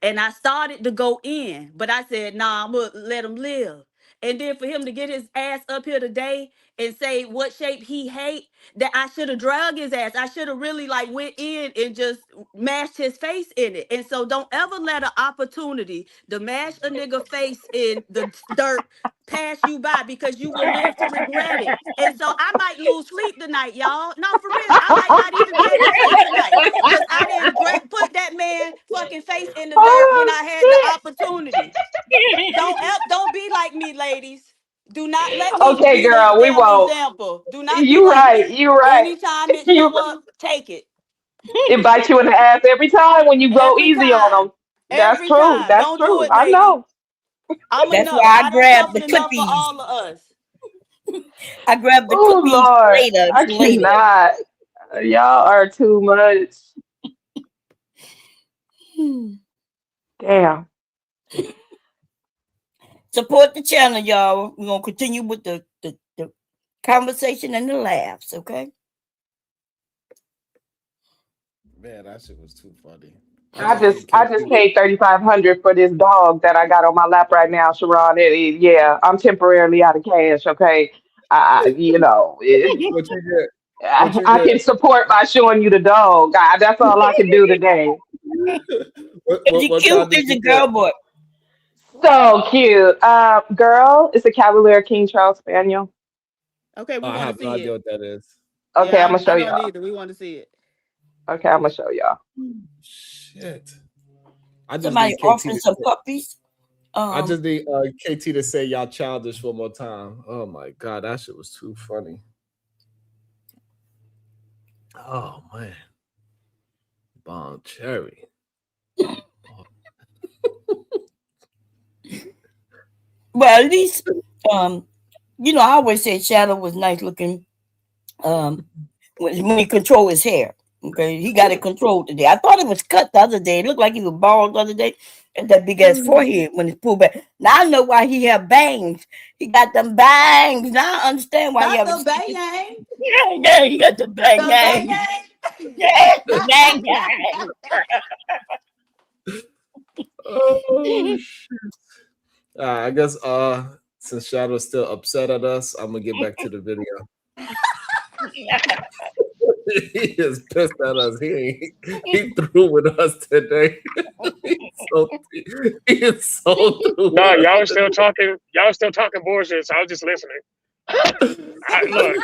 And I started to go in, but I said, nah, I'm gonna let him live. And then for him to get his ass up here today and say what shape he hate, that I should have dragged his ass. I should have really like went in and just mashed his face in it. And so don't ever let an opportunity to mash a nigga face in the dirt pass you by, because you will live to regret it. And so I might lose sleep tonight, y'all. No, for real. I might not even be able to sleep tonight because I didn't put that man fucking face in the dirt when Oh, I had the shit. opportunity. Don't be like me, ladies. Do not let me Okay, be the girl, we damn won't. example. Do not be You like right. me. You right. Anytime it You show up, take it. it bites you in the ass every time when you go Every easy on time. them. That's Every true. time. That's Don't do true. it, I lady. know. I'm That's enough. why I I done grabbed suffered the enough for cookies. all of us. I grabbed the Oh cookies Lord, later I for later. cannot. Y'all are too much. Damn. Support the channel, y'all. We're gonna continue with the conversation and the laughs, okay? Man, that shit was too funny. I just paid 3,500 for this dog that I got on my lap right now, Sharon. Yeah, I'm temporarily out of cash. Okay, you know, What you get? What you I get? can support by showing you the dog. That's all I can do today. Is it What cute? kind did Is you a get? girl boy? So cute. Girl, it's a Cavalier King Charles Spaniel. Okay, we I want to have no see idea it. what that is. Okay, I'm Yeah, gonna I show don't y'all. either. We want to see it. Okay, I'm gonna show y'all. Shit. I just Somebody need KT offering to some say, puppies. I just need KT to say y'all childish one more time. Oh my god, that shit was too funny. Oh man. Bomb cherry. Well, at least you know, I always say Shadow was nice looking when he controlled his hair. Okay, he got it controlled today. I thought it was cut the other day. It looked like he was bald the other day, and that big ass forehead when it's pulled back. Now I know why he had bangs. He got them bangs. Now I understand why he Not have the a bang. yeah, he got the bang The bang. gang. Yeah, the bang gang. Oh shit. I guess since Shadow's still upset at us, I'm gonna get back to the video. He is pissed at us. He through with us today. He is so through No, with y'all us are still talking. Y'all are still talking bullshit. So I was just listening. Look,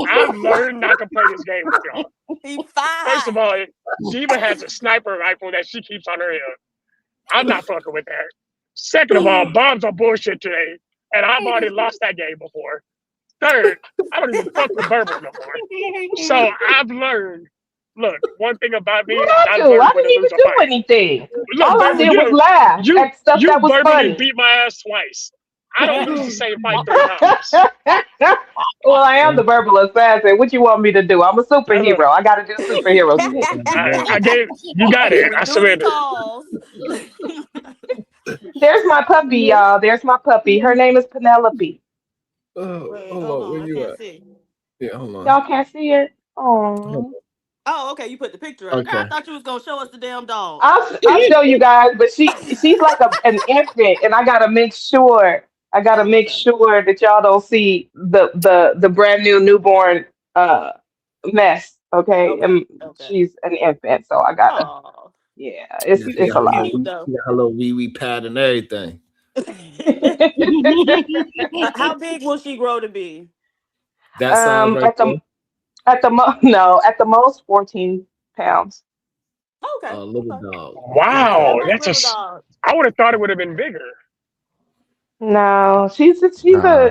I've learned not to play this game with y'all. He fine. First of all, Diva has a sniper rifle that she keeps on her hip. I'm not fucking with that. Second of all, bombs are bullshit today, and I've already lost that game before. Third, I don't even fuck with verbal no more. So I've learned. Look, one thing about me, What I I've do? learned I when to didn't even lose a do fight. anything. Look, All I verbal, did was laugh at stuff you that was verbally funny. beat my ass twice. I don't lose the same fight 3 times. Well, I am the verbal assassin. What you want me to do? I'm a Now look, superhero. I got to do superhero shit. I gave you got it. When I duty surrendered. calls. There's my puppy, y'all. There's my puppy. Her name is Penelope. Oh, Wait, hold hold on. on. Where I you can't at? see. Yeah, hold on. Y'all can't see it. Hold Oh. Oh, okay. You put the picture up. Girl, I Okay. thought you was gonna show us the damn dog. I'll show you guys, but she's like an infant, and I gotta make sure Oh, okay. that y'all don't see the brand new newborn mess. Okay, Okay. and Okay. she's an infant, so I gotta. Oh, Yeah, Yeah, she it's a got her lot. cute little, though. she got her little wee pad and everything. How big will she grow to be? That size right At the there. at the most 14 pounds. Okay. little dog. Wow, Like that's a. little dogs. I would have thought it would have been bigger. No, she's Nah.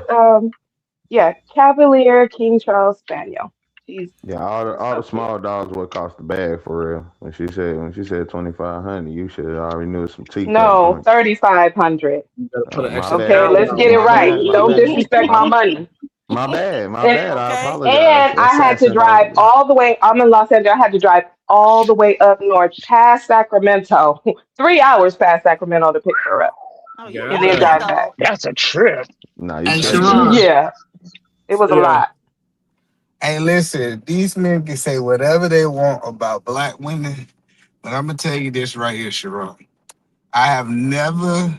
a Cavalier King Charles Spaniel. She's Yeah, all the so cute. small dogs would cost the bag for real. When she said 2,500, you should have already knew some teacup No, joints. 3,500. You gotta put an My extra Okay, bad, let's $1,000 get it my right. bad, my Don't bad, disrespect my money. my bad, my And, bad. I Okay. apologize, and I had to assassin drive dog. all the way. I'm in Los Angeles. I had to drive all the way up north past Sacramento, 3 hours past Sacramento to pick her up, Oh, you and God then lucky damn. drive back. dog. That's a trip. Nah, you Hey, tripping. Sharon. Yeah, it was a Yeah. lot. Hey, listen, these men can say whatever they want about black women, but I'm gonna tell you this right here, Sharon. I have never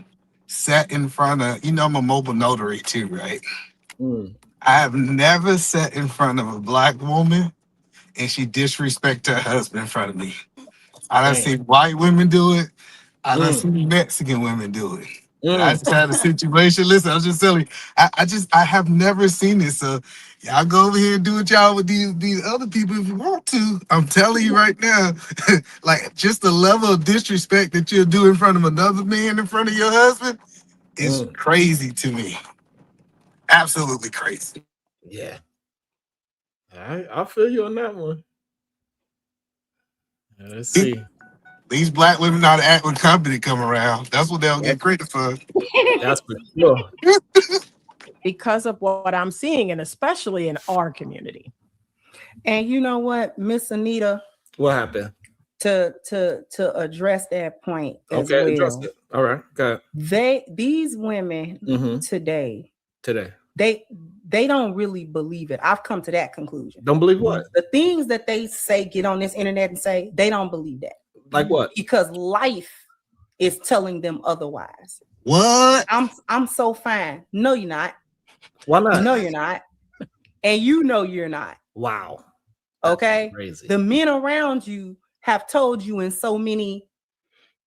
sat in front of, I'm a mobile notary too, right? Mm. I have never sat in front of a black woman and she disrespect her husband in front of me. I done Damn. seen white women do it. I done Mm. seen Mexican women do it. And I Mm. just had a situation. Listen, I was just telling you, I have never seen this. So y'all go over here and do what y'all with these other people if you want to. I'm telling you right now, like just the level of disrespect that you'll do in front of another man in front of your husband is Mm. crazy to me. Absolutely crazy. Yeah. I feel you on that one. Let's see. These black women know how to act when company come around. That's what they'll get credit for. That's for sure. Because of what I'm seeing, and especially in our community. And you know what, Miss Anita, What happened? to address that point as Okay, address well. it. All right, go These women ahead. today, Today. they don't really believe it. I've come to that conclusion. Don't believe what? The things that they say, get on this internet and say, they don't believe that. Like what? Because life is telling them otherwise. What? I'm so fine. No, you're not. Why not? No, you're not. And you know you're not. Wow. Okay. Crazy. The men around you have told you in so many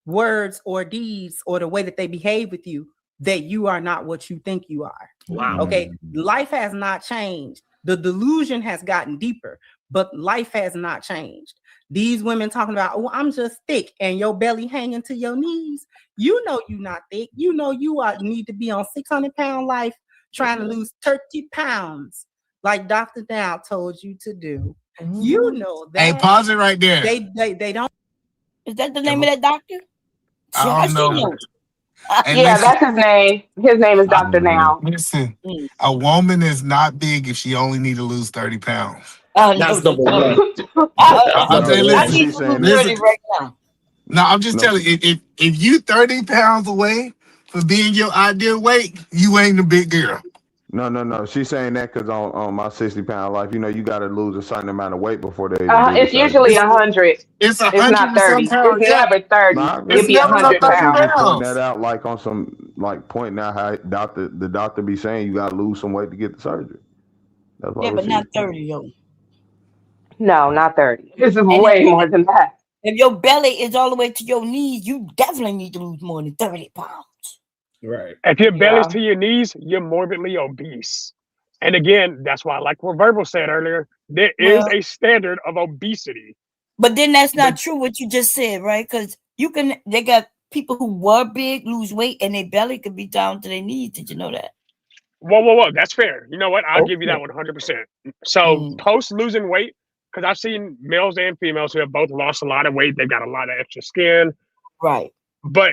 words or deeds or the way that they behave with you that you are not what you think you are. Wow. Okay. Life has not changed. The delusion has gotten deeper, but life has not changed. These women talking about, oh, I'm just thick and your belly hanging to your knees. You know you're not thick. You know you need to be on 600-pound life trying to lose 30 pounds like Dr. Dow told you to do. You know that. Hey, pause it right there. They don't. Is that the name of that doctor? I don't know. Hey, Yeah, listen, that's his name. His name is Dr. Now. listen, a woman is not big if she only need to lose 30 pounds. That's number one. I'm saying, I listen, need to lose listen. 30 right now. No, I'm just telling you, if you 30 pounds away from being your ideal weight, you ain't a big girl. No. She's saying that because on my 60-pound life, you got to lose a certain amount of weight before they even do the It's surgery. usually 100. It's It's 100 not and some 30. pounds. It's Yeah, never 30. No, It'd be never no 100 30 pounds. Pointing pounds. that out like on some pointing out how the doctor be saying you got to lose some weight to get the surgery. That's why Yeah, but she not 30, yo. No, not 30. This is And way more than that. if your belly is all the way to your knees, you definitely need to lose more than 30 pounds. Right. If your belly's Yeah. to your knees, you're morbidly obese. And again, that's why, like what Verbal said earlier, there is Well, a standard of obesity. but then that's not But true what you just said, right? Because they got people who were big lose weight and their belly could be down to their knees. Did you know that? whoa, that's fair. You know what? I'll give you that Okay. 100%. So post losing weight, because I've seen males and females who have both lost a lot of weight. They've got a lot of extra skin. Right. But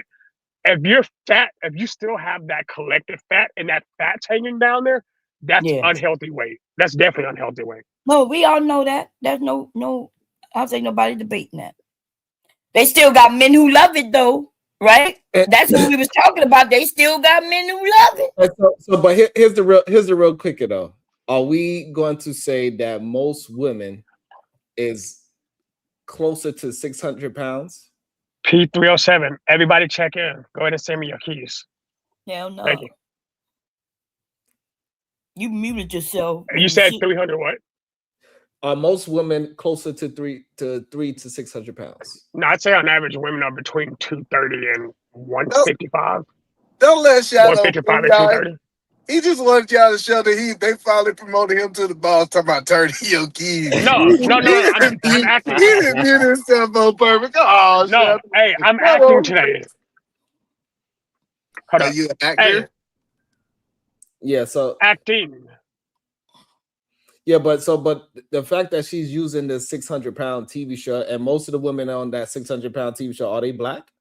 if you're fat, if you still have that collective fat and that fat's hanging down there, that's Yeah. unhealthy weight. That's definitely unhealthy weight. No, we all know that. There's no, I'll say nobody debating that. They still got men who love it though, right? That's what we was talking about. They still got men who love it. But here's the real quickie though. Are we going to say that most women is closer to 600 pounds? P307. Everybody check in. Go ahead and send me your keys. Hell no. Thank you. You muted yourself. You said 300 what? Are most women closer to 3 to 600 pounds? No, I'd say on average, women are between 230 and 155. Don't let Shadow 155 and guys. 230. He just wanted y'all to show that they finally promoted him to the boss. Talking about turning your kid. No. I'm He acting. didn't mute himself on purpose. Oh, No, shut hey, I'm Come acting on. today. Hold Are up. you an Hey, actor? Yeah, so acting. yeah, but the fact that she's using the 600-pound TV show, and most of the women on that 600-pound TV show, are they black?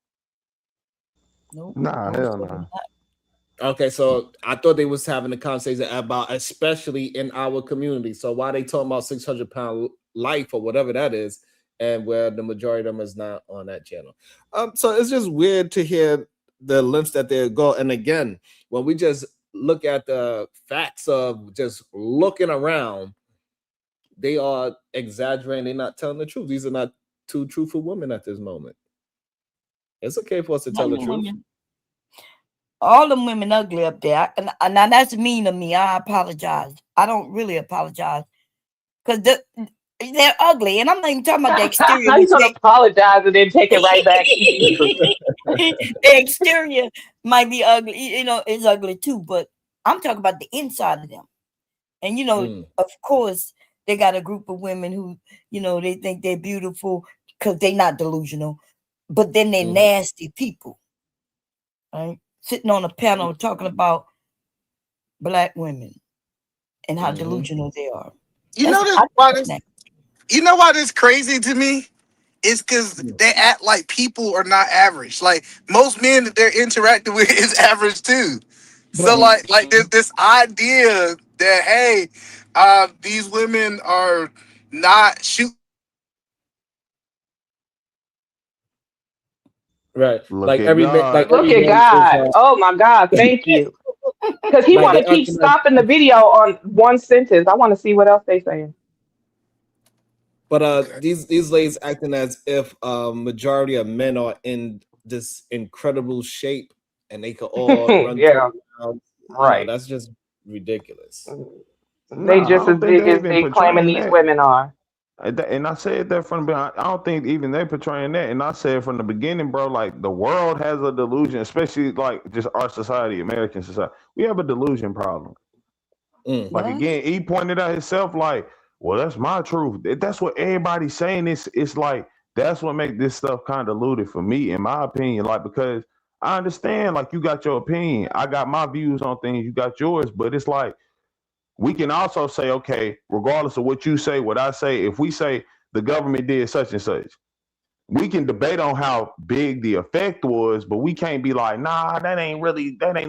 Nope. Nah, Most hell of no. them not. Okay, so I thought they was having a conversation about, especially in our community. So why they talking about 600-pound life or whatever that is, and where the majority of them is not on that channel. So it's just weird to hear the lengths that they go. And again, when we just look at the facts of just looking around, they are exaggerating. They're not telling the truth. These are not two truthful women at this moment. It's okay for us to tell the truth. All them women ugly up there. And now that's mean of me. I apologize. I don't really apologize. Because they're ugly. And I'm not even talking about the exterior. How you gonna apologize and then take it right back? The exterior might be ugly. You know, it's ugly too. But I'm talking about the inside of them. And, you know, of course, they got a group of women who, you know, they think they're beautiful because they're not delusional. But then they're nasty people. Right? Sitting on a panel talking about black women and how delusional they are. You know why this crazy to me? It's because they act like people are not average. Like most men that they're interacting with is average too. So like there's this idea that hey, these women are not Right. Look like at every man, God. like Look every at man is God. Oh my God, thank you. Because he like want they to keep acting as, stopping the video on one sentence. I want to see what else they saying. but these ladies acting as if majority of men are in this incredible shape and they could all run Yeah, 30 pounds. You know, right. that's just ridiculous. They Nah, I just as don't think big they as even they claiming portraying these that. women are. And I said that from the beginning. I don't think even they portraying that. And I said from the beginning, bro, like the world has a delusion, especially like just our society, American society. We have a delusion problem. Like again, he pointed out himself, like, well, that's my truth. That's what everybody's saying. It's like that's what makes this stuff kind of diluted for me, in my opinion. Like because I understand, like you got your opinion, I got my views on things, you got yours, but it's like we can also say, okay, regardless of what you say, what I say, if we say the government did such and such, we can debate on how big the effect was, but we can't be like, nah, that ain't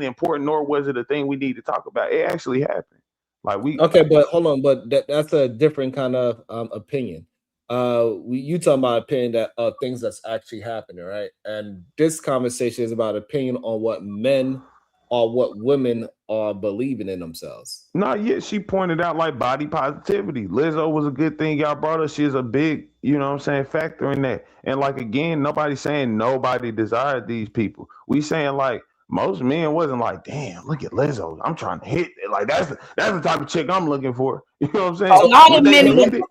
important, nor was it a thing we need to talk about. It actually happened. Like Okay, but hold on, but that's a different kind of opinion. You talking about opinion that things that's actually happening, right? And this conversation is about opinion on what men or what women are believing in themselves. not yet. She pointed out like body positivity. Lizzo was a good thing y'all brought her. She's a big, you know what I'm saying, factor in that. And like again, nobody's saying nobody desired these people. We saying like most men wasn't like, damn, look at Lizzo. I'm trying to hit it. Like that's the type of chick I'm looking for. You know what I'm saying? A lot Would of they men. hit it?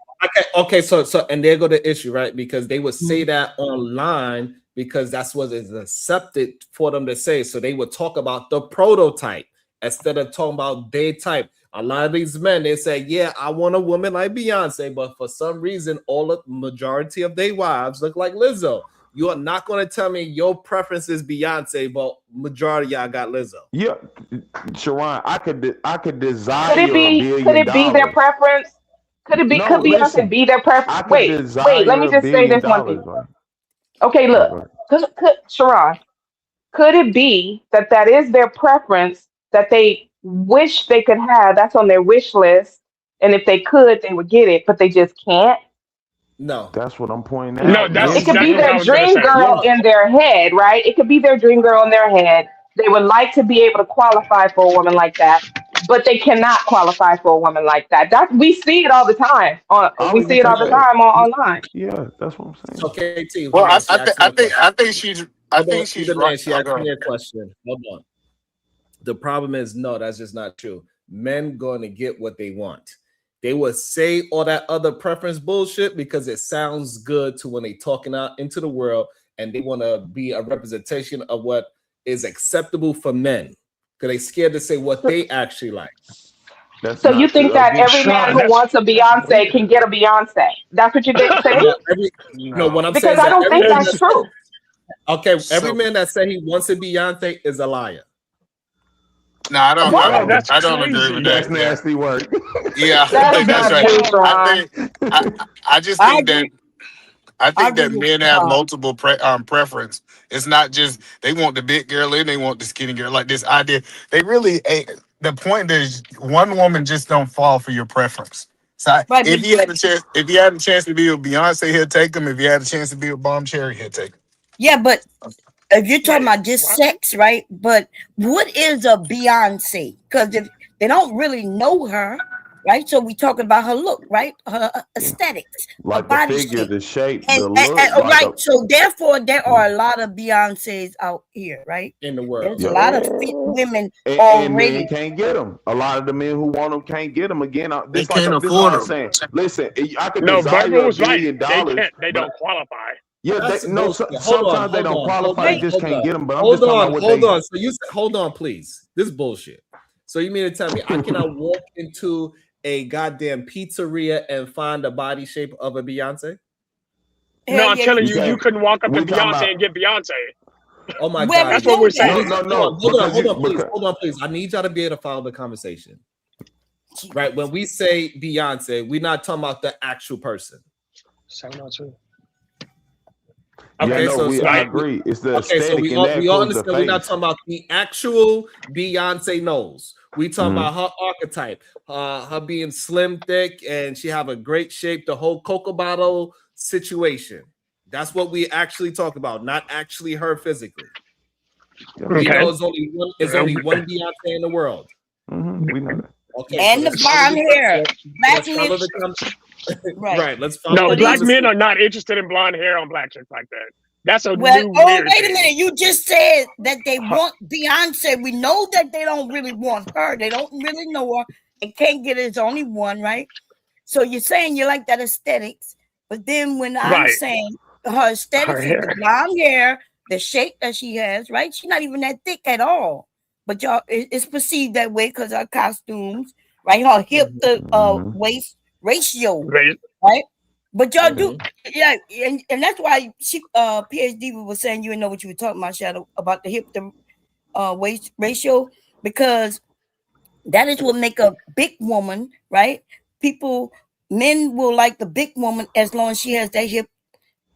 Okay, so and there go the issue, right? Because they would say that online because that's what is accepted for them to say. So they would talk about the prototype instead of talking about their type. A lot of these men, they say, yeah, I want a woman like Beyonce, but for some reason, all the majority of their wives look like Lizzo. You are not going to tell me your preference is Beyonce, but majority of y'all got Lizzo. Yeah, Sharon, I could desire Could it $1 be? Could billion. it be their preference? Could it be? No, Could Beyonce listen, be their preference? I could Wait. Let desire me $1 just say billion, this one thing. right? Okay, Oh, look. go ahead. Could Sharon? Could it be that that is their preference that they wish they could have? That's on their wish list, and if they could, they would get it, but they just can't. No. That's what I'm pointing No, out. that's It Yes, could be exactly what their I was gonna dream say. girl yes. in their head, right? It could be their dream girl in their head. They would like to be able to qualify for a woman like that, but they cannot qualify for a woman like that. That we see it all the time. I don't We even see it all think the that. time online. Yeah, that's what I'm So saying. KT, Well, hold on. She asked me a question. I Hold on, think she's either right. man, she Oh, asked go me ahead. a question. Hold on. The problem is, no, that's just not true. Men going to get what they want. They will say all that other preference bullshit because it sounds good to when they talking out into the world and they want to be a representation of what is acceptable for men. because they scared to say what they actually like. That's So you think that every man who wants a Beyonce can get a Beyonce? That's what you saying? No, what I'm saying Because is I that don't think that's true. Okay, every man that say he wants a Beyonce is a liar. No, I don't. What? I don't agree with That's that. Yeah. nasty work. Yeah, I That's think that's not right. true, Sharon. I just I think that agree. I I think agree that with men have Bob. multiple preference. It's not just they want the big girl and they want the skinny girl. Like this idea, they really ain't. The point is, one woman just don't fall for your preference. So Right, if but he had a chance, to be with Beyonce, he'll take him. If he had a chance to be with Bomb Cherry, he'll take him. yeah, but if you're talking about just sex, right? But what is a Beyonce? Because if they don't really know her, right? So we talk about her look, right? Her aesthetics, her Like the body figure, shape. the shape, And, the look, like right, a so therefore there are a lot of Beyonces out here, right? In the world. There's a lot of fit women and men already. can't get them. A lot of the men who want them can't get them. Again, They this like can't this is all afford I'm them. saying. Listen, I could No, desire Virgo $1 was right. billion, They can't. They but don't qualify. yeah, That's no. bullshit. Sometimes they don't qualify. They just can't get them. But I'm just talking about what hold they. on. So you said, hold on, please. This is bullshit. So you mean to tell me I cannot walk into a goddamn pizzeria and find the body shape of a Beyonce? No, I'm telling you you, you can't. couldn't walk up to We talking Beyonce about. and get Beyonce. Oh my Well, god. That's what we're saying. No, Hold on, because please. Hold on, please. I need y'all to be able to follow the conversation. Right. When we say Beyonce, we're not talking about the actual person. So not true. Okay, so I agree. It's the aesthetic, we and all, that we all includes the understand we're not face. talking about the actual Beyonce nose. We talking Mhm. about her archetype, her being slim, thick, and she have a great shape. The whole Cocoa bottle situation. That's what we actually talk about, not actually her physically. We know it's only one Beyonce in the world. We know that. Okay, And so the blonde hair. Black men. Right. Let's follow. No, black men are not interested in blonde hair on black chicks like that. That's a Well, new wait weird a thing. minute. You just said that they want Beyonce. We know that they don't really want her. They don't really know her. They can't get it. It's only one, right? So you're saying you like that aesthetics, but then when I'm saying her aesthetics is the blonde hair, the shape that she has, right? She's not even that thick at all. But y'all, it's perceived that way because her costumes, right? Her hip to waist ratio, right? But y'all do, yeah, and that's why she PhD was saying you didn't know what you were talking about, Shadow, about the hip to waist ratio, because that is what make a big woman, right? Men will like the big woman as long as she has that hip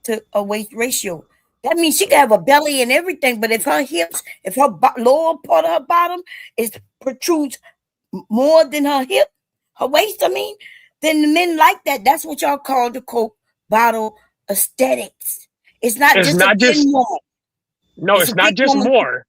to a waist ratio. That means she can have a belly and everything, but if her hips, if her lower part of her bottom protrudes more than her hip, her waist, then the men like that. That's what y'all call the Coke bottle aesthetics. It's not just a thin woman. No, it's not just more.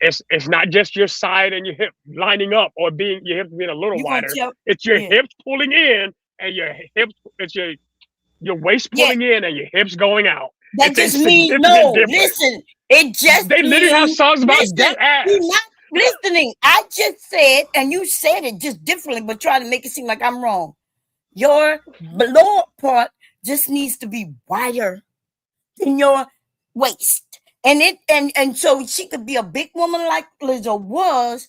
It's not just your side and your hip lining up or your hips being a little wider. It's your hips pulling in and your hips. It's your waist pulling in and your hips going out. That it's just a means significant difference. Listen. It just they literally have songs about that ass. You're not listening. I just said, and you said it just differently, but trying to make it seem like I'm wrong. Your lower part just needs to be wider than your waist. And so she could be a big woman like Lizzo was,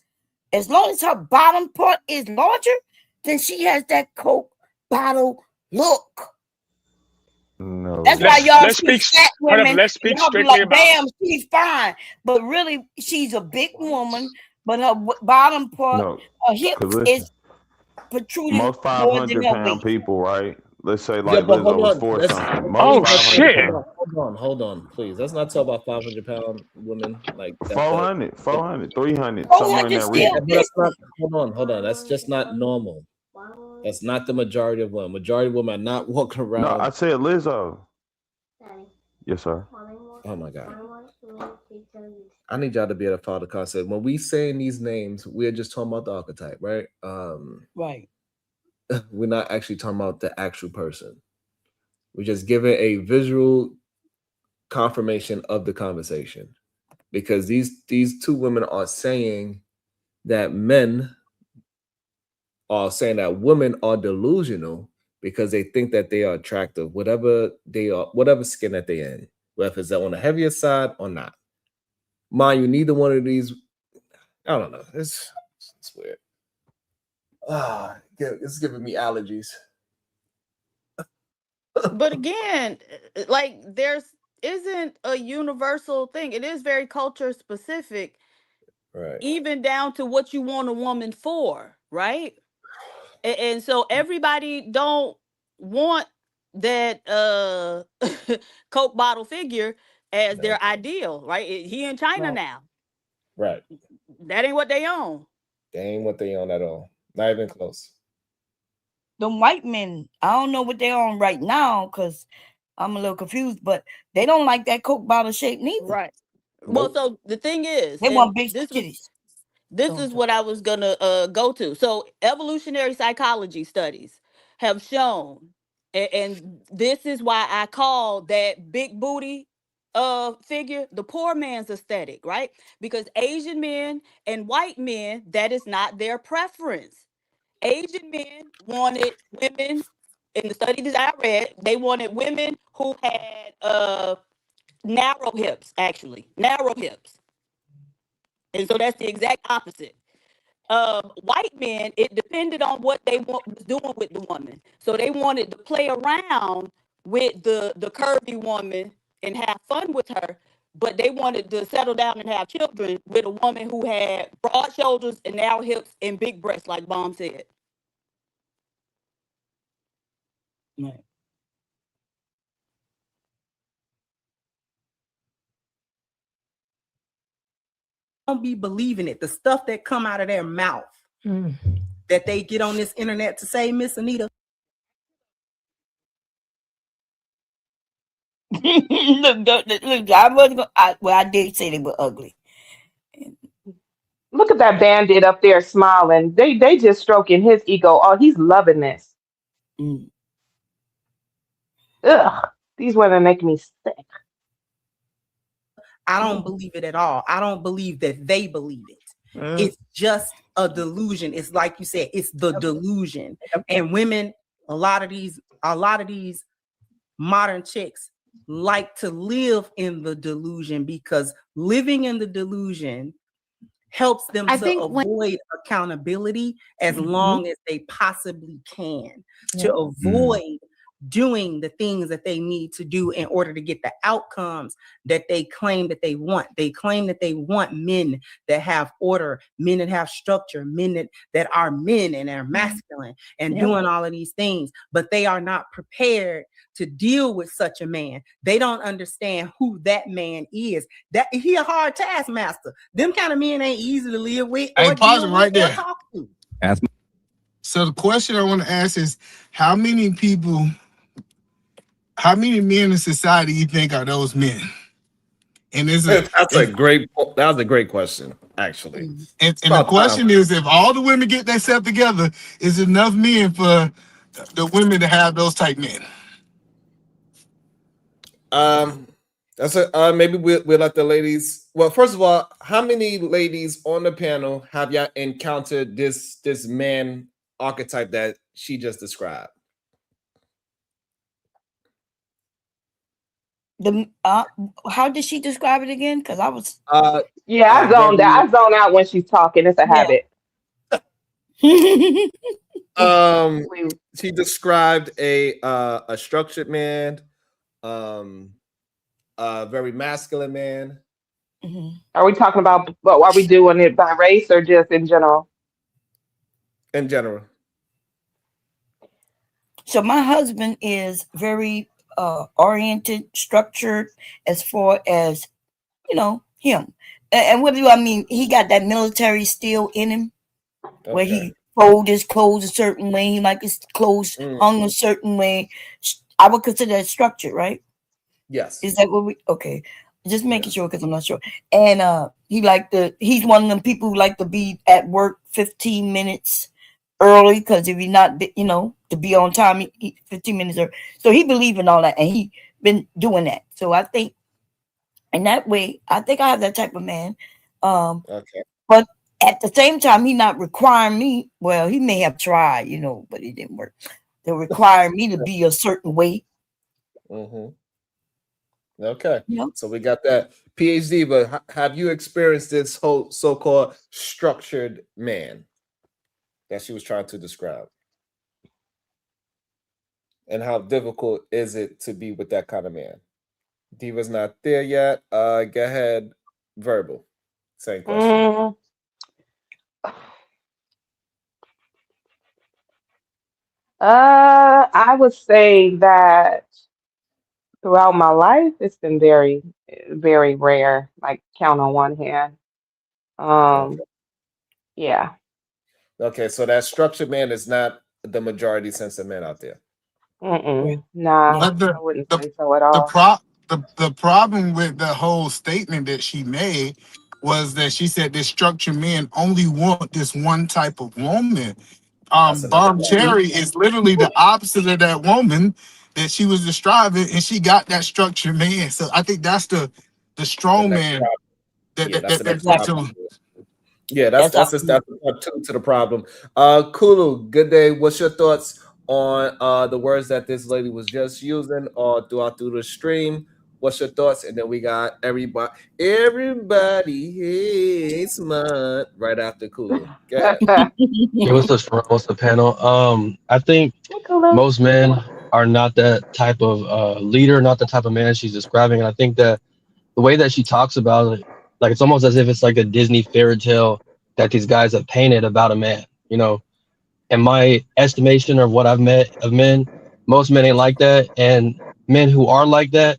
as long as her bottom part is larger, then she has that Coke bottle look. No. That's why y'all see fat women. Let's speak y'all be strictly like, about. damn, she's fine, but really she's a big woman. But her bottom part, her hips is protruding most more than her 500-pound waist. people, right? Let's say Yeah, like but Lizzo was hold on. 4 something. Shit! Hold on, please. Let's not talk about 500-pound women like that. 400, 300, somewhere in that region. Hold on. That's just not normal. That's not the majority of women. Majority of women are not walking around. No, I said Lizzo. Yes, sir. Oh my God. I need y'all to be able to follow the concept. When we saying these names, we're just talking about the archetype, right? Right. We're not actually talking about the actual person. We're just giving a visual confirmation of the conversation, because these two women are saying that men are saying that women are delusional because they think that they are attractive, whatever they are, whatever skin that they're in, whether it's on the heavier side or not. Mind you, neither one of these, I don't know. It's weird. It's giving me allergies. But again, like there's isn't a universal thing. It is very culture specific, right? Even down to what you want a woman for, right? And so everybody don't want that Coke bottle figure as their ideal, right? He in China now. Right. That ain't what they own. They ain't what they own at all. Not even close. The white men, I don't know what they're on right now because I'm a little confused, but they don't like that Coke bottle shape neither. Right. Well, so the thing is, they want big titties. This is what I was gonna go to. So evolutionary psychology studies have shown, and this is why I call that big booty figure the poor man's aesthetic, right? Because Asian men and white men, that is not their preference. Asian men wanted women, in the study that I read, they wanted women who had narrow hips, actually. Narrow hips. And so that's the exact opposite. White men, it depended on what they was doing with the woman. So they wanted to play around with the curvy woman and have fun with her, but they wanted to settle down and have children with a woman who had broad shoulders and narrow hips and big breasts, like Bomb said. Right. Don't be believing it. The stuff that come out of their mouth that they get on this internet to say, Miss Anita. Look, I wasn't gonna, I did say they were ugly. Look at that bandit up there smiling. They just stroking his ego. Oh, he's loving this. Ugh, these women make me sick. I don't believe it at all. I don't believe that they believe it. It's just a delusion. It's like you said, it's the delusion. And women, a lot of these modern chicks like to live in the delusion because living in the delusion helps them to avoid accountability as long as they possibly can, to avoid doing the things that they need to do in order to get the outcomes that they claim that they want. They claim that they want men that have order, men that have structure, men that are men and are masculine and doing all of these things, but they are not prepared to deal with such a man. They don't understand who that man is. That he a hard taskmaster. Them kind of men ain't easy to live with. Hey, Or pause deal it with right there. or talk to. So the question I want to ask is, how many men in society you think are those men? And that was a great question, actually. And the question is, if all the women get themselves together, is enough men for the women to have those type men? Maybe we'll let the ladies. Well, first of all, how many ladies on the panel have y'all encountered this man archetype that she just described? How did she describe it again? Because I was I zoned out. I zone out when she's talking. It's a habit. She described a structured man, a very masculine man. Are we talking about are we doing it by race or just in general? In general. So my husband is very oriented, structured as far as, him. And what do I mean? He got that military still in him, where he fold his clothes a certain way. He like his clothes hung a certain way. I would consider that structured, right? Yes. Is that what we? Okay, just making sure because I'm not sure. And he's one of them people who like to be at work 15 minutes early, because if you're not, to be on time, 15 minutes early. So he believe in all that, and he been doing that. So I think in that way, I think I have that type of man. But at the same time, he not requiring me. Well, he may have tried, but it didn't work. They require me to be a certain way. Okay. So we got that. PhD, but have you experienced this whole so-called structured man that she was trying to describe? And how difficult is it to be with that kind of man? Diva's not there yet. Go ahead, Verbal. Same question. I would say that throughout my life, it's been very, very rare. Like count on one hand. Okay. Yeah. Okay, so that structured man is not the majority sense of men out there. Nah, But I wouldn't the say so at the all. pro the problem with the whole statement that she made was that she said this structured men only want this one type of woman. That's another Bomb problem. Cherry is literally the opposite of that woman that she was describing, and she got that structured man. So I think that's the The strong next man problem. that Yeah, that's the next that's problem. on. Yeah, that's part two to the problem. Kulu, good day. What's your thoughts on the words that this lady was just using throughout the stream? What's your thoughts? And then we got everybody hates mud right after Kulu. Go ahead. Hey, what's up, Sharon? What's the panel? I think most men are not that type of leader, not the type of man she's describing. And I think that the way that she talks about it, like it's almost as if it's like a Disney fairy tale that these guys have painted about a man. You know, in my estimation of what I've met of men, most men ain't like that, and men who are like that,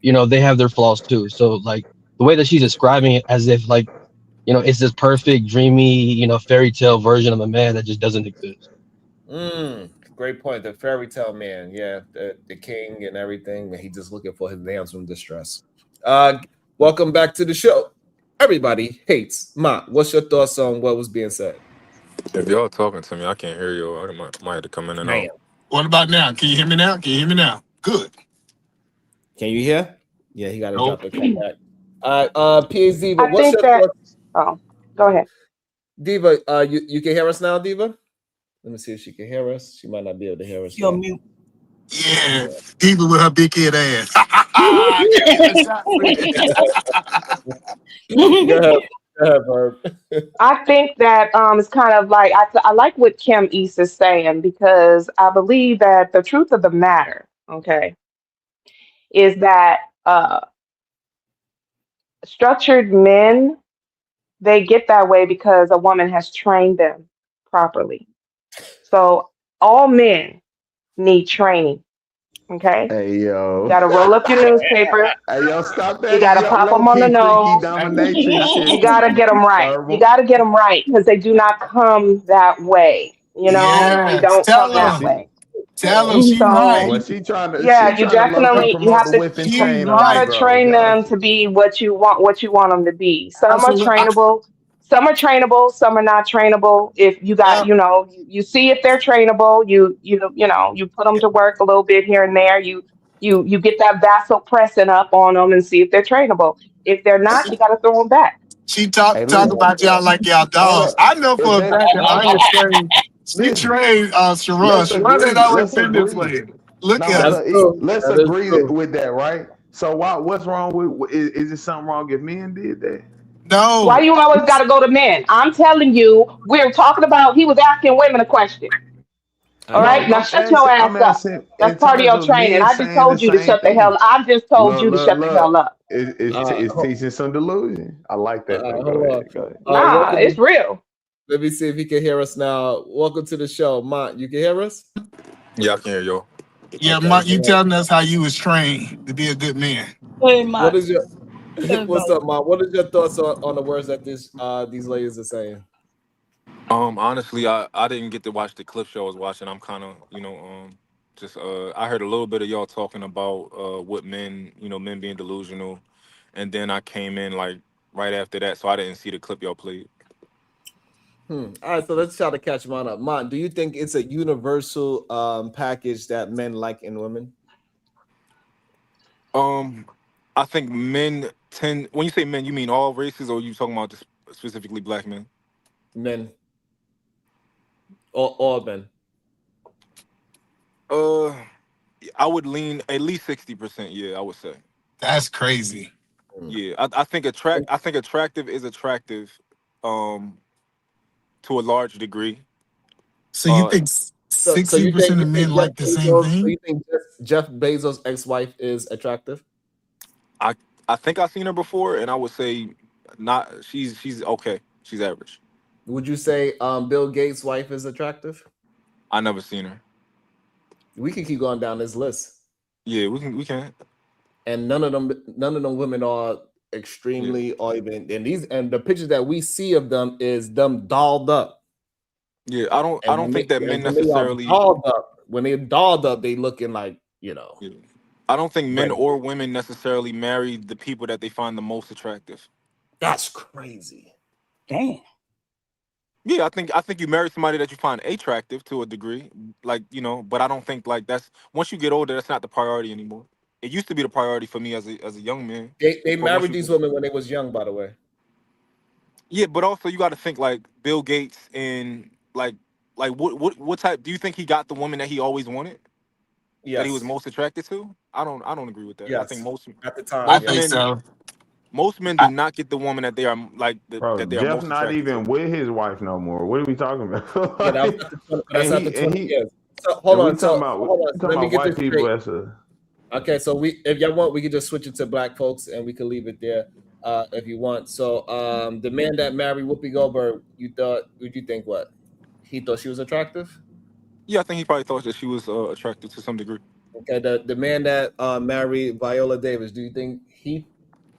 you know, they have their flaws too. So like the way that she's describing it, as if like, you know, it's this perfect, dreamy, you know, fairy tale version of a man that just doesn't exist. Great point. The fairy tale man, yeah, the king and everything, and he just looking for his lambs from distress. Welcome back to the show. Everybody hates Ma. What's your thoughts on what was being said? If y'all talking to me, I can't hear you. I might have to come in and out. What about now? Can you hear me now? Can you hear me now? Good. Can you hear? Yeah, he got to Nope. drop the come back. PhD, I but what's think your that. thoughts? Oh, go ahead. Diva, you can hear us now, Diva? Let me see if she can hear us. She might not be able to hear us. You're mute. Yeah, even with her big head ass. Go ahead, Verb. I think that it's kind of like I like what Kim East is saying, because I believe that the truth of the matter, okay, is that structured men, they get that way because a woman has trained them properly. So all men need training. Okay. Hey yo. You gotta roll up your newspaper. Hey yo, stop that. You gotta Yo, pop low them on the key freaky nose. dominatrix shit. You gotta get them right. You gotta get them right, because they do not come that way. You know, they Yes, don't come tell Well, that her. way. Tell her she So right. well, she trying yeah, you to low key definitely you promote have the to whip and She chain you on right. these gotta bros. train them Gotcha. to be what you want them to be. Some are Absolutely. trainable, some are not trainable. If you got, Yep. you know, you see if they're trainable, you put them to work a little bit here and there. You get that vassal pressing up on them and see if they're trainable. If they're not, you gotta throw them back. She Hey, talk listen. about y'all like y'all Hold dogs. up. I know If for a that, fact that Anya trained. She listen. trained Sharon. Let's Sharon ain't agree. always Let's been this agree. way. Look No, at That's her. true. let's That is agree true. with that, right? So what's wrong with is it something wrong if men did that? Why No. you always gotta go to men? I'm telling you, we're talking about he was asking women a question. I All No, know. right, now shut your I'm ass up. asking That's in part of terms your of training. men I just saying the told you to same shut the thing. hell. I just told you to shut the hell Look. up. It's Hold teaching some delusion. I like that though. Go on. ahead. Go ahead. Nah, Welcome. it's real. Let me see if he can hear us now. Welcome to the show, Mont. You can hear us? Yeah, I can hear y'all. Yeah, Okay. Mark, you telling us how you was trained to be a good man. Hey, What Mark. is your Hey, what's Mark. up, Mont? What is your thoughts on the words that these ladies are saying? Honestly, I didn't get to watch the clip show I was watching. I'm kind of, just I heard a little bit of y'all talking about what men, men being delusional, and then I came in like right after that, so I didn't see the clip y'all played. All right, so let's try to catch Mont up. Mont, do you think it's a universal package that men like in women? I think men tend, when you say men, you mean all races, or you talking about just specifically black men? Men, all men. I would lean at least 60%. Yeah, I would say. That's crazy. Yeah, I think attractive is attractive, to a large degree. So you think So 60% of men like the same So thing? you think Jeff Bezos' ex-wife is attractive? I think I've seen her before, and I would say not. She's okay. She's average. Would you say Bill Gates' wife is attractive? I never seen her. We can keep going down this list. Yeah, we can. And none of them women are extremely or even and the pictures that we see of them is them dolled up. Yeah, I don't think that men when they are necessarily. dolled up, when they're dolled up, they looking like, Yeah. I don't think men Right. or women necessarily marry the people that they find the most attractive. That's crazy. Damn. Yeah, I think you marry somebody that you find attractive to a degree, like, but I don't think like that's once you get older, that's not the priority anymore. It used to be the priority for me as a young man. They But once married you these get, women when they was young, by the way. yeah, but also you got to think like Bill Gates and like what type do you think he got the woman that he always wanted? That he was Yes. most attracted to? I don't agree with that. I think Yes. most At the time, I most think yes. men so. most men do not get the woman that they are like Bro, that they are Jeff most not attracted even to. with his wife no more. What are we talking about? Yeah, that was after 20, that's and after he and 20 he years. So hold and we on. talking So about hold on. we So talking let me about get white this people straight. as a Okay, so if y'all want, we can just switch it to black folks and we can leave it there if you want. So the man that married Whoopi Goldberg, would you think what? He thought she was attractive? Yeah, I think he probably thought that she was attracted to some degree. Okay, the man that married Viola Davis, do you think he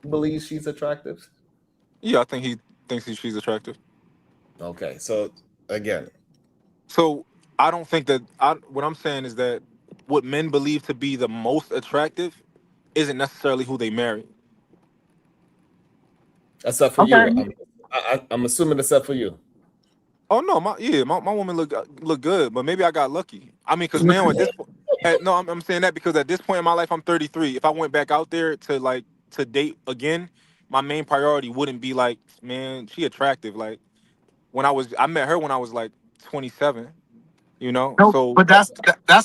believes she's attractive? Yeah, I think he thinks she's attractive. Okay, so again, So I don't think that what I'm saying is that what men believe to be the most attractive isn't necessarily who they marry. except for Okay. you, I'm assuming except for you. Oh no, my woman look good, but maybe I got lucky. I mean, because now at this point, no, I'm saying that because at this point in my life, I'm 33. If I went back out there to date again, my main priority wouldn't be like, man, she attractive. Like I met her when I was like 27. No, So but that's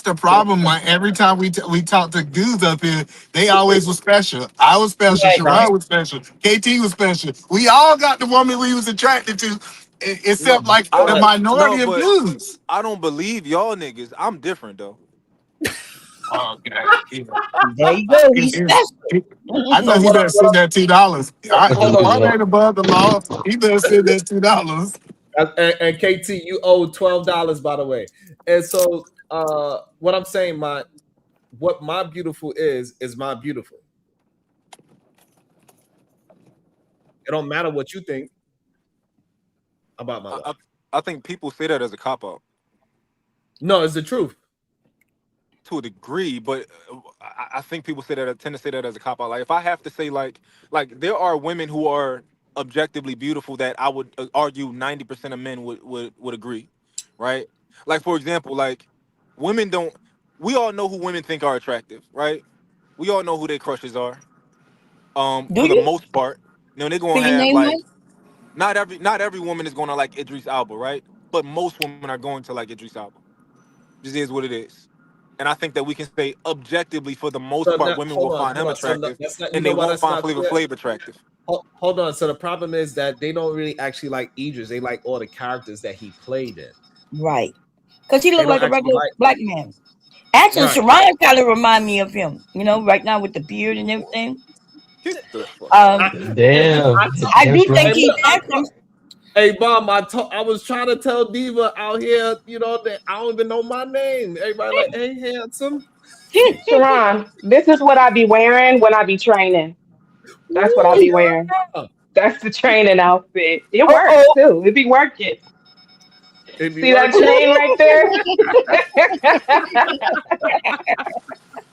the problem. When every time we talk to dudes up here, they always was special. I was special. Right. Sherrod was special. KT was special. We all got the woman we was attracted to, no, except like I the don't no, minority of but dudes. I don't believe y'all niggas. I'm different though. Okay. There you go. If- He's if- special. I know So he better what send that $2. hold on, One ain't above the law. He better send that $2. and KT, you owe $12, by the way. And so what I'm saying, what my beautiful is my beautiful. It don't matter what you think about my I, wife. I, I think people say that as a cop out No, it's the truth. to a degree, but I think people tend to say that as a cop out. Like if I have to say like there are women who are objectively beautiful that I would argue 90% of men would agree, right? Like for example, like women don't. We all know who women think are attractive, right? We all know who their crushes are. Do For the you? most part, they're gonna Can you have name like one? not every woman is gonna like Idris Elba, right? But most women are going to like Idris Elba. Just is what it is. And I think that we can say objectively, for the most So part, now, women will find him So no, attractive, that's not. You and know they why won't that's find not Flavor fair? Flav attractive. Hold on. So the problem is that they don't really actually like Idris. They like all the characters that he played in. Right. Because he They looked don't like a actually regular like. black man. Actually, Right. Sharon kind of remind me of him. Right now with the beard and everything. Get the fuck out Um, of here. Damn. I Damn, do think Hey, Sharon. he's look, handsome. hey, Mom, I was trying to tell Diva out here, that I don't even know my name. Everybody like, hey, handsome. Sharon, this is what I be wearing when I be training. That's what I Ooh, be wearing. yeah. That's the training outfit. It Uh works oh. too. It be working. It be See that working. chain right there?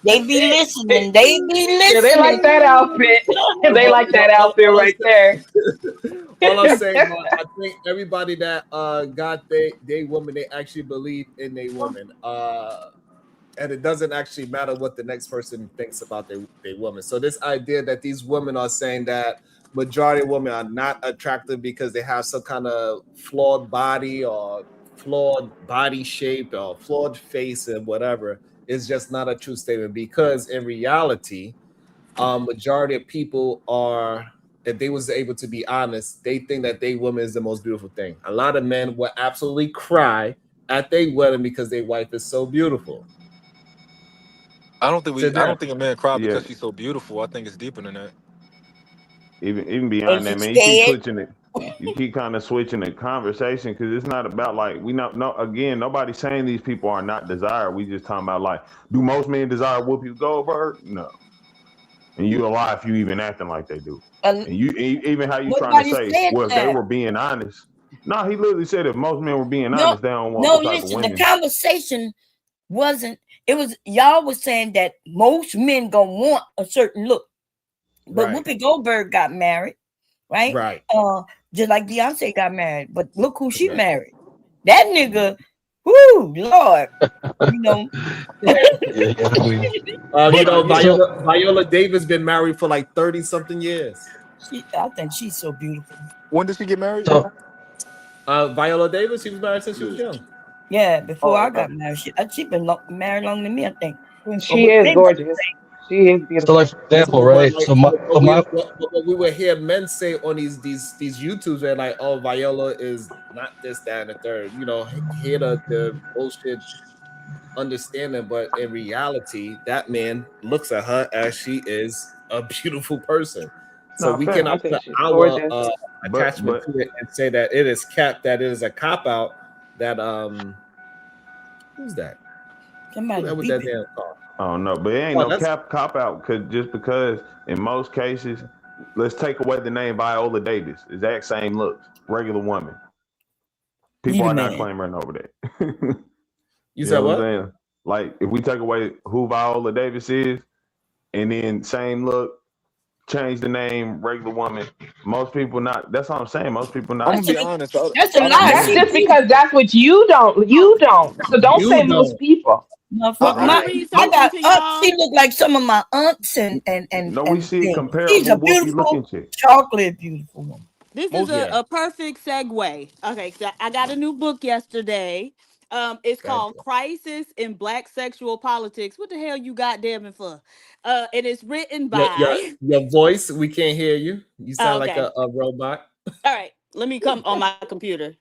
They be listening. They be Yeah, they like that listening. outfit. They like that outfit All right there. I'm saying, I think everybody that got they woman, they actually believe in a woman. And it doesn't actually matter what the next person thinks about their woman. So this idea that these women are saying that majority of women are not attractive because they have some kind of flawed body or flawed body shape or flawed face and whatever is just not a true statement, because in reality, majority of people are, if they was able to be honest, they think that they woman is the most beautiful thing. A lot of men will absolutely cry at their wedding because their wife is so beautiful. I don't think To I them. don't think a man cry Yeah, because she's so beautiful. I think it's deeper than that. even beyond And that, she man, you keep scared. switching it. You keep kind of switching the conversation because it's not about like we know. No, again, nobody's saying these people are not desired. We just talking about like, do most men desire Whoopi Goldberg? No, and you a lie if you even acting like they do. And you even how you trying to Nobody say, said well, if they that. were being honest. No, he literally said if most men were being No, honest, they don't want no, the type of listen, the women. conversation wasn't, it was, y'all was saying that most men gonna want a certain look. But Right. Whoopi Goldberg got married, right? Right. Just like Beyonce got married. But look who she married. That nigga, whoo, Lord. You know. You know, Viola Davis been married for like 30 something years. I think she's so beautiful. When did she get married? Viola Davis, she was married since she was young. Yeah, before Oh, I got married. She been married longer than me, I think. She is gorgeous. She is beautiful. So, like for example, right? So What we would hear men say on these YouTubes, where like, oh, Viola is not this, that, and the third. You know, hear the bullshit understanding, but in reality, that man looks at her as she is a beautiful person. So No, we fair. I cannot think put she's our gorgeous. attachment to it and say that it is capped, that it is a cop out. That who's that? Somebody Who with that damn car? I don't know, but it ain't Oh, no cop out because in most cases, let's take away the name Viola Davis, exact same looks, regular woman. People are not clamoring over that. You said know what? I'm saying? Like if we take away who Viola Davis is, and then same look, change the name, regular woman. Most people not. That's what I'm saying. Most people not. I'm gonna be honest. That's a I lie. That's don't. just because that's what you don't. You don't. So don't say most people. No, I don't. I got aunts. She look like some of my aunts and No, we see things. comparable She's a Whoopi looking beautiful, chick. chocolate, beautiful woman. This is a perfect segue. Okay, so I got a new book yesterday. It's called Crisis in Black Sexual Politics. What the hell you goddamn for? And it's written by. Your voice, we can't hear you. You sound like okay. a robot. All right, let me come on my computer.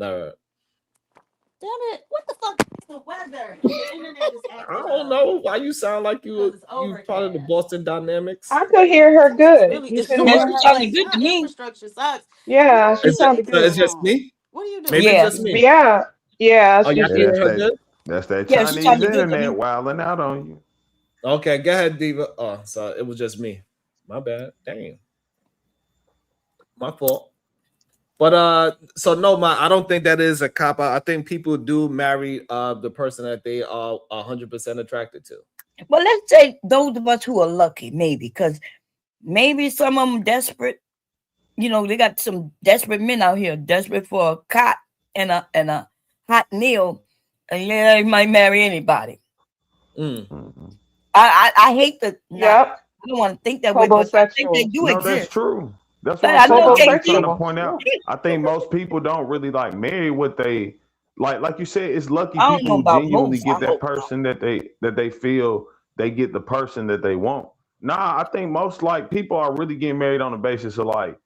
All right. Damn it! What the fuck is the weather? The internet is I acting don't know why you sound like you part of the Boston Dynamics. I could hear her good. Really, You it's couldn't super hear her? like our infrastructure sucks. Yeah, she sounded good. It's just me. What are you doing? Maybe it's just me. Yeah. Oh, y'all She's can hear her good? That's that Yeah, she Chinese sounded good to internet me. wilding out on you. Okay, go ahead, Diva. Oh, so it was just me. My bad. Dang. My fault. But so no, I don't think that is a cop out. I think people do marry the person that they are 100% attracted to. Well, let's say those of us who are lucky, maybe, because maybe some of them desperate. You know, they got some desperate men out here, desperate for a cot and a hot meal, and yeah, they might marry anybody. I hate the. I don't want to think that way, but I think they do No, exist. that's true. That's But what I'm saying. I know I'm trying to JP. point out. I think most people don't really like marry what they like. Like you said, it's lucky I don't people know who about genuinely most. get I that hope person that they feel they get the person that they want. Nah, I think most like people are really getting married on the basis of like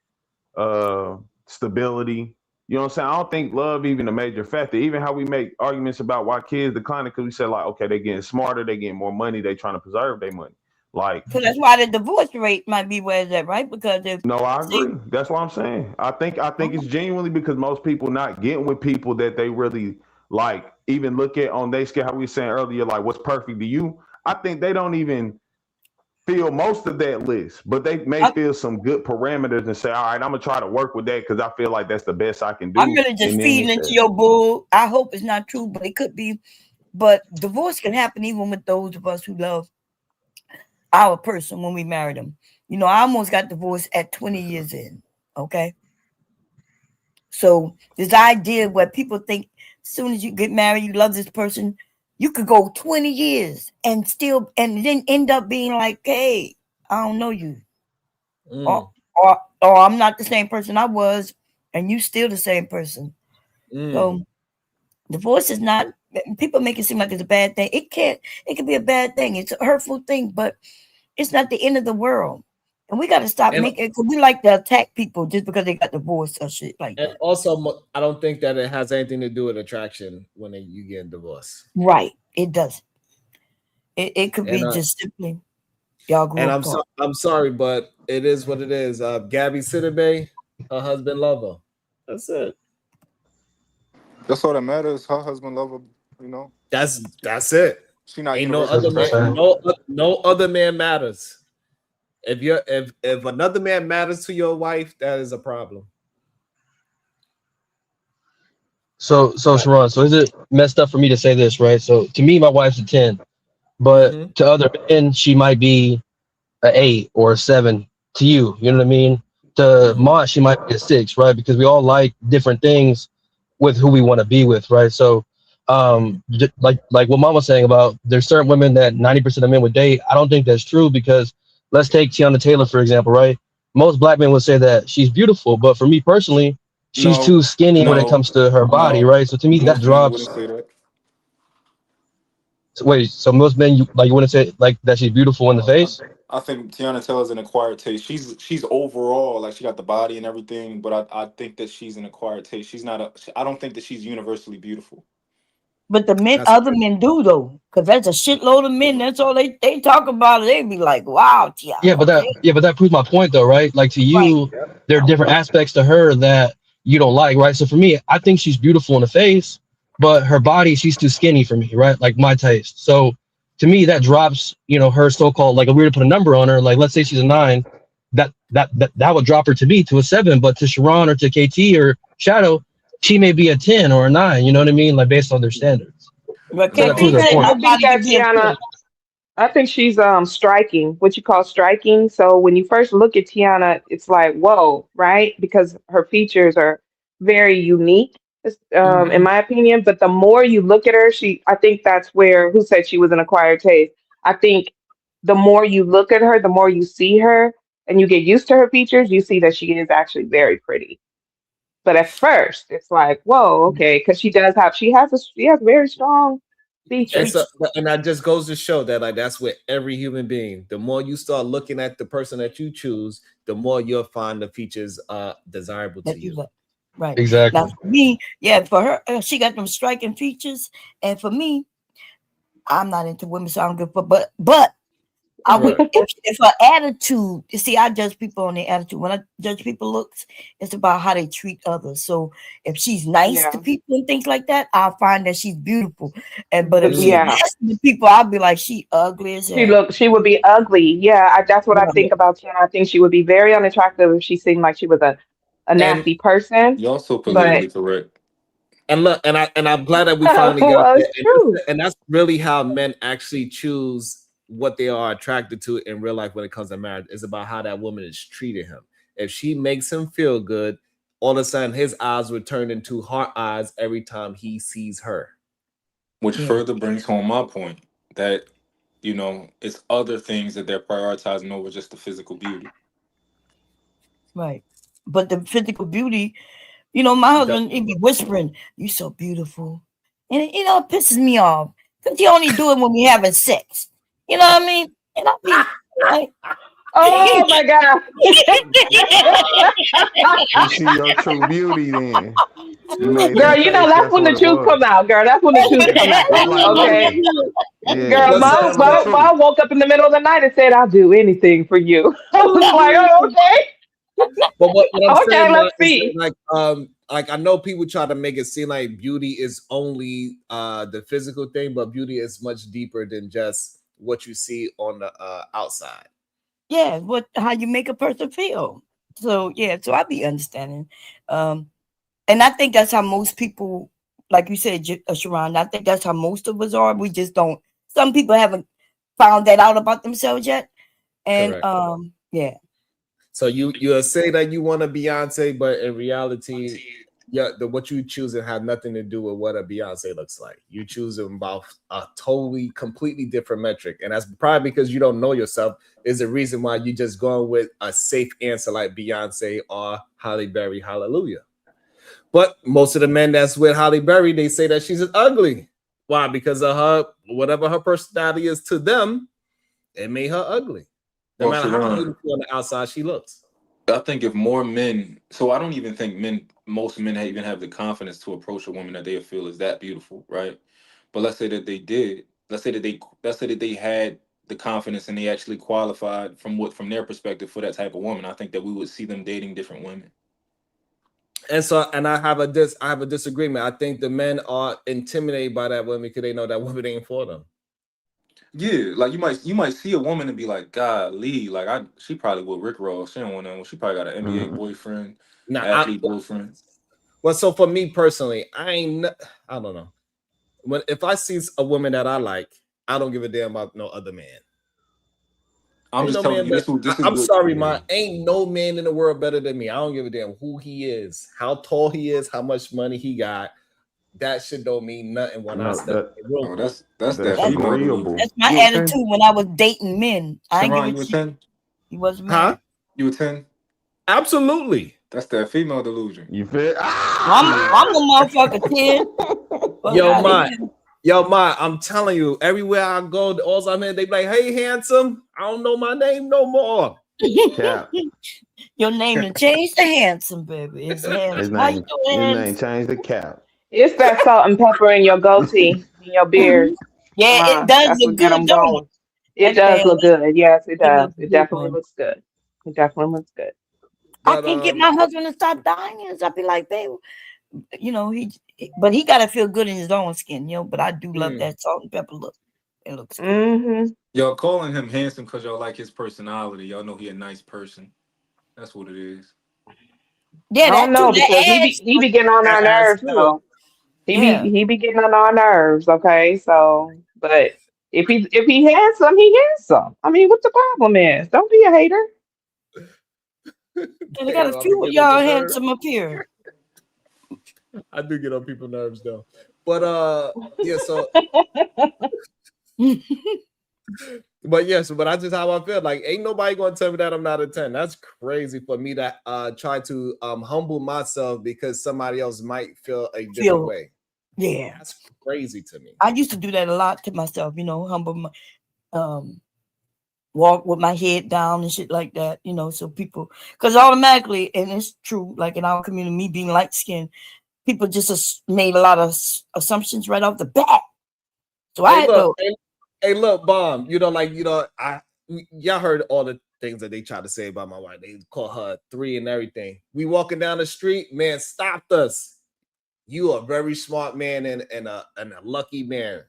stability. You know what I'm saying? I don't think love even a major factor. Even how we make arguments about why kids declining, because we say like, okay, they getting smarter, they getting more money, they trying to preserve their money. Like, so that's why the divorce rate might be where it's at, right? Because if no, I agree. That's what I'm saying. I think it's genuinely because most people not getting with people that they really like. Even look at on their scale, how we were saying earlier, like what's perfect to you. I think they don't even feel most of that list, but they may feel some good parameters and say, all right, I'm gonna try to work with that because I feel like that's the best I can do. I'm really just feeding into your bull. I hope it's not true, but it could be. But divorce can happen even with those of us who love our person when we married them. You know, I almost got divorced at 20 years in. Okay. So this idea where people think as soon as you get married, you love this person, you could go 20 years and still and then end up being like, hey, I don't know you. Or I'm not the same person I was, and you still the same person. So divorce is not, people make it seem like it's a bad thing. It can be a bad thing. It's a hurtful thing, but it's not the end of the world. And we got to stop And- making, because we like to attack people just because they got divorced or shit like And that. also, I don't think that it has anything to do with attraction when you get divorced. Right. It does. It could be And, just simply y'all grew and up. I'm sorry, but it is what it is. Gabby Sidibe, her husband love her. That's it. That's all that matters. Her husband love her, you know. That's it. She not Ain't no universally other man. attractive. No other man matters. If another man matters to your wife, that is a problem. So Sharon, so is it messed up for me to say this, right? So to me, my wife's a 10, but to other men, she might be an 8 or a 7 to you. You know what I mean? To Mont, she might be a 6, right? Because we all like different things with who we want to be with, right? So like what Mom was saying about there's certain women that 90% of men would date. I don't think that's true, because let's take Tiana Taylor, for example, right? Most black men would say that she's beautiful, but for me personally, she's too skinny when it comes to her body, right? So to me, that Most men drops. wouldn't say that. So wait, so most men you wouldn't say like that she's beautiful in the face? I think Tiana Taylor's an acquired taste. She's overall, like, she got the body and everything, but I think that she's an acquired taste. She's not I don't think that she's universally beautiful. But the men, other men do though, because that's a shitload of men. That's all they talk about. It. They be like, "Wow, Tiana." Yeah, but that proves my point though, right? Like to you, there are different aspects to her that you don't like, right? So for me, I think she's beautiful in the face, but her body, she's too skinny for me, right? Like my taste. So to me, that drops, her so-called, like if we were to put a number on her, like let's say she's a 9, that would drop her to me to a 7, but to Sharon or to KT or Shadow, she may be a 10 or a 9. You know what I mean? Like based on their standards. But So that proves her point. I think that Tiana, I think she's striking, what you call striking. So when you first look at Tiana, it's like, whoa, right? Because her features are very unique, in my opinion. But the more you look at her, I think that's where, who said she was an acquired taste? I think the more you look at her, the more you see her and you get used to her features, you see that she is actually very pretty. But at first, it's like, whoa, okay, because she has very strong features. And that just goes to show that that's with every human being. The more you start looking at the person that you choose, the more you'll find the features desirable to you. Right. Exactly. Now for me, for her, she got them striking features, and for me, I'm not into women, so I don't give a fuck. But I would, if her attitude, you see, I judge people on their attitude. When I judge people looks, it's about how they treat others. So if she's nice to people and things like that, I'll find that she's beautiful. But if she's nasty to people, I'll be like, she ugly as hell. She would be ugly. Yeah, that's what I think about Tiana. I think she would be very unattractive if she seemed like she was a nasty person. You're also politically correct. And look, and I'm glad that we finally got Well, there. it's true. And that's really how men actually choose what they are attracted to in real life when it comes to marriage. It's about how that woman is treating him. If she makes him feel good, all of a sudden his eyes will turn into her eyes every time he sees her. Which further brings home my point that, it's other things that they're prioritizing over just the physical beauty. Right. But the physical beauty, my husband, he'd be whispering, "You so beautiful." And it pisses me off. Because he only do it when we having sex. You know what I mean? And I be like, oh my God. You see your true beauty then. Girl, that's when the truth come out, girl. That's when the truth come out. Okay. Girl, mom woke up in the middle of the night and said, "I'll do anything for you." I was like, "Oh, okay." But what I'm saying, let's see. Like I know people try to make it seem like beauty is only the physical thing, but beauty is much deeper than just what you see on the outside. Yeah, how you make a person feel. So so I be understanding. And I think that's how most people, like you said, Sharon, I think that's how most of us are. We just don't, some people haven't found that out about themselves yet. And correct. So you say that you want a Beyonce, but in reality, what you choosing have nothing to do with what a Beyonce looks like. You choosing about a totally, completely different metric, and that's probably because you don't know yourself. Is the reason why you just going with a safe answer like Beyonce or Halle Berry. Hallelujah. But most of the men that's with Halle Berry, they say that she's ugly. Why? Because of her, whatever her personality is to them, it made her ugly. No Well, matter how Sharon, beautiful on the outside she looks. I think if more men, so I don't even think most men even have the confidence to approach a woman that they feel is that beautiful, right? But let's say that they did. Let's say that they had the confidence and they actually qualified from their perspective for that type of woman. I think that we would see them dating different women. And so, and I have a disagreement. I think the men are intimidated by that woman because they know that woman ain't for them. Yeah, like you might see a woman and be like, "Golly, like she probably would Rick Ross. She don't want to. She probably got an NBA boyfriend, athlete boyfriend." Well, so for me personally, I don't know. If I see a woman that I like, I don't give a damn about no other man. I'm just telling you, I'm sorry, man. Ain't no man in the world better than me. I don't give a damn who he is, how tall he is, how much money he got. That shit don't mean nothing when I step in the room. That's that female delusion. That's my attitude when I was dating men. I ain't Sharon, give a you a shit. 10? He wasn't mad. Huh? You a 10? Absolutely. That's that female delusion. You fit? I'm a motherfucker 10. Yo, Ma, I'm telling you, everywhere I go, all I'm in, they be like, "Hey, handsome." I don't know my name no more. Your name to change to handsome, baby. It's handsome. How you doing? His name changed the cap. It's that salt and pepper in your goatee, in your beard. Yeah, it does That's look what get good, them don't going. It does look good. Yes, it does. looks It good definitely on. looks good. It definitely looks good. I can't get my husband to stop dying. I'll be like, babe, you know, but he gotta feel good in his own skin, you know. But I do love that salt and pepper look. It looks good. Mm-hmm. Y'all calling him handsome because y'all like his personality. Y'all know he a nice person. That's what it is. Yeah, I don't know because he be getting on our nerves though. He be getting on our nerves. Okay, so but if he handsome, he handsome. I mean, what the problem is? Don't be a hater. They got a few of y'all handsome up here. I do get on people's nerves though. But yeah, so but I just how I feel. Like, ain't nobody gonna tell me that I'm not a 10. That's crazy for me to try to humble myself because somebody else might feel a different way. Yeah. That's crazy to me. I used to do that a lot to myself, you know, humble my walk with my head down and shit like that, you know, so people, because automatically, and it's true, like in our community, me being light skinned, people just made a lot of assumptions right off the bat. So I had to. Hey, look, Bomb, you know, like, you know, y'all heard all the things that they tried to say about my wife. They call her 3 and everything. We walking down the street, man, stopped us. You are a very smart man and a lucky man.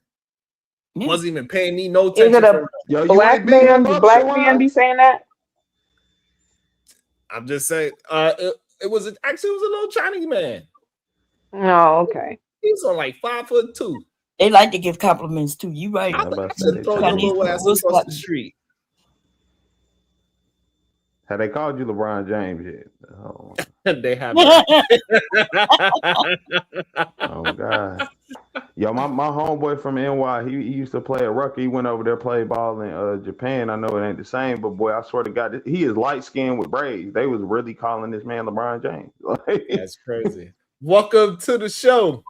Wasn't even paying me no attention. Is it a black man? Do black men be saying that? I'm just saying. It was a little Chinese man. Oh, okay. He's on like 5'2". They like to give compliments too. You right? I should throw your little ass across the street. Have they called you LeBron James yet? Oh. They have. Oh God. Yo, my homeboy from NY, he used to play at Rucker. He went over there, played ball in Japan. I know it ain't the same, but boy, I swear to God, he is light skinned with braids. They was really calling this man LeBron James. That's crazy. Welcome to the show.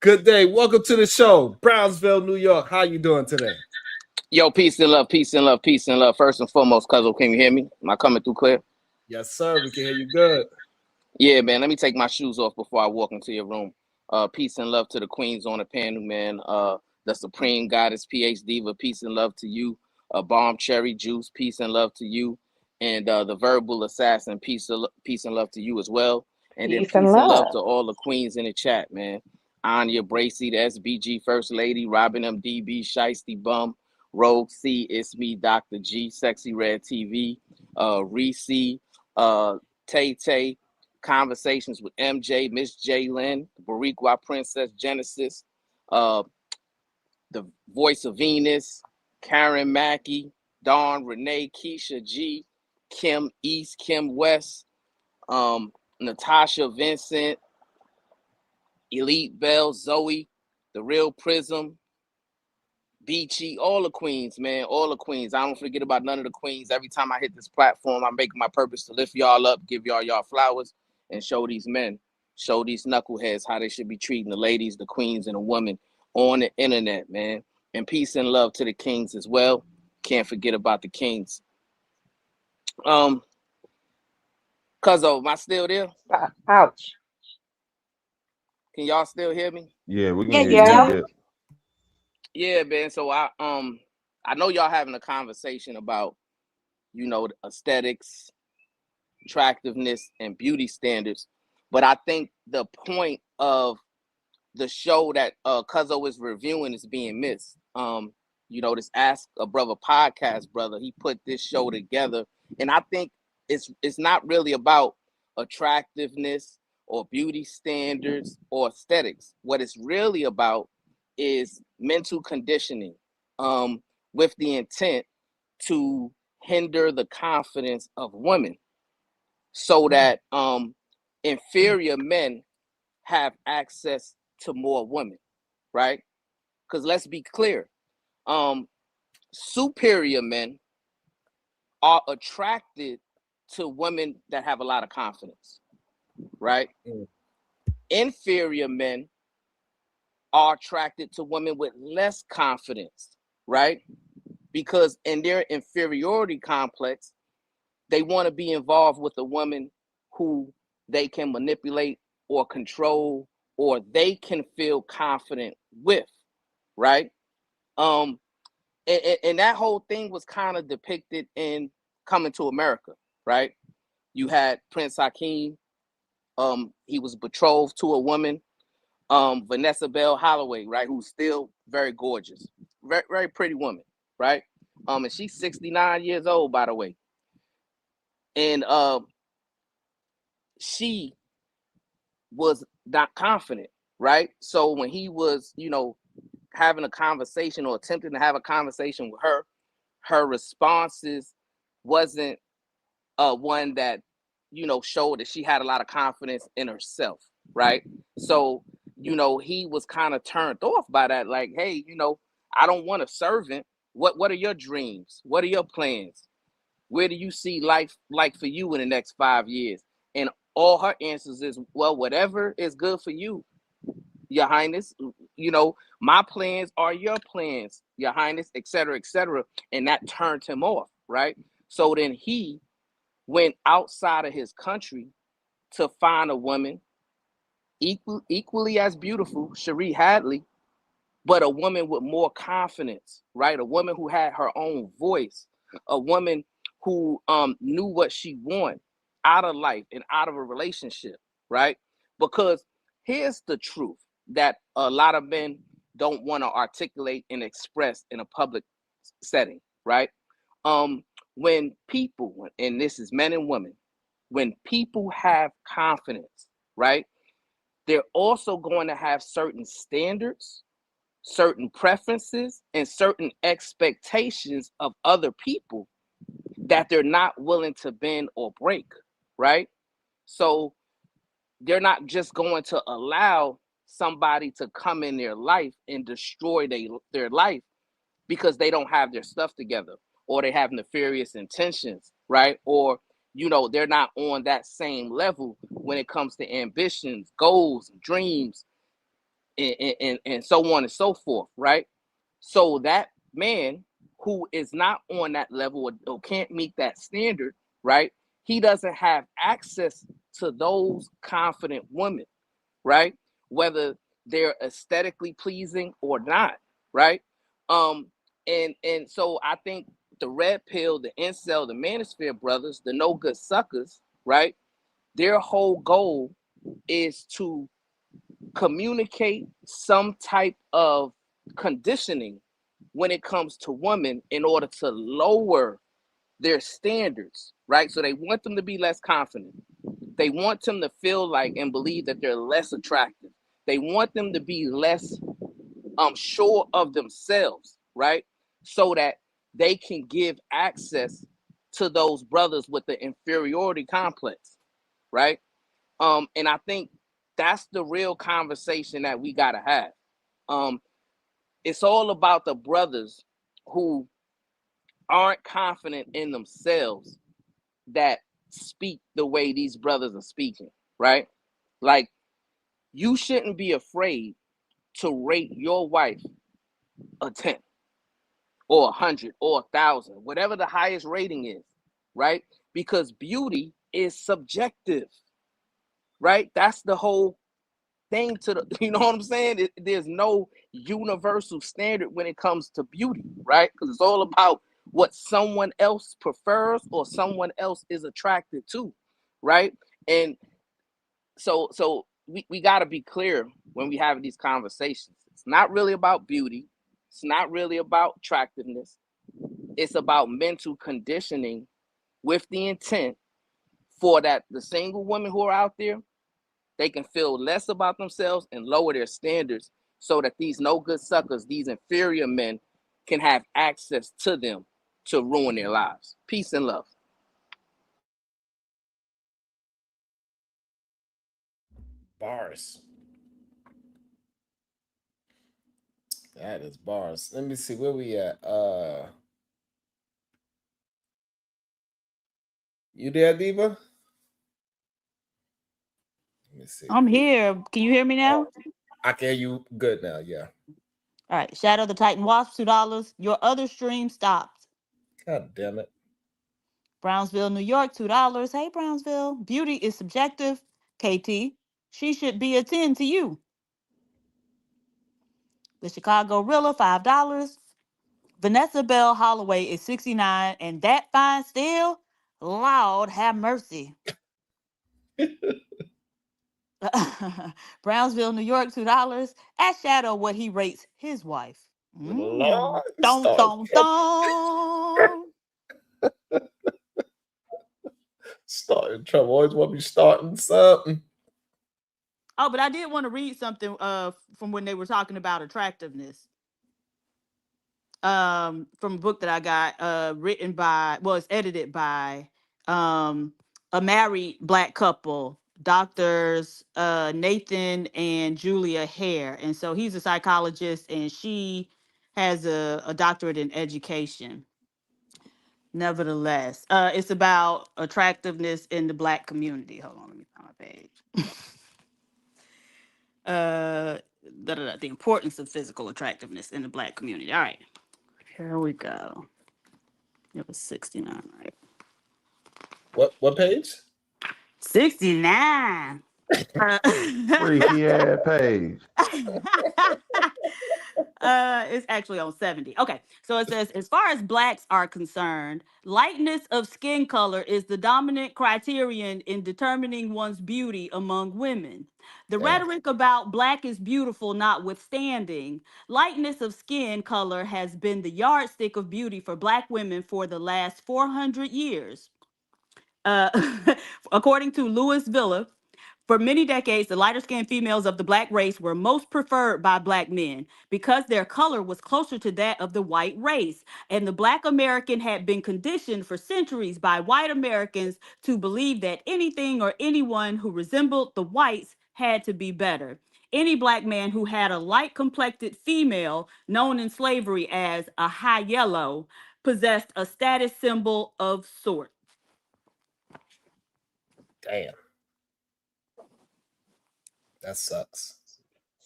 Good day. Welcome to the show. Brownsville, New York. How you doing today? Yo, peace and love, peace and love, peace and love. First and foremost, Cuzzo, can you hear me? Am I coming through clear? Yes, sir. We can hear you good. Yeah, man. Let me take my shoes off before I walk into your room. Peace and love to the queens on the panel, man. The Supreme Goddess, PhD, Diva. Peace and love to you. Bomb Cherry Juice. Peace and love to you. And the Verbal Assassin. Peace and love to you as well. And then peace and love to all the queens in the chat, man. Anya Bracy, the SBG First Lady, Robin MDB, Shiesty Bum, Rogue C, It's Me, Dr. G, Sexy Red TV, Reese, Tay Tay, Conversations with MJ, Miss J Lynn, Bariqua Princess Genesis, the Voice of Venus, Karen Mackey, Dawn, Renee, Keisha G, Kim East, Kim West, Natasha Vincent, Elite Bell, Zoe, The Real Prism, Beachy, all the queens, man, all the queens. I don't forget about none of the queens. Every time I hit this platform, I'm making my purpose to lift y'all up, give y'all flowers, and show these men, show these knuckleheads how they should be treating the ladies, the queens, and the women on the internet, man. And peace and love to the kings as well. Can't forget about the kings. Cuzzo, am I still there? Ouch. Can y'all still hear me? Yeah, we can Yeah, hear you. You yeah. good. Yeah, man. So I know y'all having a conversation about, aesthetics, attractiveness, and beauty standards. But I think the point of the show that Cuzzo is reviewing is being missed. This Ask a Brother podcast, brother, he put this show together. And I think it's not really about attractiveness or beauty standards or aesthetics. What it's really about is mental conditioning, with the intent to hinder the confidence of women so that inferior men have access to more women, right? Because let's be clear, superior men are attracted to women that have a lot of confidence, right? Inferior men are attracted to women with less confidence, right? Because in their inferiority complex, they want to be involved with a woman who they can manipulate or control, or they can feel confident with, right? And that whole thing was kind of depicted in Coming to America, right? You had Prince Hakeem. He was betrothed to a woman, Vanessa Bell Holloway, right? Who's still very gorgeous, very, very pretty woman, right? And she's 69 years old, by the way. And she was not confident, right? So when he was, having a conversation or attempting to have a conversation with her, her responses wasn't one that, showed that she had a lot of confidence in herself, right? So, he was kind of turned off by that. Like, hey, I don't want a servant. What are your dreams? What are your plans? Where do you see life like for you in the next 5 years? And all her answers is, well, whatever is good for you, Your Highness. My plans are your plans, Your Highness, et cetera, et cetera. And that turned him off, right? So then he went outside of his country to find a woman equally as beautiful, Cherie Hadley, but a woman with more confidence, right? A woman who had her own voice, a woman who knew what she wanted out of life and out of a relationship, right? Because here's the truth that a lot of men don't want to articulate and express in a public setting, right? When people, and this is men and women, when people have confidence, right, they're also going to have certain standards, certain preferences, and certain expectations of other people that they're not willing to bend or break, right? So they're not just going to allow somebody to come in their life and destroy their life because they don't have their stuff together, or they have nefarious intentions, right? Or, they're not on that same level when it comes to ambitions, goals, dreams, and so on and so forth, right? So that man who is not on that level or can't meet that standard, right? He doesn't have access to those confident women, right? Whether they're aesthetically pleasing or not, right? And so I think the red pill, the incel, the manosphere brothers, the no good suckers, right? Their whole goal is to communicate some type of conditioning when it comes to women in order to lower their standards, right? So they want them to be less confident. They want them to feel like and believe that they're less attractive. They want them to be less sure of themselves, right? So that they can give access to those brothers with the inferiority complex, right? And I think that's the real conversation that we gotta have. It's all about the brothers who aren't confident in themselves that speak the way these brothers are speaking, right? Like, you shouldn't be afraid to rate your wife a 10 or 100 or 1,000, whatever the highest rating is, right? Because beauty is subjective, right? That's the whole thing to the, you know what I'm saying? There's no universal standard when it comes to beauty, right? Because it's all about what someone else prefers or someone else is attracted to, right? And so we got to be clear when we have these conversations. It's not really about beauty. It's not really about attractiveness. It's about mental conditioning with the intent for that the single women who are out there, they can feel less about themselves and lower their standards so that these no good suckers, these inferior men, can have access to them to ruin their lives. Peace and love. Bars. That is bars. Let me see where we at. You there, Diva? Let me see. I'm here. Can you hear me now? I can hear you good now. Yeah. All right. Shadow the Titan Wasp, $2. Your other stream stopped. God damn it. Brownsville, New York, $2. Hey, Brownsville. Beauty is subjective. KT. She should be a 10 to you. The Chicago Rilla, $5. Vanessa Bell Holloway is 69, and that fine still, Lord have mercy. Brownsville, New York, $2. Ask Shadow what he rates his wife. Lord, Dong, dong, dong. Starting trouble. Always want to be starting something. Oh, but I did want to read something from when they were talking about attractiveness. From a book that I got written by, well, it's edited by a married Black couple, doctors Nathan and Julia Hare. And so he's a psychologist and she has a doctorate in education. Nevertheless, it's about attractiveness in the Black community. Hold on, let me find my page. The importance of physical attractiveness in the Black community. All right, here we go. It was 69, right? What page? 69. Freaky ass page. It's actually on 70. Okay, so it says, as far as Blacks are concerned, lightness of skin color is the dominant criterion in determining one's beauty among women. The rhetoric about Black is beautiful notwithstanding, lightness of skin color has been the yardstick of beauty for Black women for the last 400 years. According to Louis Villa, for many decades, the lighter-skinned females of the Black race were most preferred by Black men because their color was closer to that of the white race. And the Black American had been conditioned for centuries by white Americans to believe that anything or anyone who resembled the whites had to be better. Any Black man who had a light-complected female, known in slavery as a high yellow, possessed a status symbol of sort. Damn. That sucks.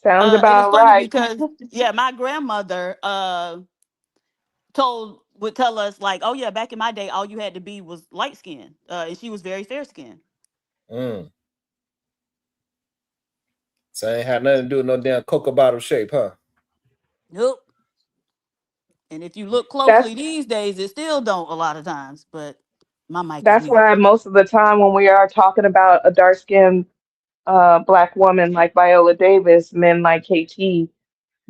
Sounds It was about funny right. because my grandmother would tell us like, oh yeah, back in my day, all you had to be was light skinned, and she was very fair skinned. So it ain't had nothing to do with no damn cocoa bottle shape, huh? Nope. And if you look closely these days, it still don't a lot of times. But my mic is That's muted. why most of the time when we are talking about a dark-skinned Black woman like Viola Davis, men like KT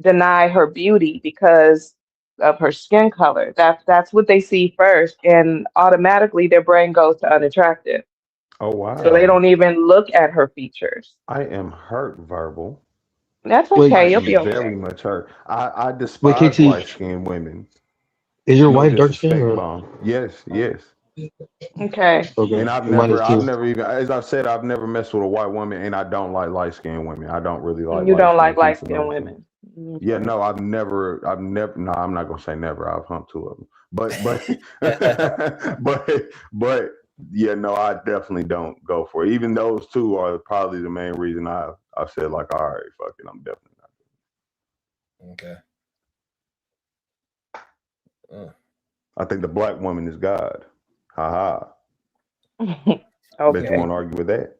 deny her beauty because of her skin color. That's what they see first, and automatically their brain goes to unattractive. Oh wow. So they don't even look at her features. I am hurt, verbal. That's Wait, okay. I You'll am be very okay. much hurt. I wait, despise KT, light skinned women. is your No wife dark skin disrespect, or Bone. Yes, yes. Okay. okay? And I've Mine is too. never even, as I've said, I've never messed with a white woman, and I don't like light skinned women. I don't really like You light don't like skinned people. light-skinned No. women. Yeah, no, I've never, no, I'm not gonna say never. I've humped two of them, but yeah, no, I definitely don't go for it. Even those two are probably the main reason I said like, all right, fuck it, I'm definitely not. Okay. I think the black woman is God. Ha ha. Okay. Bet you won't argue with that.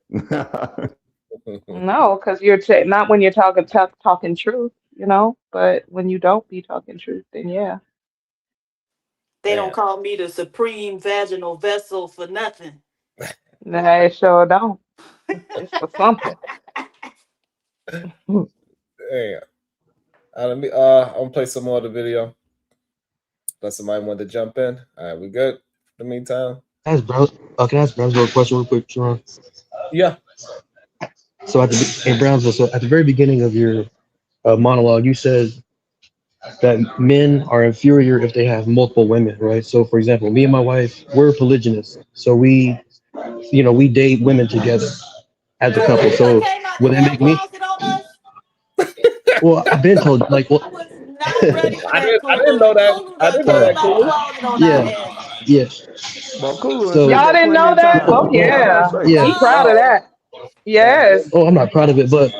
No, because you're not when you're talking truth, you know. But when you don't be talking truth, then yeah. They don't call me the supreme vaginal vessel for nothing. Nah, it sure don't. It's for something. Hey, let me. I'm gonna play some more of the video. Let somebody want to jump in. All right, we good. In the meantime. Can I ask Brownsville a question real quick, Sharon? Yeah. So in Brownsville, so at the very beginning of your monologue, you said that men are inferior if they have multiple women, right? So, for example, me and my wife, we're polygamous, so we date women together as a couple. So, would that make me? Well, I've been told, like, well, Not ready for that, I didn't know Kulu. that. Kulu I done didn't know came that, out the Kulu. closet on our yeah, ass. yeah. Well, Kulu So, said Y'all that didn't plenty know of that? times. Oh yeah, Yeah. I'm proud of that. Yes. oh, I'm not proud of it, but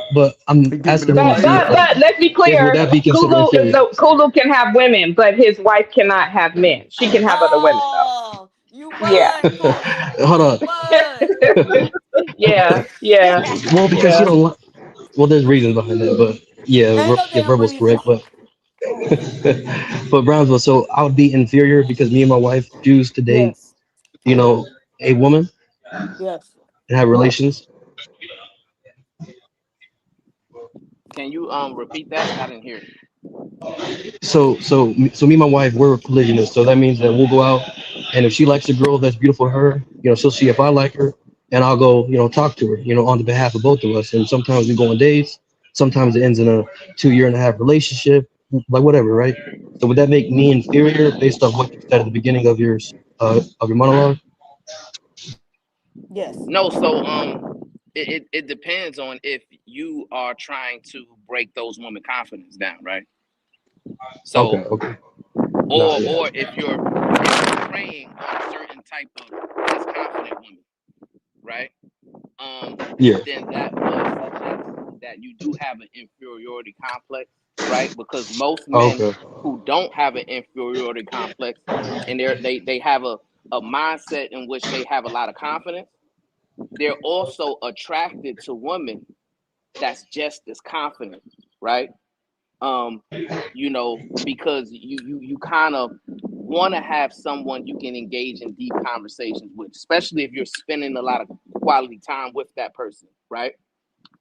I'm He keeping asking it her to But see black, if, bro. let's be would clear. that be considered inferior? Kulu can have women, but his wife cannot have men. She can have other women though. Oh, you Yeah. would, Kulu. Hold on. You would. Yeah. Well, because you don't. Well, there's reasons behind that, but yeah, Ain't no damn Verbal's reason. correct, but but Brownsville. So I would be inferior because me and my wife choose to date, Yes. a woman Yes. and have relations. Can you repeat that? I didn't hear it. So me and my wife, we're polygamists. So that means that we'll go out, and if she likes a girl that's beautiful to her, she'll see if I like her, and I'll go, talk to her, on the behalf of both of us. And sometimes we go on dates. Sometimes it ends in a 2.5 year relationship, like whatever, right? So would that make me inferior based on what you said at the beginning of your monologue? Yes. No, so it depends on if you are trying to break those women confidence down, right? So Okay. or if you're preying on a certain type of less confident woman, right? Yeah. Then that would suggest that you do have an inferiority complex, right? Because most men Okay. who don't have an inferiority complex and they have a mindset in which they have a lot of confidence, they're also attracted to women that's just as confident, right? Because you kind of want to have someone you can engage in deep conversations with, especially if you're spending a lot of quality time with that person, right?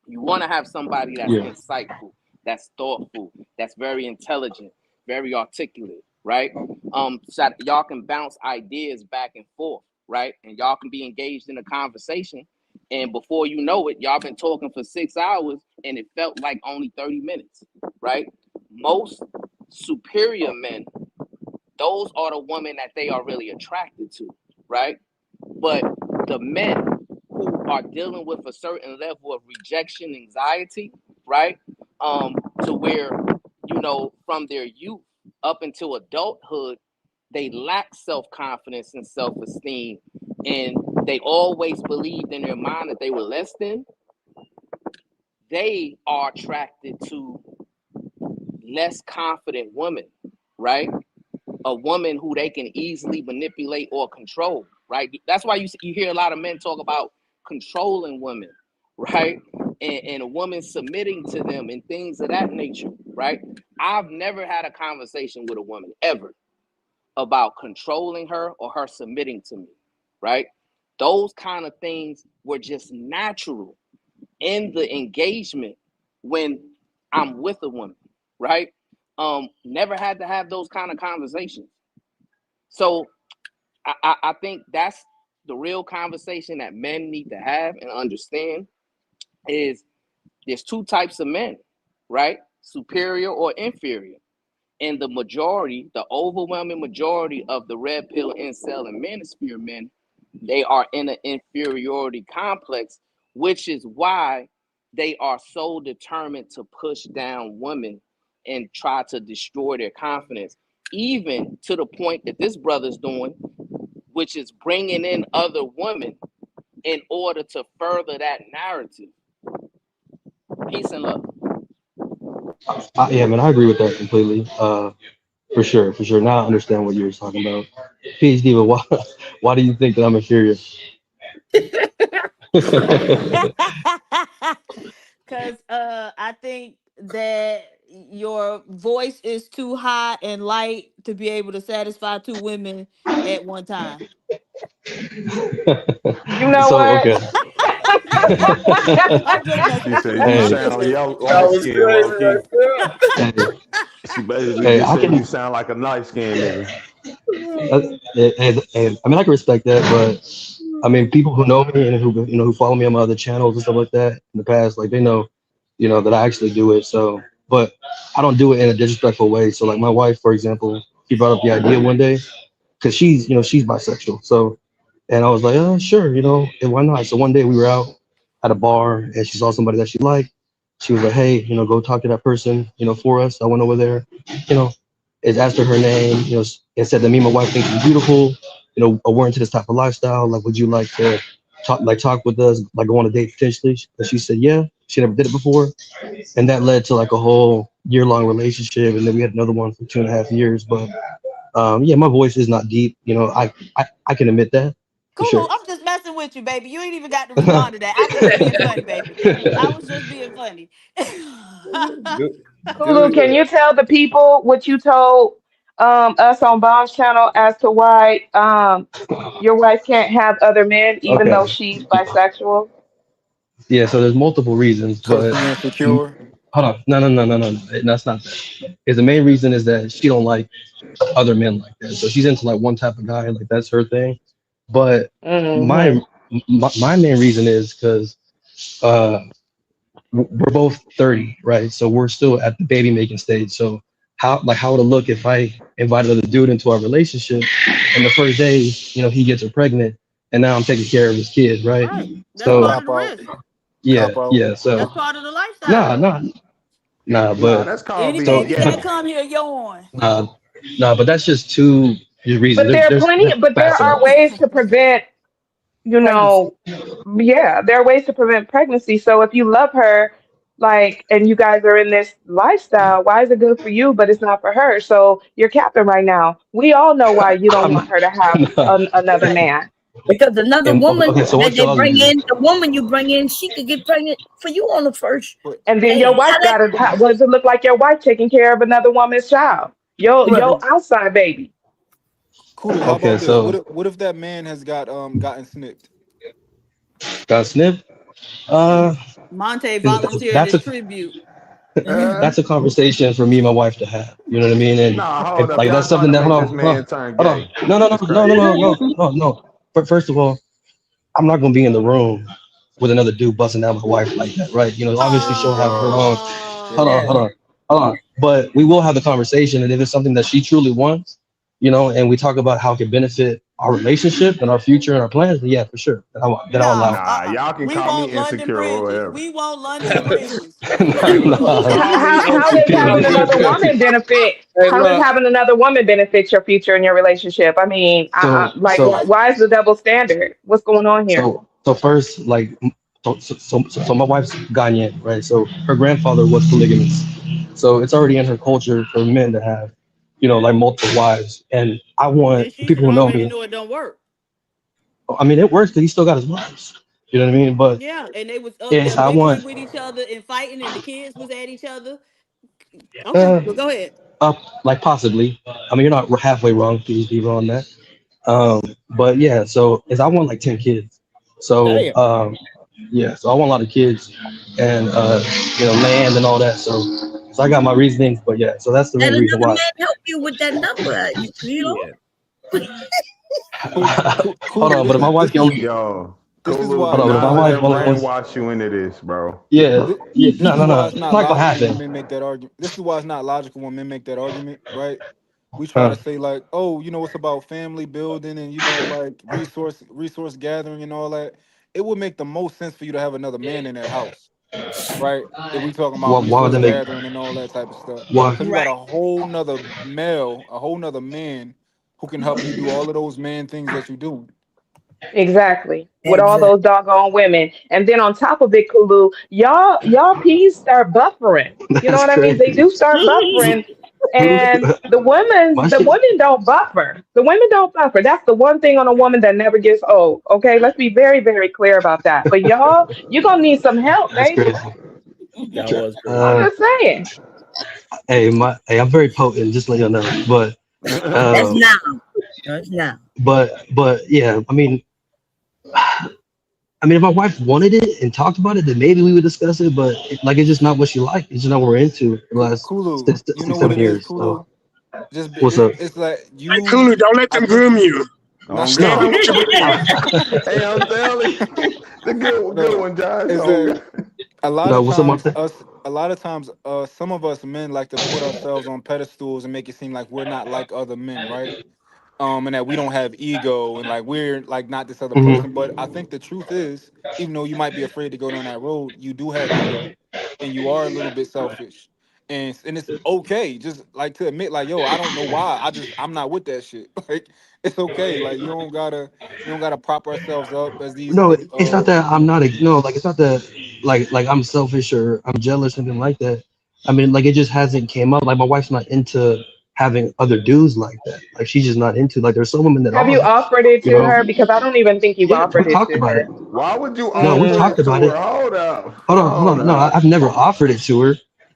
You want to have somebody that's insightful, that's thoughtful, that's very intelligent, very articulate, right? So that y'all can bounce ideas back and forth, right? And y'all can be engaged in a conversation. And before you know it, y'all been talking for 6 hours and it felt like only 30 minutes, right? Most superior men, those are the women that they are really attracted to, right? But the men who are dealing with a certain level of rejection anxiety, right? To where, from their youth up until adulthood, they lack self-confidence and self-esteem, and they always believed in their mind that they were less than. They are attracted to less confident women, right? A woman who they can easily manipulate or control, right? That's why you hear a lot of men talk about controlling women, right? And a woman submitting to them and things of that nature, right? I've never had a conversation with a woman ever about controlling her or her submitting to me, right? Those kind of things were just natural in the engagement when I'm with a woman, right? Never had to have those kind of conversations. So I think that's the real conversation that men need to have and understand is there's two types of men, right? Superior or inferior. And the majority, the overwhelming majority of the red pill, incel, and manosphere men, they are in an inferiority complex, which is why they are so determined to push down women and try to destroy their confidence, even to the point that this brother's doing, which is bringing in other women in order to further that narrative. Peace and love. Yeah, man, I agree with that completely. For sure, for sure. Now I understand what you were talking about. PhD, but why do you think that I'm inferior? Because I think that your voice is too high and light to be able to satisfy two women at one time. You know So what? okay. I'm just messing She with you, said bro. you I'm Hey, just sound messing with you. light was skinned, low crazy key. right hey, She basically hey, just I said you can. sound like a light skinned nigga. I mean, I can respect that, but I mean, people who know me and who follow me on my other channels and stuff like that in the past, like they know, that I actually do it. So, but I don't do it in a disrespectful way. So, like my wife, for example, she brought up the idea one day because she's bisexual. So, and I was like, oh, sure, and why not? So one day we were out at a bar and she saw somebody that she liked. She was like, hey, go talk to that person, for us. I went over there, you know, and asked her name, and said that me and my wife think she's beautiful, we're into this type of lifestyle. Like, would you like to talk with us, like go on a date potentially? And she said, yeah, she never did it before. And that led to like a whole year-long relationship. And then we had another one for 2.5 years. But yeah, my voice is not deep. I can admit that for Kulu, sure. I'm just messing with you, baby. You ain't even got to respond to that. I was just being funny, baby. I was just being funny. Kulu, can you tell the people what you told us on Bomb's channel as to why your wife can't have other men even though Okay. she's bisexual? Yeah, so there's multiple reasons, Cause but she insecure. hold on. No. That's not that. Is the main reason is that she don't like other men like that. So she's into like one type of guy, like that's her thing. But Hmm. my main reason is because uh we're both 30, right? So we're still at the baby making stage. So how would it look if I invited another dude into our relationship and the first day, he gets her pregnant and now I'm taking care of his kid, right? Right. That's So part of Cop the out. risk. Cop out. yeah. So That's part of the nah, lifestyle. nah, nah, Nah, but that's called Any being so babies but that gay. come here, yours. nah, nah, but that's just two reasons. But there are plenty, There's but there facets. are ways to prevent, Pregnancy. yeah, there are ways to prevent pregnancy. So if you love her, like, and you guys are in this lifestyle, why is it good for you, but it's not for her? So you're capping right now. We all know why you don't I'm want her to have not, another man. Because another and woman okay, so that what they y'all bring do? in, the woman you bring in, she could get pregnant for you on the first. But And then your Hey, wife how that got to, what does it look like your wife taking care of another woman's child? Your right? outside baby. Kulu, how Okay, about this? so What if that man has gotten snipped? got snipped. Uh, Monte volunteered that's his a tribute. that's a conversation for me and my wife to have. You know what I mean? Nah, And hold up. like Y'all that's trying something to that make this man turn hold on. gay. No, no, no, It's no, no, crazy. no, no, no, no. But first of all, I'm not gonna be in the room with another dude busting down my wife like that, right? Obviously she'll have her own. Hold on, Oh, hold on, hold on. But we will have the conversation, and if it's something that she truly wants, and we talk about how it can benefit our relationship and our future and our plans, then yeah, for sure. Then I'll allow no. it. Nah, y'all can We call me want London insecure or bridges. whatever. We want London bridges. Nah, Call me How does insecure. having another woman benefit? Hey, How does look. having another woman benefit your future and your relationship? I mean, so like, so why is the double standard? What's going on here? so first, like, so my wife's Ghanaian, right? So her grandfather was polygamous. So it's already in her culture for men to have, like multiple wives. And I Then want she should people who know already me. know it don't work. I mean, it works because he still got his wives. You know what I mean? But Yeah, and they was up there is I bickering want with each other and fighting, and the kids was at each other. Okay, uh well, go ahead. up like possibly. I mean, you're not we're halfway wrong, PhD on that. But yeah, so is I want like 10 kids. So Damn. yeah, so I want a lot of kids and land and all that. So I got my reasonings, but yeah, so that's the Let main reason another why. man help you with that number. You know, Shit. Hold Kulu, on, but if my wife can only Yo, this is Kulu, why hold do on, but if my not let wife them non-logical only women. wants brainwash you into this, bro. yeah, yeah, This is why it's it's not not gonna logical when happen. men make that argument. This is why it's not logical when men make that argument, right? We try to Huh. say like, oh, it's about family building and like resource gathering and all that. It would make the most sense for you to have another man in that house. right? If we talking Why, about why would resource that make? gathering and all that type of stuff, Why? because you got a whole nother male, a whole nother man who can help you do all of those man things that you do. Exactly. With all Exactly. those doggone women. And then on top of it, Kulu, y'all peas start buffering. You know That's what I mean? They crazy. do start buffering. Who? And My the shit. women don't buffer. The women don't buffer. That's the one thing on a woman that never gets old. Okay, let's be very, very clear about that. But y'all, you're gonna need some help, That's baby. crazy. That was I'm Uh, just saying. hey, I'm very potent. Just to let you know. That's Uh, now. That's now. but yeah. I mean, if my wife wanted it and talked about it, then maybe we would discuss it. But like, it's just not what she liked. It's just not what we're into the last Kulu, six, you know six what 7 it is, years. So Kulu. Just what's up? it's like Hey, you. Kulu, don't let I them think groom you. not. On Stand God. on what you believe. Hey, I'm telling you, the good No, one, Josh. is On that God. a lot No, of what's up, times Martha? some of us men like to put ourselves on pedestals and make it seem like we're not like other men, right? And that we don't have ego and like we're like not this other Hmm. person. But I think the truth is, even though you might be afraid to go down that road, you do have ego, and you are a little bit selfish, and it's okay, just like to admit, like, yo, I don't know why, I'm not with that shit. Like, it's okay. Like, you don't gotta prop ourselves up as these. No, it's not that I'm not. No, like it's not that like I'm selfish or I'm jealous, something like that. I mean, like it just hasn't came up. Like my wife's not into having other dudes like that. Like she's just not into. Like there's some women that Have you are. offered it You to know. her? Because I don't even think you've Yeah, we offered it talked to about it. her. Why would you No, we've offer talked it to about her? it. Hold up. Hold Hold on. No, up. I've never offered it to her,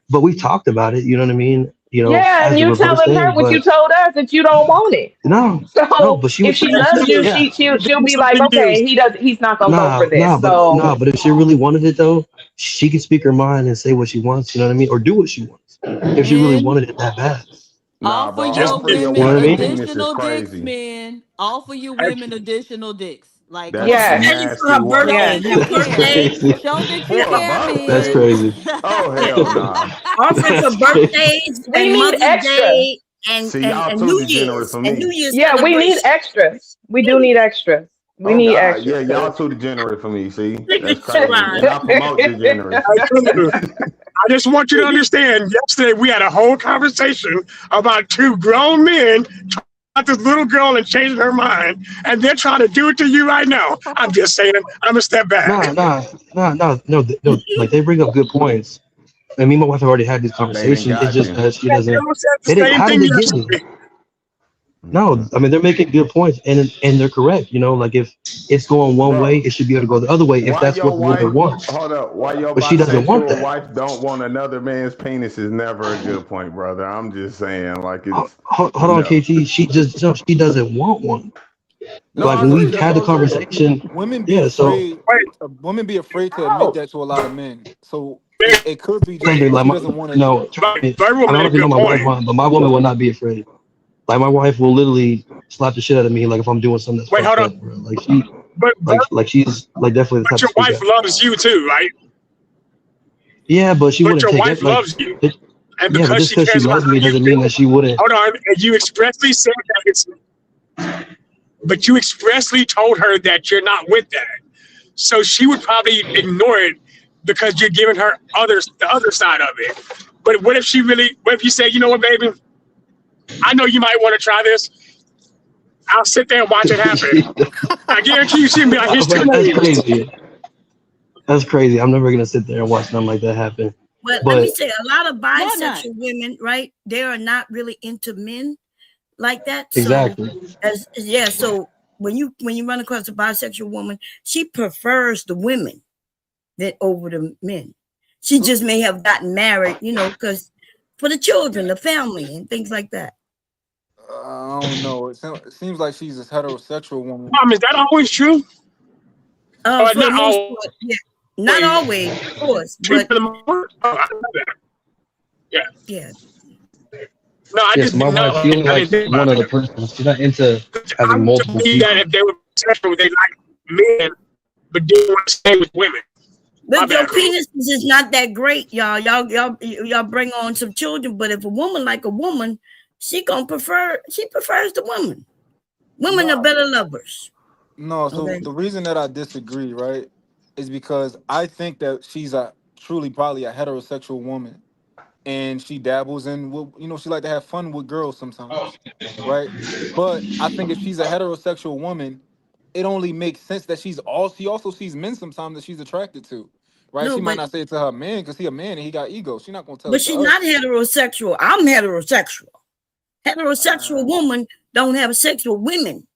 but we've talked about it. You know what I mean? Yeah, and As a you reverse telling her thing. what you But told us that you don't want it. no, So but she if would. she That's loves something you, new. Yeah. she'll That's be like, something new. okay, he's not gonna go for this. So But if she really wanted it though, she can speak her mind and say what she wants. You know what I mean? Or do what she wants if she really Men, wanted it that bad. Nah, offer bro. Just your Offering your You know women what I wife a mean? penis is additional dicks, crazy. men. Offer your women additional dicks. Like, come That's on yes, now. Especially for nasty her work. Show yes. that birthday. you Her That's care. birthday. crazy. Show that you For a care, That's birthday? men. crazy. Oh hell nah. Offering for That's crazy. birthdays We and need Mother's extra. Day and, See, and, y'all and too New degenerate Year's for and New me. Year's Yeah, we need celebration. extras. We do need extras. We Oh need God, yeah, extras, y'all cause too degenerate for me. See, Look that's at you, crazy, Ryan. and I promote Hey, degeneracy. Kulu, I just want you to understand. Yesterday, we had a whole conversation about two grown men about this little girl and changing her mind, and they're trying to do it to you right now. I'm just saying. I'm gonna step back. No. Like they bring up good points. And me and my wife have already had these They didn't conversations. It's got just you. that she They doesn't. said the They didn't. same How did thing they get me? yesterday. No, I mean they're making good points, and they're correct. Like if it's going one way, Bro, it should be able to go the other way if why that's what your the woman wife? wants. Hold up. Why your But she doesn't want bisexual that. wife don't want another man's penis is never a good point, brother. I'm just saying, like it's Hold on, no, KT. She just no, she doesn't want one. no. That's Like I when agree. we crazy. That's had the what I'm saying. conversation, Women be yeah. So afraid. Wait, Women be afraid to admit oh, that to a lot of men. So man, it could be trust just me, like she my, doesn't want to. no, trust but me. Virgo I don't made know a if you know good my wife, point. but my woman will not be afraid. Like my wife will literally slap the shit out of me, like if I'm doing something that's Wait, hold fucked on. up, bro. Like she, But like she's like definitely the but type to your speak wife up. loves you too, right? Yeah, but she But wouldn't your take wife it. Like, loves you, it, and yeah, but because just she because she cares about loves how me you doesn't mean feel. that she wouldn't. Hold on, and you expressly said that it's. But you expressly told her that you're not with that, so she would probably ignore it because you're giving her the other side of it. But what if she really? What if you say, you know what, baby? I know you might want to try this. I'll sit there and watch it happen. I guarantee you, she'll be like, "Here's two That's names." crazy. That's crazy. I'm never gonna sit there and watch something like that happen. But let me But say, a lot of Why not? bisexual women, right? They are not really into men like that. So, exactly. so when you run across a bisexual woman, she prefers the women than over the men. She just may have gotten married, because for the children, the family, and things like that. I don't know. It seems like she's this heterosexual woman. Is that always true? For the Not most part, yeah. Not always. always, of course, True but for the most part. Oh, I know that. Yeah. yeah. No, I yes, just my didn't wife, know. she only I didn't likes think one about other that. person. She's not into I having would multiple believe that people. if they were sexual, they like men, but didn't want to stay with women. My But your bad, Kulu. penis is not that great, y'all. Y'all bring on some children. But if a woman like a woman, she prefers the woman. Women are No, better lovers. no. So Okay. the reason that I disagree, right, is because I think that she's a truly probably a heterosexual woman, and she dabbles in, she like to have fun with girls sometimes, right? But I think if she's a heterosexual woman, it only makes sense that she also sees men sometimes that she's attracted to, right? No, She might but not say it to her man because he a man and he got ego. She's not gonna tell but it to she's us. not heterosexual. I'm heterosexual. Heterosexual women don't have sex with women.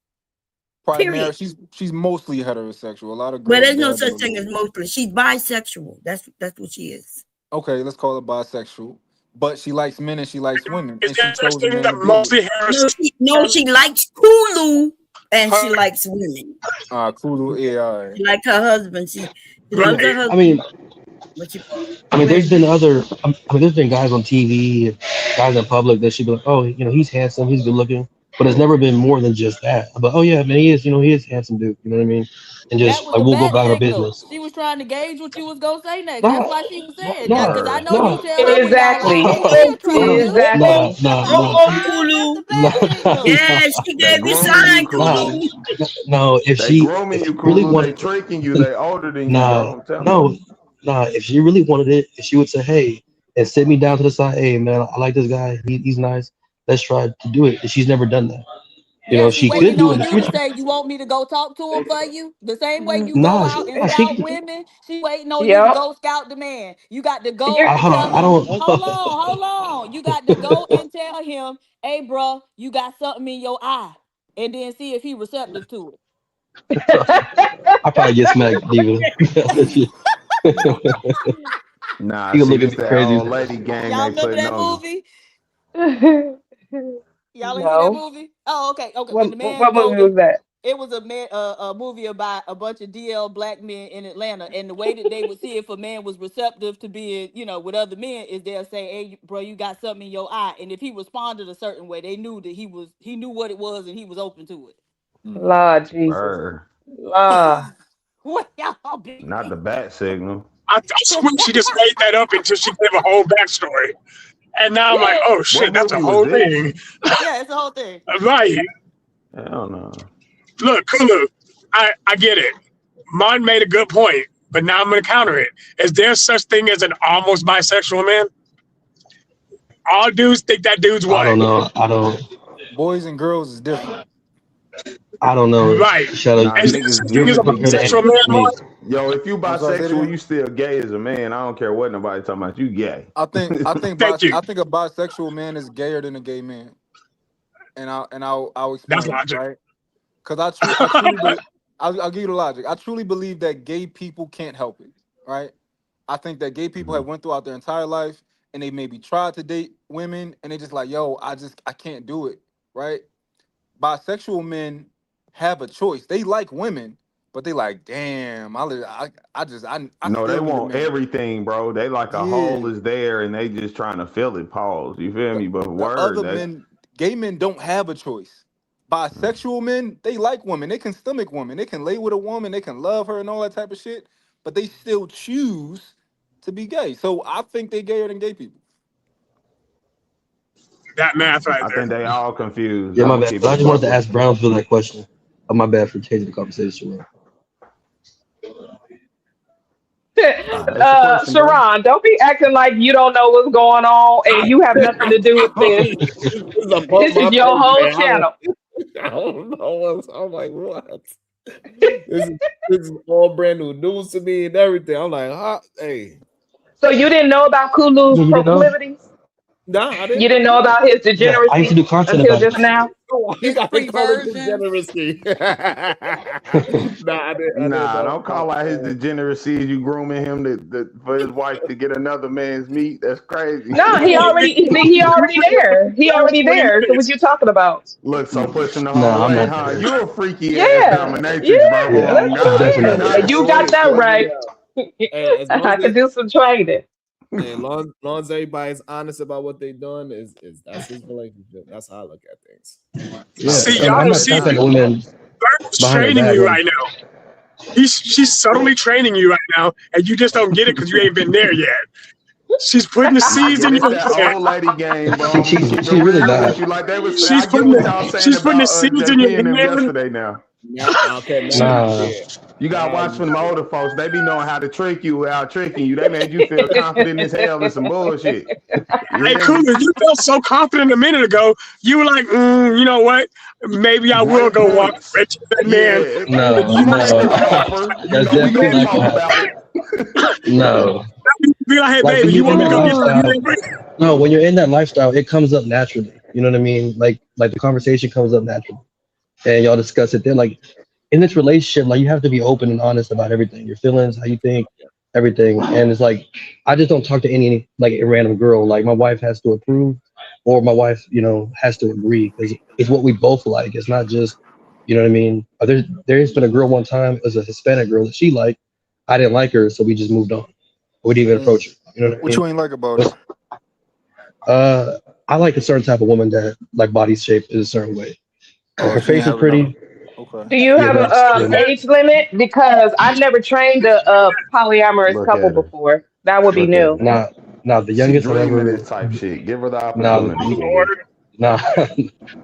Primary, Period. she's mostly heterosexual. A lot of But girls there's no dabble such a thing little as bit. mostly. She's bisexual. That's what she is. Okay, let's call it bisexual. But she likes men and she likes women, Is and she there such chose a thing man that to be with. mostly heterosexual? She likes Hulu and she Her, likes women. Cool, yeah, all right. She likes her husband. She loves her right. husband. I mean, But she, there's been there's been guys on TV, guys in public that should be like, oh, he's handsome, he's good looking, but it's never been more than just that. But oh yeah, man, he is a handsome dude. You know what I mean? And That just was like the we'll go bat about our signal. business. She was trying to gauge what you was gonna say next. That's Nah, why she was saying that. Because I nah, know you nah, tell her when y'all Exactly. out, hey, he attractive. nah, That's nah, all nah, the time. That's the nah, bat signal. nah, yeah, she They gave you grooming you, sign, nah, Kulu. Kulu. no. If They she grooming you, really Kulu. They wanted, tricking you. They older than you, nah, bro. I'm telling you. no, nah. If she really wanted it, if she would say, hey, and sit me down to the side, hey man, I like this guy. He's nice. Let's try to do it. And she's never done that. Yeah, she She could waiting do it in on the you to future. say you want me to go talk to him for you. The same way you go Nah, out and she. scout women, she waiting on you to Yep. go scout the man. You got to go You're and Hold on, tell I him, don't. hold on. You got to go and tell him, hey, bro, you got something in your eye, and then see if he receptive to I probably get smacked, Diva. She Nah, could see, look at this me that crazy. old lady it. game Y'all they remember putting that on you. movie? Y'all ain't see that No. movie? Oh, okay. When What the man what go movie and was that? it was a movie about a bunch of DL black men in Atlanta, and the way that they would see if a man was receptive to being, with other men is they'll say, "Hey, bro, you got something in your eye," and if he responded a certain way, they knew that he knew what it was and he was open to it. Lord Jesus. Word. Lord. What y'all be? Not the bat signal. I swear she just made that up until she gave a whole backstory. And now I'm like, Yeah, oh What shit, that's a movie was whole this? thing. yeah, it's the whole thing. Right. Hell no. Look, Kulu, I get it. Mon made a good point, but now I'm going to counter it. Is there such thing as an almost bisexual man? All dudes think that dude's I what? don't know. Boys and girls is different. I don't know. Right. Shadow, Nah, Is there such niggas, thing as a you're niggas. compared to bisexual man, me. Mon? Yo, if you I'm sorry, say it bisexual, again. you still gay as a man. I don't care what nobody talking about. You gay. Thank you. I think a bisexual man is gayer than a gay man, and I'll That's explain, logic. right? Because I truly believe, I'll give you the logic. I truly believe that gay people can't help it, right? I think that gay people have went throughout their entire life and they maybe tried to date women and they just like, yo, I can't do it, right? Bisexual men have a choice. They like women, but they like, damn, I No, they still need a want man. everything, bro. They like a hole Yeah. is there and they just trying to fill it. Pause. You feel The, me? But the word, other that men, gay men don't have a choice. Bisexual men, they like women. They can stomach women. They can lay with a woman. They can love her and all that type of shit. But they still choose to be gay. So I think they're gayer than gay people. That math right I there. think they all confused. Yeah, I'm my gonna bad. keep But it I a just wanted buck to with ask Brownsville that question. Oh, my bad for changing the conversation. What's the question, bro? Sharon, don't be acting like you don't know what's going on and you have nothing to do with this. This is above This is my your pay whole grade. channel. I don't know what's. I'm like, what? This is all brand new news to me and everything. I'm like, huh? Hey, So you didn't know about Kulu's You didn't know? proclivities? nah, I You didn't didn't know. know about his Yeah, I used to degeneracy do content until about just it. now? Why you His gotta call it preversions. degeneracy? Nah, I didn't Nah, know don't call out his about degeneracy as you grooming him for his wife to get another man's meat. That's crazy. No, he already there. He already 20 there. So what minutes. you talking about? Look, so pushing the No, whole I'm way, not huh? there. You a freaky ass Yeah, dominatrix, bro. yeah. Yeah, Oh Let's I'm go God. definitely there. not there. I You got swear, that boy. right. Hey, as long I as could do some training. hey, long as everybody's honest about what they done, is that's his relationship. That's how I look at things. Yeah, See, Okay, and y'all I'm don't not okay, see now I contacting know. women Bird is behind their training back. you Like, right now. She's subtly training you right now, and you just don't get it because you ain't been there yet. She's putting the Nah, seeds yeah, in this your that head. old lady game, bro. I'm gonna keep it she's really real with bad. you. Like they was saying, I She's get putting what y'all saying she's putting the about seeds in JP and them your hand. yesterday now. Okay, Nah. You gotta watch for them older folks. They be knowing how to trick you without tricking you. They made you feel confident as hell in some bullshit. You Hey, hear me? Coolers, you felt so confident a minute ago. You were like, you know what? Maybe I will Great go walk points. with that man. Yeah. No, You know no. we offer. You That's know we definitely gonna not gonna talk about happen. it. No. Be like, hey, Like baby, when you you're in want me to that go get lifestyle, you? no, when you're in that lifestyle, it comes up naturally. You know what I mean? Like the conversation comes up naturally. And y'all discuss it then. Like in this relationship, like you have to be open and honest about everything, your feelings, how you think, everything. And it's like I just don't talk to any like a random girl. Like my wife has to approve, or my wife, has to agree because it's what we both like. It's not just, you know what I mean. There's been a girl one time, it was a Hispanic girl that she liked. I didn't like her, so we just moved on. We didn't even approach her. You know what I What mean? you ain't like about it? I like a certain type of woman that like body shape is a certain way. If Oh, her she ain't face is have enough. pretty, Okay. Do you yeah, have that's a age limit? Because I've never trained a polyamorous Look couple at her. before. That would be Look at new. her. Now the She youngest I've dreaming ever this type shit. Give her the now opportunity. Lord, now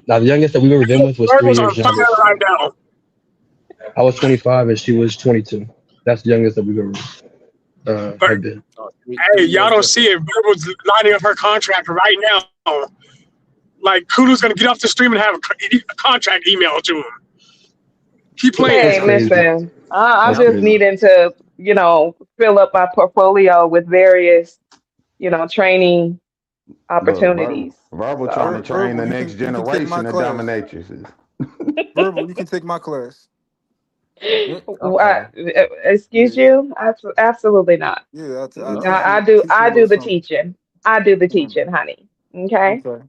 now the youngest that we've ever been with was 3 Virgos on years fire younger. right now. I was 25 and she was 22. That's the youngest that we've ever But have been. hey, y'all don't see it. Virgo's lining up her contract right now. Like, Kudu's gonna get off the stream and have a contract emailed to him. Keep playing. That's Hey, crazy. listen, I'm That's just crazy. needing to, fill up my portfolio with various, training Look, opportunities. Verbal trying to So, train Verbal, the next you can take my generation of class. dominatrixes. Verbal, you can take my class. what, excuse Yeah. you? Absolutely not. Yeah, I'll No, teach I you do. teach you a I little do the something. teaching. I do the teaching, honey. Okay. Okay. Okay.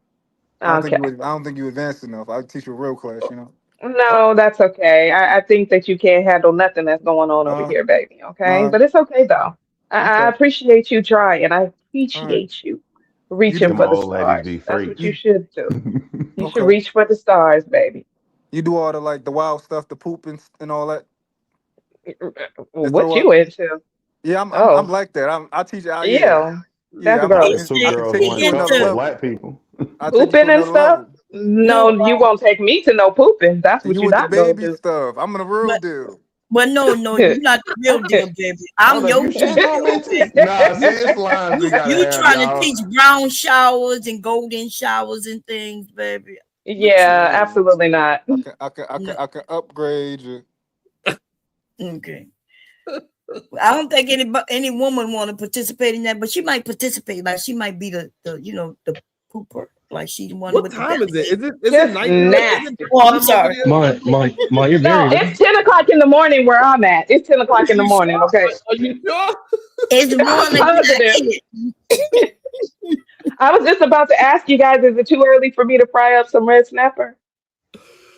I don't think you advanced enough. I'll teach you a real class, you know. No, that's okay. I think that you can't handle nothing that's going on over Uh here, baby. Okay, nah. but it's okay though. I Okay. appreciate you trying. I All right. appreciate you You do reaching Them for the old ladies stars. be That's what freaks. you you should do. You should okay. reach for the stars, baby. You do all the like the wild stuff, the poop and all that. The What throw you up. into? Yeah, I'm Oh, like that. I teach you yeah. yeah, Yeah, that's Like gross. the two I can girls, take you one to cup another for into black level. people. I'll take you to Pooping and another stuff? level. No, no, you won't take me to no pooping. That's what You you're with the not gonna baby do. stuff. I'm the real but deal. no, you're not the real deal, baby. I'm Hold up, your you real shitting on deal, me? okay? Nah, see, it's lines we gotta You have, trying to y'all. teach brown showers and golden showers and things, baby. What you Yeah, absolutely not. no, I can upgrade you. okay. I don't think any woman want to participate in that, but she might participate. Like she might be the pooper. Like she the one What with the time belly is it? ache. Is it Just night? Is it nasty. Oh, I'm time over sorry. there? My, you're No, married, right? it's 10 o'clock in the morning where I'm at. It's 10 o'clock in the You sure? morning, okay? Are you sure? It's I'm one positive. again. I was just about to ask you guys, is it too early for me to fry up some red snapper?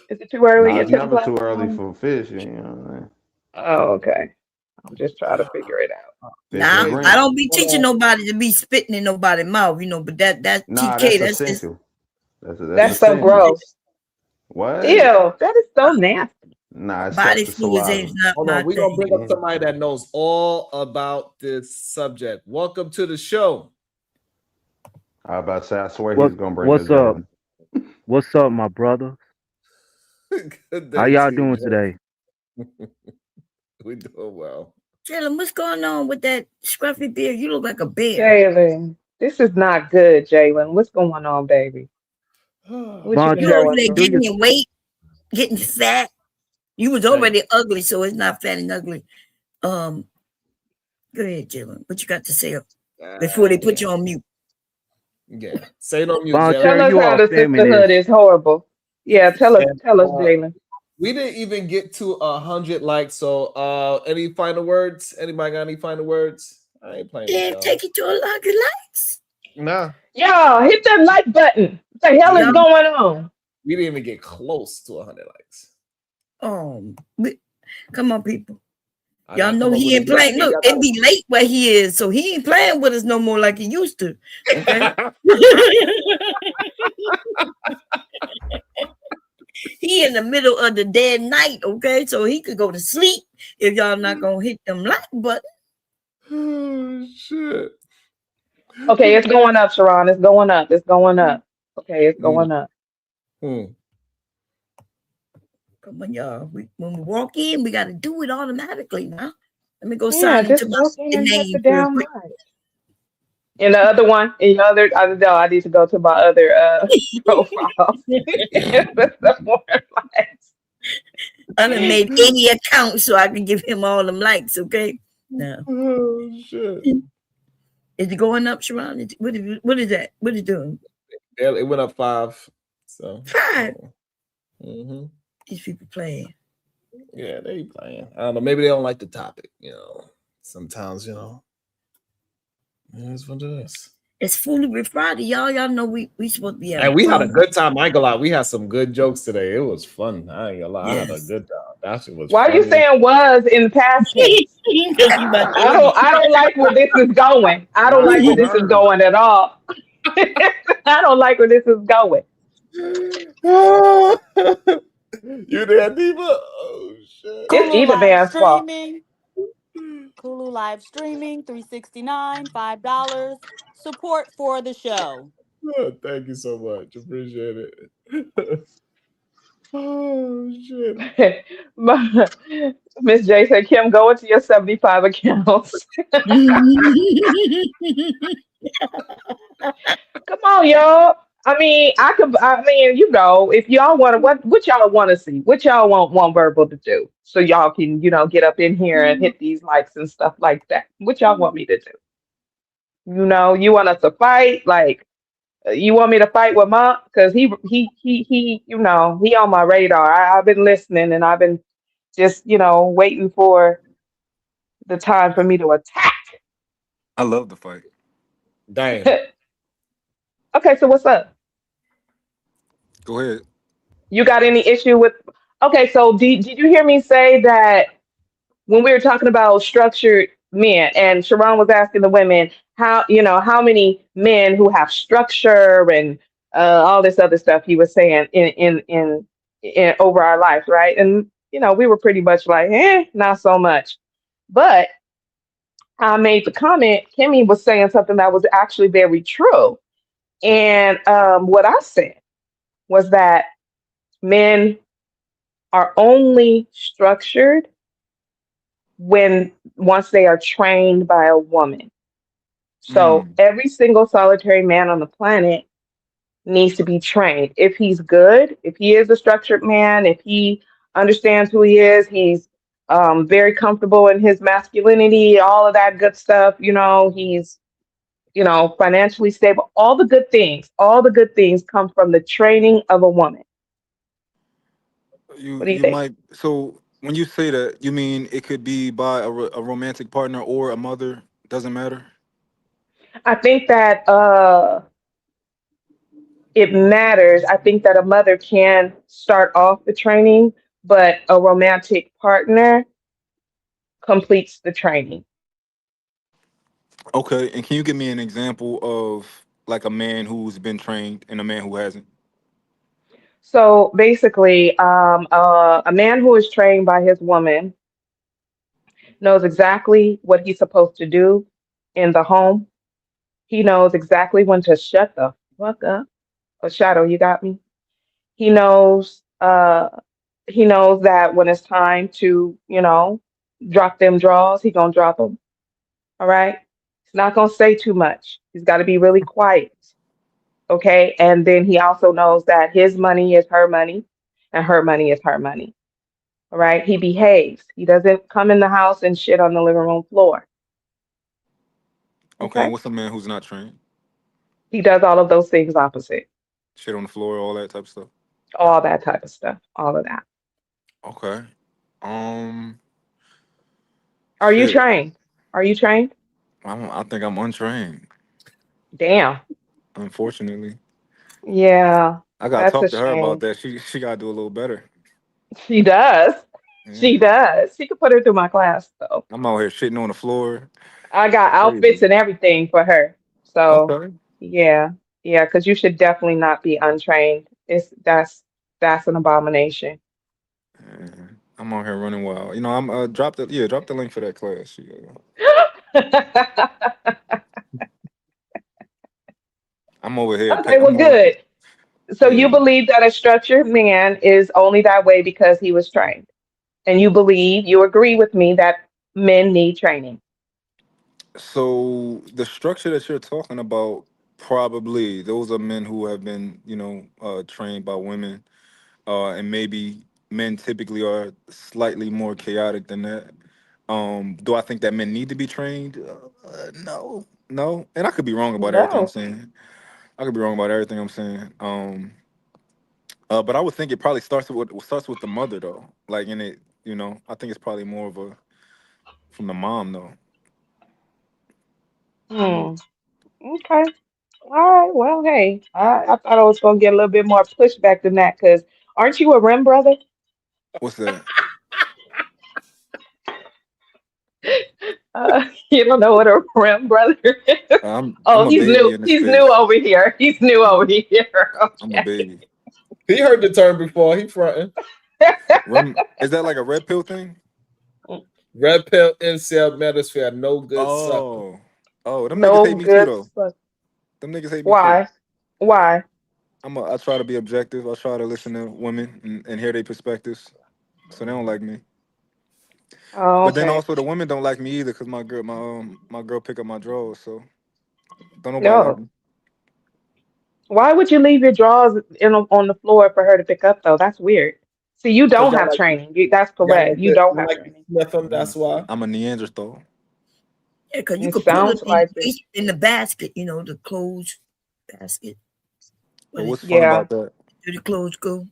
Is it too early Nah, at it's 10 never o'clock too in the early morning? for fish. You know what I'm saying? Oh, okay. I'm just trying to figure it out. Fish and Now I grits. don't be teaching nobody to be spitting in nobody's mouth, but that Nah, TK, that's that's just essential. That's That's so essential. gross. Ew, What? that is so nasty. Nah, it body sucks the fluids saliva. ain't not Hold my on, we're gonna thing. bring up somebody that knows all about this subject. Welcome to the show. I was about to say, I swear he was gonna bring us What's up? Jalen. What's up, my brother? Good How day y'all to you, doing Jay. today? We doing well. Jalen, what's going on with that scruffy beard? You look like a bear. Jalen, this is not good, Jalen. What's going on, baby? What you Bon been You over Cherry, going there do through? you? getting your weight, getting fat. You was Hey, already ugly, so it's not fat and ugly. Go ahead, Jalen. What you got to say before they put yeah, you on mute? yeah. Say it on mute, Bon Jalen. Tell Cherry, us you how all the sisterhood feminist. is horrible. Yeah, And tell us, Jalen. we didn't even get to 100 likes. So, any final words? Anybody got any final words? I ain't playing with Yeah, y'all. take it to 100 likes. Nah, Y'all, hit that like button. What the hell is Y'all, going on? we didn't even get close to 100 likes. come on, people. I Y'all gotta know come up he with a ain't playing. Look, it be late where he is, so he ain't playing with us no more like he used to. Okay. He in the middle of the dead night, okay? So he could go to sleep if y'all not gonna hit them like button. Oh shit. Okay, it's going up, Sharon. It's going up. It's going up. Okay, it's going up. Hmm. Come on, y'all. When we walk in, we got to do it automatically now. Let me go Yeah, sign into just my walk in and hit the name real damn quick. mic. And the other one, and your other, no, I need to go to my other profile. Some more likes. I done made any account so I can give him all them likes, okay? Now. Oh, shit. Is it going up, Sharon? What is that? What is it doing? Yeah, it went up 5. So 5? Mm-hmm. These people playing. Yeah, they playing. I don't know. Maybe they don't like the topic, you know. Sometimes, you know. That's what it is. It's Foolery Friday, y'all. Y'all know we supposed to be And we had a good time. I ain't gonna lie. We had some good jokes today. It was fun. I ain't gonna lie. I had a good time. That shit was Why are funny. you saying was in the past tense? I don't like where this is going. I don't like where this is going at all. I don't like where this is going. You there, Diva? Oh shit. It's Hulu either live man's fault. streaming. Hulu live streaming, $3.69, $5. Support for the show. Oh, thank you so much. Appreciate it. Oh shit. Miss J said, Kim, go into your 75 accounts. Come on, y'all. I mean, you know, if y'all want to, what y'all want to see? What y'all want one verbal to do? So y'all can, you know, get up in here and hit these likes and stuff like that. What y'all want me to do? You know, you want us to fight? Like, you want me to fight with Monk? Because he, you know, he on my radar. I've been listening and I've been just, you know, waiting for the time for me to attack. I love the fight. Damn. Okay, so what's up? Go ahead. You got any issue with? Okay, so did you hear me say that when we were talking about structured men, and Sharon was asking the women how, you know, how many men who have structure and all this other stuff he was saying in over our life, right? And you know, we were pretty much like, not so much. But I made the comment. Kimmy was saying something that was actually very true, and what I said was that men are only structured when once they are trained by a woman. So every single solitary man on the planet needs to be trained. If he's good, if he is a structured man, if he understands who he is, he's very comfortable in his masculinity, all of that good stuff, you know, he's, you know, financially stable, all the good things come from the training of a woman. What do you You think? might. So when you say that, you mean it could be by a romantic partner or a mother? Doesn't matter. I think that it matters. I think that a mother can start off the training, but a romantic partner completes the training. Okay, and can you give me an example of like a man who's been trained and a man who hasn't? So basically, a man who is trained by his woman knows exactly what he's supposed to do in the home. He knows exactly when to shut the fuck up. Oh, Shadow, you got me. He knows. He knows that when it's time to, you know, drop them draws, he gonna drop them. All right. He's not gonna say too much. He's got to be really quiet. Okay. And then he also knows that his money is her money, and her money is her money. All right. He behaves. He doesn't come in the house and shit on the living room floor. Okay, and Okay. what's a man who's not trained? He does all of those things opposite. Shit on the floor, all that type of stuff. All that type of stuff. All of that. Okay. Um. Are you Shit. trained? Are you trained? I think I'm untrained. Damn. Unfortunately, Yeah. I gotta That's a talk to her about shame. that. She gotta do a little better. She does. Yeah. She does. She could put her through my class though. I'm out here shitting on the floor. I got Crazy. outfits and everything for her. So Okay. yeah, yeah, because you should definitely not be untrained. That's an abomination. Yeah. I'm out here running wild. You know, I'm drop the link for that class. I'm over here Okay, pay, well, I'm over good. So you believe that a structured man is only that way because he was trained, and you agree with me that men need training. So the structure that you're talking about, probably those are men who have been, trained by women, and maybe men typically are slightly more chaotic than that. Do I think that men need to be trained? No, no, and I could be wrong about everything I'm No. saying. I could be wrong about everything I'm saying. But I would think it probably starts with the mother though. Like in it, I think it's probably more of a from the mom though. Hmm. Okay. All right. Well, hey, I thought I was gonna get a little bit more pushback than that because aren't you a rim brother? What's that? You don't know what a rim brother is? I'm Oh, a he's baby new. in this He's new space. over here. He's new over here. I'm a Okay. baby. He heard the term before. He fronting. Is that like a red pill thing? Red pill, incel, manosphere, no good sucker. Oh, them niggas No hate me too good though. stuff. Them niggas hate me too. Why? Why? I try to be objective. I try to listen to women and hear their perspectives. So they don't like me. Oh, But then okay. also the women don't like me either because my girl pick up my drawers. So don't nobody like No. me. Why would you leave your drawers on the floor for her to pick up though? That's weird. See, you Cause don't have training. That's correct. You don't you have like to training. sniff them. That's why. I'm a Neanderthal. Yeah, because you It could put sounds it like it. in the basket, the clothes basket. But Where what's fun Yeah. about that? the clothes go?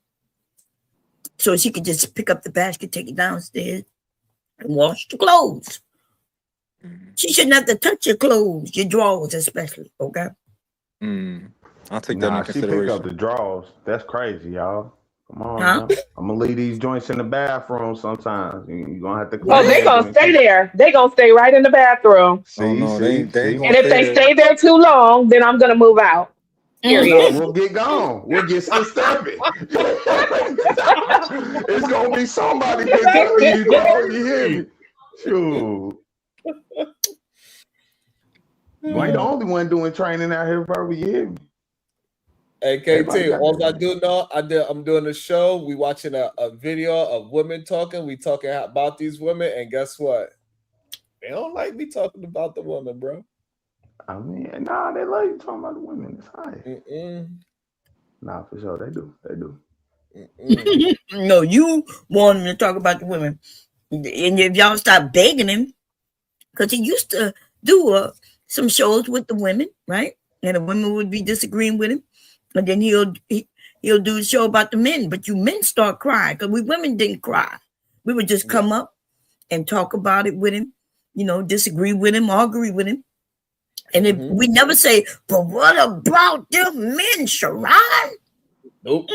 So she could just pick up the basket, take it downstairs, and wash the clothes. She shouldn't have to touch your clothes, your drawers especially, okay? I'll take that Nah, into she pick up consideration. the drawers. That's crazy, y'all. Come on Huh? now. I'm gonna leave these joints in the bathroom sometimes. You're gonna have to Oh, clean they that gonna joint stay too. there. They gonna stay right in the bathroom. Oh See, no, they see, ain't see. gonna And if stay they there. stay there too long, then I'm gonna move out. No, Period. we'll get gone. We'll get sister stepping. It's gonna be somebody pick up these drawers. You hear me? Sure. You ain't the only one doing training out here, bro. You hear me? Hey Everybody KT, got all I that. do know, I'm doing a show. We watching a video of women talking. We talking about these women, and guess what? They don't like me talking about the women, bro. I mean, nah, they love you talking about the women. It's high. Mm-mm. Nah, for sure, they do. They do. No, you want him to talk about the women. And if y'all stop begging him, because he used to do some shows with the women, right? And the women would be disagreeing with him. And then he'll do a show about the men. But you men start crying because we women didn't cry. We would just come up and talk about it with him, disagree with him, argue with him. And if we never say, but what about them men, Sharon? Nope.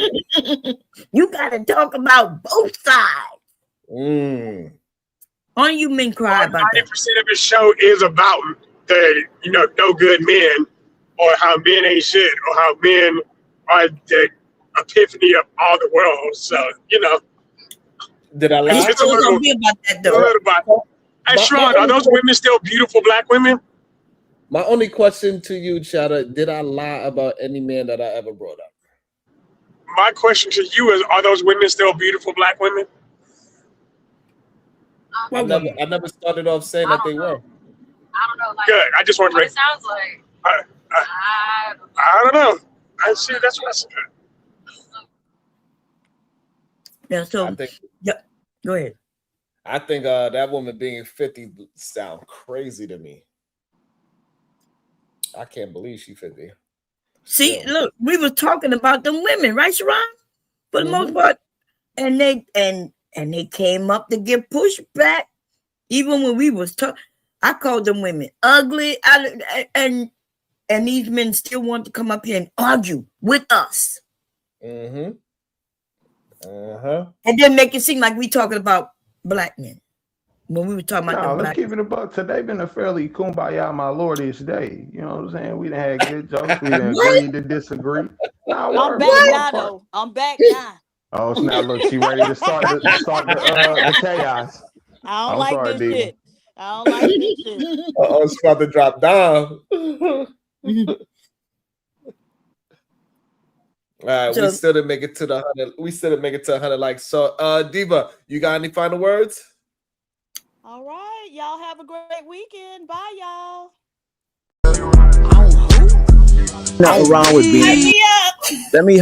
You got to talk about both sides. All you men cry about that. 90% of his show is about the no good men, or how men ain't shit, or how men are the epiphany of all the world. So Did I lie? it's a little be about that though. A little bit. Hey, Sharon, are those women still beautiful black women? My only question to you, Chada, did I lie about any man that I ever brought up? My question to you is: are those women still beautiful black women? I never started off saying that they were. I don't know. Like, good. I just want to. What it sounds like. I don't know. I see. That's what I said. Yeah. So. I think. Yep. Go ahead. I think that woman being 50 sound crazy to me. I can't believe she's 50. See, look, we were talking about them women, right, Sharon? For the most part, and they came up to give pushback, even when we was talking. I called them women ugly, and these men still want to come up here and argue with us. And then make it seem like we talking about black men when we were talking about No, the let's black. keep it a buck. Today been a fairly kumbaya, my lordish day. You know what I'm saying? We done had good jokes. We done agreed to disagree. Nah, I'm word, back now, though. I'm back now. Oh snap! Look, she ready to start the chaos. I don't I'm like sorry, this Diva. shit. I don't like this shit. Oh, it's about to drop down. All right, we Just- still didn't make it to the 100. We still didn't make it to 100 likes. So, Diva, you got any final words? All right, y'all have a great weekend. Bye, y'all. Nothing wrong with being. Let me.